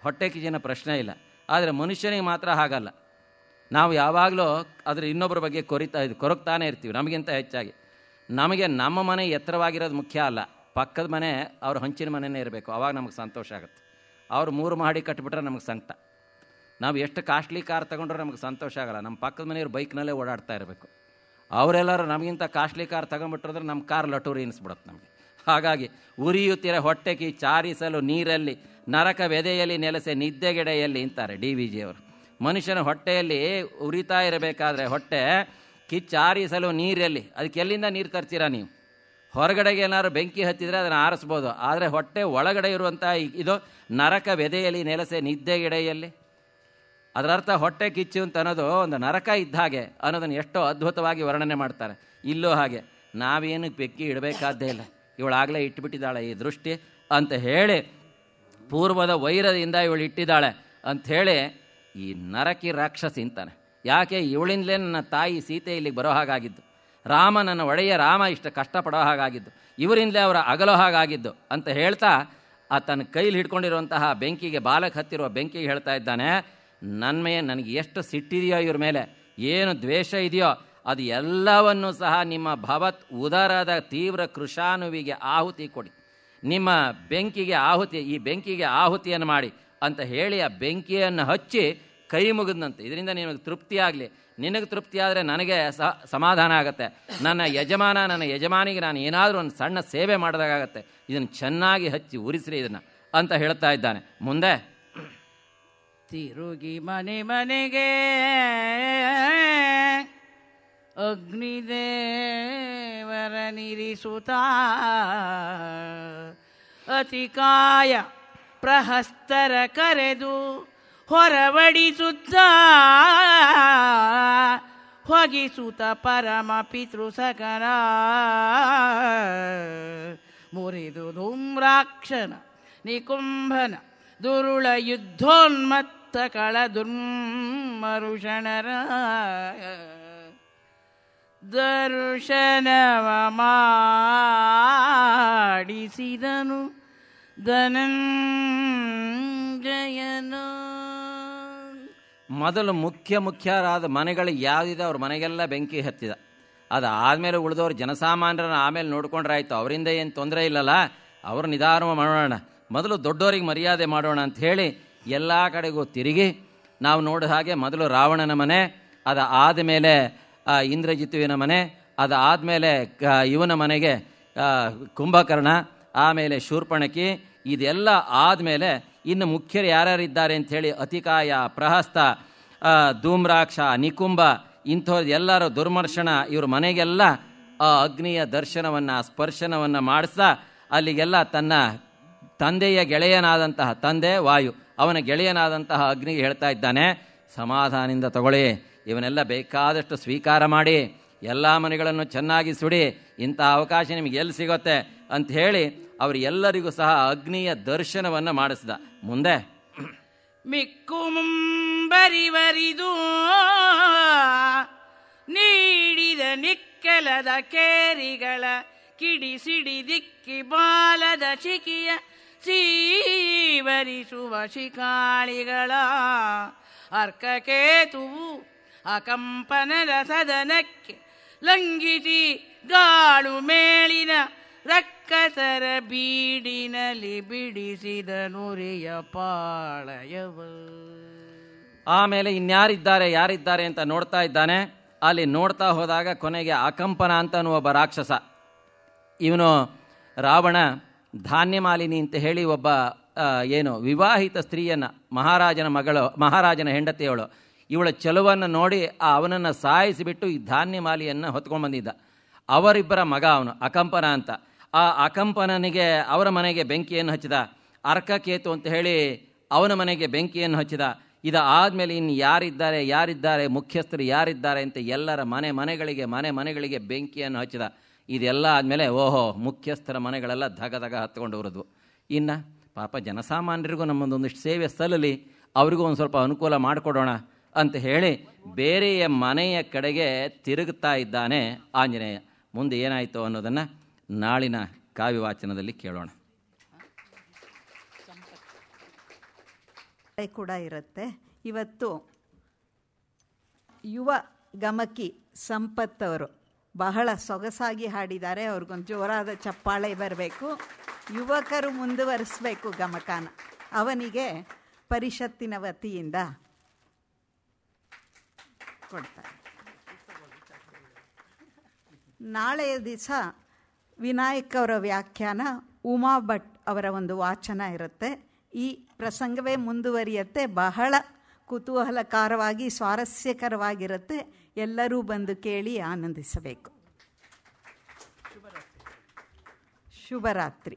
ಹೊಟ್ಟೆ ಕಿಚ್ಚಿನ ಪ್ರಶ್ನೆ ಇಲ್ಲ. ಆದರೆ ಮನುಷ್ಯನಿಗೆ ಮಾತ್ರ ಹಾಗಲ್ಲ. ನಾವು ಯಾವಾಗಲೂ ಅದ್ರ ಇನ್ನೊಬ್ಬರ ಬಗ್ಗೆ ಕೊರಗ್ತಾನೆ ಇರ್ತೀವಿ ನಮಗಿಂತ ಹೆಚ್ಚಾಗಿ. ನಮಗೆ ನಮ್ಮ ಮನೆ ಎತ್ತರವಾಗಿರೋದು ಮುಖ್ಯ ಅಲ್ಲ, ಪಕ್ಕದ ಮನೆ ಅವ್ರ ಹಂಚಿನ ಮನೆಯೇ ಇರಬೇಕು, ಆವಾಗ ನಮಗೆ ಸಂತೋಷ ಆಗುತ್ತೆ. ಅವ್ರು 3 ಮಹಡಿ ಕಟ್ಟಿಬಿಟ್ರೆ ನಮಗೆ ಸಂಕಟ. ನಾವು ಎಷ್ಟು ಕಾಸ್ಟ್ಲಿ ಕಾರ್ ತೊಗೊಂಡ್ರೆ ನಮಗೆ ಸಂತೋಷ ಆಗಲ್ಲ. ನಮ್ಮ ಪಕ್ಕದ ಮನೆಯವ್ರು ಬೈಕ್ನಲ್ಲೇ ಓಡಾಡ್ತಾ ಇರಬೇಕು. ಅವರೆಲ್ಲರೂ ನಮಗಿಂತ ಕಾಸ್ಟ್ಲಿ ಕಾರ್ ತೊಗೊಂಡ್ಬಿಟ್ರೆ ನಮ್ಮ ಕಾರ್ ಲಟೂರಿ ಎನಿಸ್ಬಿಡುತ್ತೆ ನಮಗೆ. ಹಾಗಾಗಿ ಉರಿಯುತ್ತಿರ ಹೊಟ್ಟೆಗೆ ಚಾರಿಸಲು ನೀರಲ್ಲಿ, ನರಕ ವ್ಯದೆಯಲ್ಲಿ ನೆಲೆಸೆ ನಿದ್ದೆಗೆಡೆಯಲ್ಲಿ ಅಂತಾರೆ ಡಿ ವಿ ಜಿಯವರು. ಮನುಷ್ಯನ ಹೊಟ್ಟೆಯಲ್ಲಿ ಉರಿತಾ ಇರಬೇಕಾದ್ರೆ ಹೊಟ್ಟೆ ಕಿಚ್ಚಾರಿಸಲು ನೀರಲ್ಲಿ, ಅದಕ್ಕೆ ಎಲ್ಲಿಂದ ನೀರು ತರ್ತೀರಾ ನೀವು? ಹೊರಗಡೆಗೆ ಏನಾದ್ರು ಬೆಂಕಿ ಹತ್ತಿದ್ರೆ ಅದನ್ನು ಆರಿಸ್ಬೋದು, ಆದರೆ ಹೊಟ್ಟೆ ಒಳಗಡೆ ಇರುವಂಥ ಇದು ನರಕ ವ್ಯದೆಯಲ್ಲಿ ನೆಲೆಸೆ ನಿದ್ದೆಗೆಡೆಯಲ್ಲಿ. ಅದರರ್ಥ ಹೊಟ್ಟೆ ಕಿಚ್ಚು ಅಂತ ಅನ್ನೋದು ಒಂದು ನರಕ ಇದ್ದ ಹಾಗೆ ಅನ್ನೋದನ್ನು ಎಷ್ಟೋ ಅದ್ಭುತವಾಗಿ ವರ್ಣನೆ ಮಾಡ್ತಾರೆ. ಇಲ್ಲೂ ಹಾಗೆ ನಾವೇನು ಬೆಂಕಿ ಇಡಬೇಕಾದ್ದೇ ಇಲ್ಲ, ಇವಳಾಗಲೇ ಇಟ್ಬಿಟ್ಟಿದ್ದಾಳೆ ಈ ದೃಷ್ಟಿ ಅಂತ ಹೇಳಿ, ಪೂರ್ವದ ವೈರದಿಂದ ಇವಳು ಇಟ್ಟಿದ್ದಾಳೆ ಅಂಥೇಳಿ ಈ ನರಕಿ ರಾಕ್ಷಸಿ ಅಂತಾನೆ. ಯಾಕೆ? ಇವಳಿಂದಲೇ ನನ್ನ ತಾಯಿ ಸೀತೆ ಇಲ್ಲಿಗೆ ಬರೋ ಹಾಗಾಗಿದ್ದು, ರಾಮ ನನ್ನ ಒಡೆಯ ರಾಮ ಇಷ್ಟು ಕಷ್ಟಪಡೋ ಹಾಗಾಗಿದ್ದು, ಇವರಿಂದಲೇ ಅವರ ಅಗಲೋ ಹಾಗಾಗಿದ್ದು ಅಂತ ಹೇಳ್ತಾ ಆ ತನ್ನ ಕೈಲಿ ಹಿಡ್ಕೊಂಡಿರುವಂತಹ ಬೆಂಕಿಗೆ, ಬಾಲಕ್ಕೆ ಹತ್ತಿರುವ ಬೆಂಕಿಗೆ ಹೇಳ್ತಾ ಇದ್ದಾನೆ, ನನಗೆ ಎಷ್ಟು ಸಿಟ್ಟಿದೆಯೋ ಇವ್ರ ಮೇಲೆ, ಏನು ದ್ವೇಷ ಇದೆಯೋ ಅದು ಎಲ್ಲವನ್ನೂ ಸಹ ನಿಮ್ಮ ಭವತ್ ಉದರದ ತೀವ್ರ ಕೃಶಾನುವಿಗೆ ಆಹುತಿ ಕೊಡಿ, ನಿಮ್ಮ ಬೆಂಕಿಗೆ ಆಹುತಿ, ಈ ಬೆಂಕಿಗೆ ಆಹುತಿಯನ್ನು ಮಾಡಿ ಅಂತ ಹೇಳಿ ಆ ಬೆಂಕಿಯನ್ನು ಹಚ್ಚಿ ಕೈ ಮುಗಿದಂತೆ. ಇದರಿಂದ ನಿನಗೆ ತೃಪ್ತಿ ಆಗಲಿ, ನಿನಗೆ ತೃಪ್ತಿ ಆದರೆ ನನಗೆ ಸಮಾಧಾನ ಆಗುತ್ತೆ. ನನ್ನ ಯಜಮಾನಿಗೆ ನಾನು ಏನಾದರೂ ಒಂದು ಸಣ್ಣ ಸೇವೆ ಮಾಡಿದಾಗತ್ತೆ. ಇದನ್ನು ಚೆನ್ನಾಗಿ ಹಚ್ಚಿ ಉರಿಸ್ರಿ ಇದನ್ನು ಅಂತ ಹೇಳ್ತಾ ಇದ್ದಾನೆ. ಮುಂದೆ ತಿರುಗಿ ಮನೆಗೆ ಅಗ್ನಿದೇವರನಿರಿಸುತ್ತ ಅತಿಕಾಯ ಪ್ರಹಸ್ತರ ಕರೆದು ಹೊರವಡಿಸುತ್ತ ಹೊಗಿಸುತ್ತ ಪರಮ ಪಿತೃಸಕರ ಮುರಿದು ಧೂಮ್ರಾಕ್ಷನ ನಿಕುಂಭನ ದುರುಳ ಯುದ್ಧೋನ್ಮತ್ತ ಕಳ ದುರ್ಮರುಷಣರ ದರ್ಶನವ ಮಾಡಿಸಿದನು ಧನಂಜಯನು. ಮೊದಲು ಮುಖ್ಯರಾದ ಮನೆಗಳು ಯಾವುದಿದೆ ಅವ್ರ ಮನೆಗೆಲ್ಲ ಬೆಂಕಿ ಹತ್ತಿದ. ಅದಾದಮೇಲೆ ಉಳಿದವ್ರು ಜನಸಾಮಾನ್ಯರನ್ನ ಆಮೇಲೆ ನೋಡ್ಕೊಂಡ್ರಾಯ್ತು, ಅವರಿಂದ ಏನು ತೊಂದರೆ ಇಲ್ಲಲ್ಲ, ಅವ್ರು ನಿಧಾನ ಮಾಡೋಣ, ಮೊದಲು ದೊಡ್ಡವರಿಗೆ ಮರ್ಯಾದೆ ಮಾಡೋಣ ಅಂತ ಹೇಳಿ ಎಲ್ಲ ಕಡೆಗೂ ತಿರುಗಿ ನಾವು ನೋಡಿದ ಹಾಗೆ ಮೊದಲು ರಾವಣನ ಮನೆ, ಅದು ಆದಮೇಲೆ ಇಂದ್ರಜಿತುವಿನ ಮನೆ, ಅದು ಆದಮೇಲೆ ಇವನ ಮನೆಗೆ ಕುಂಭಕರ್ಣ, ಆಮೇಲೆ ಶೂರ್ಪಣಕಿ, ಇದೆಲ್ಲ ಆದಮೇಲೆ ಇನ್ನು ಮುಖ್ಯರು ಯಾರ್ಯಾರಿದ್ದಾರೆ ಅಂಥೇಳಿ ಅತಿಕಾಯ, ಪ್ರಹಸ್ತ, ಧೂಮ್ರಾಕ್ಷ, ನಿಕುಂಭ ಇಂಥವ್ರು ಎಲ್ಲರೂ ದುರ್ಮರ್ಶನ ಇವ್ರ ಮನೆಗೆಲ್ಲ ಆ ಅಗ್ನಿಯ ದರ್ಶನವನ್ನು ಸ್ಪರ್ಶನವನ್ನು ಮಾಡಿಸ್ತಾ ಅಲ್ಲಿಗೆಲ್ಲ ತನ್ನ ತಂದೆಯ ಗೆಳೆಯನಾದಂತಹ ತಂದೆ ವಾಯು, ಅವನ ಗೆಳೆಯನಾದಂತಹ ಅಗ್ನಿಗೆ ಹೇಳ್ತಾ ಇದ್ದಾನೆ, ಸಮಾಧಾನದಿಂದ ತಗೊಳ್ಳಿ, ಇವನ್ನೆಲ್ಲ ಬೇಕಾದಷ್ಟು ಸ್ವೀಕಾರ ಮಾಡಿ, ಎಲ್ಲ ಮನೆಗಳನ್ನು ಚೆನ್ನಾಗಿ ಸುಡಿ, ಇಂಥ ಅವಕಾಶ ನಿಮಗೆ ಎಲ್ಲಿ ಸಿಗುತ್ತೆ ಅಂತ ಹೇಳಿ ಅವರೆಲ್ಲರಿಗೂ ಸಹ ಅಗ್ನಿಯ ದರ್ಶನವನ್ನು ಮಾಡಿಸಿದ. ಮುಂದೆ ಮಿಕ್ಕು ಮುಂಬರಿವರಿದು ನೀಡಿದ ನಿಕ್ಕಲದ ಕೇರಿಗಳ ಕಿಡಿಸಿಡಿ ದಿಕ್ಕಿ ಬಾಲದ ಶಿಖಿಯ ಸೀವರಿಸುವ ಶಿಖಾಳಿಗಳ ಅರ್ಕಕೇತುವು ಅಕಂಪನದ ಸದನಕ್ಕೆ ಲಂಘಿಸಿ ಗಾಳು ಮೇಲಿನ ರಕ್ಕಸರ ಬೀಡಿನಲ್ಲಿ ಬಿಡಿಸಿದ ನುರಿಯ ಪಾಳಯವ. ಆಮೇಲೆ ಯಾರಿದ್ದಾರೆ ಅಂತ ನೋಡ್ತಾ ಇದ್ದಾನೆ. ಅಲ್ಲಿ ನೋಡ್ತಾ ಹೋದಾಗ ಕೊನೆಗೆ ಅಕಂಪನ ಅಂತನೂ ಒಬ್ಬ ರಾಕ್ಷಸ, ಇವನು ರಾವಣ ಧಾನ್ಯಮಾಲಿನಿ ಅಂತ ಹೇಳಿ ಒಬ್ಬ ವಿವಾಹಿತ ಸ್ತ್ರೀಯನ್ನು, ಮಹಾರಾಜನ ಹೆಂಡತಿಯವಳು, ಇವಳ ಚೆಲುವನ್ನು ನೋಡಿ ಅವನನ್ನು ಸಾಯಿಸಿಬಿಟ್ಟು ಈ ಧಾನ್ಯಮಾಲಿಯನ್ನು ಹೊತ್ಕೊಂಡು ಬಂದಿದ್ದ. ಅವರಿಬ್ಬರ ಮಗ ಅವನು ಅಕಂಪನ ಅಂತ. ಆ ಅಕಂಪನನಿಗೆ ಅವರ ಮನೆಗೆ ಬೆಂಕಿಯನ್ನು ಹಚ್ಚಿದ. ಅರ್ಕಕೇತು ಅಂತ ಹೇಳಿ ಅವನ ಮನೆಗೆ ಬೆಂಕಿಯನ್ನು ಹಚ್ಚಿದ. ಇದಾದಮೇಲೆ ಇನ್ನು ಯಾರಿದ್ದಾರೆ ಮುಖ್ಯಸ್ಥರು ಯಾರಿದ್ದಾರೆ ಅಂತ ಎಲ್ಲರ ಮನೆಗಳಿಗೆ ಬೆಂಕಿಯನ್ನು ಹಚ್ಚಿದ. ಇದೆಲ್ಲ ಆದಮೇಲೆ ಓಹೋ, ಮುಖ್ಯಸ್ಥರ ಮನೆಗಳೆಲ್ಲ ಧಗ ಹತ್ಕೊಂಡು ಬರೋದು. ಇನ್ನು ಪಾಪ ಜನಸಾಮಾನ್ಯರಿಗೂ ನಮ್ಮದೊಂದಿಷ್ಟು ಸೇವೆ ಸಲ್ಲಲಿ, ಅವರಿಗೂ ಒಂದು ಸ್ವಲ್ಪ ಅನುಕೂಲ ಮಾಡಿಕೊಡೋಣ ಅಂತ ಹೇಳಿ ಬೇರೆಯ ಮನೆಯ ಕಡೆಗೆ ತಿರುಗುತ್ತಾ ಇದ್ದಾನೆ ಆಂಜನೇಯ. ಮುಂದೆ ಏನಾಯಿತು ಅನ್ನೋದನ್ನು ನಾಳಿನ ಕಾವ್ಯವಾಚನದಲ್ಲಿ ಕೇಳೋಣ. ಕೂಡ ಇರುತ್ತೆ. ಇವತ್ತು ಯುವ ಗಮಕಿ ಸಂಪತ್ ಅವರು ಬಹಳ ಸೊಗಸಾಗಿ ಹಾಡಿದ್ದಾರೆ. ಅವ್ರಿಗೊಂದು ಜೋರಾದ ಚಪ್ಪಾಳೆ ಬರಬೇಕು. ಯುವಕರು ಮುಂದುವರಿಸಬೇಕು ಗಮಕನ. ಅವನಿಗೆ ಪರಿಷತ್ತಿನ ವತಿಯಿಂದ ಕೊಡ್ತಾರೆ. ನಾಳೆಯ ದಿವಸ ವಿನಾಯಕ್ ಅವರ ವ್ಯಾಖ್ಯಾನ, ಉಮಾ ಭಟ್ ಅವರ ಒಂದು ವಾಚನ ಇರುತ್ತೆ. ಈ ಪ್ರಸಂಗವೇ ಮುಂದುವರಿಯುತ್ತೆ. ಬಹಳ ಕುತೂಹಲಕಾರವಾಗಿ ಸ್ವಾರಸ್ಯಕರವಾಗಿರುತ್ತೆ. ಎಲ್ಲರೂ ಬಂದು ಕೇಳಿ ಆನಂದಿಸಬೇಕು. ಶುಭರಾತ್ರಿ.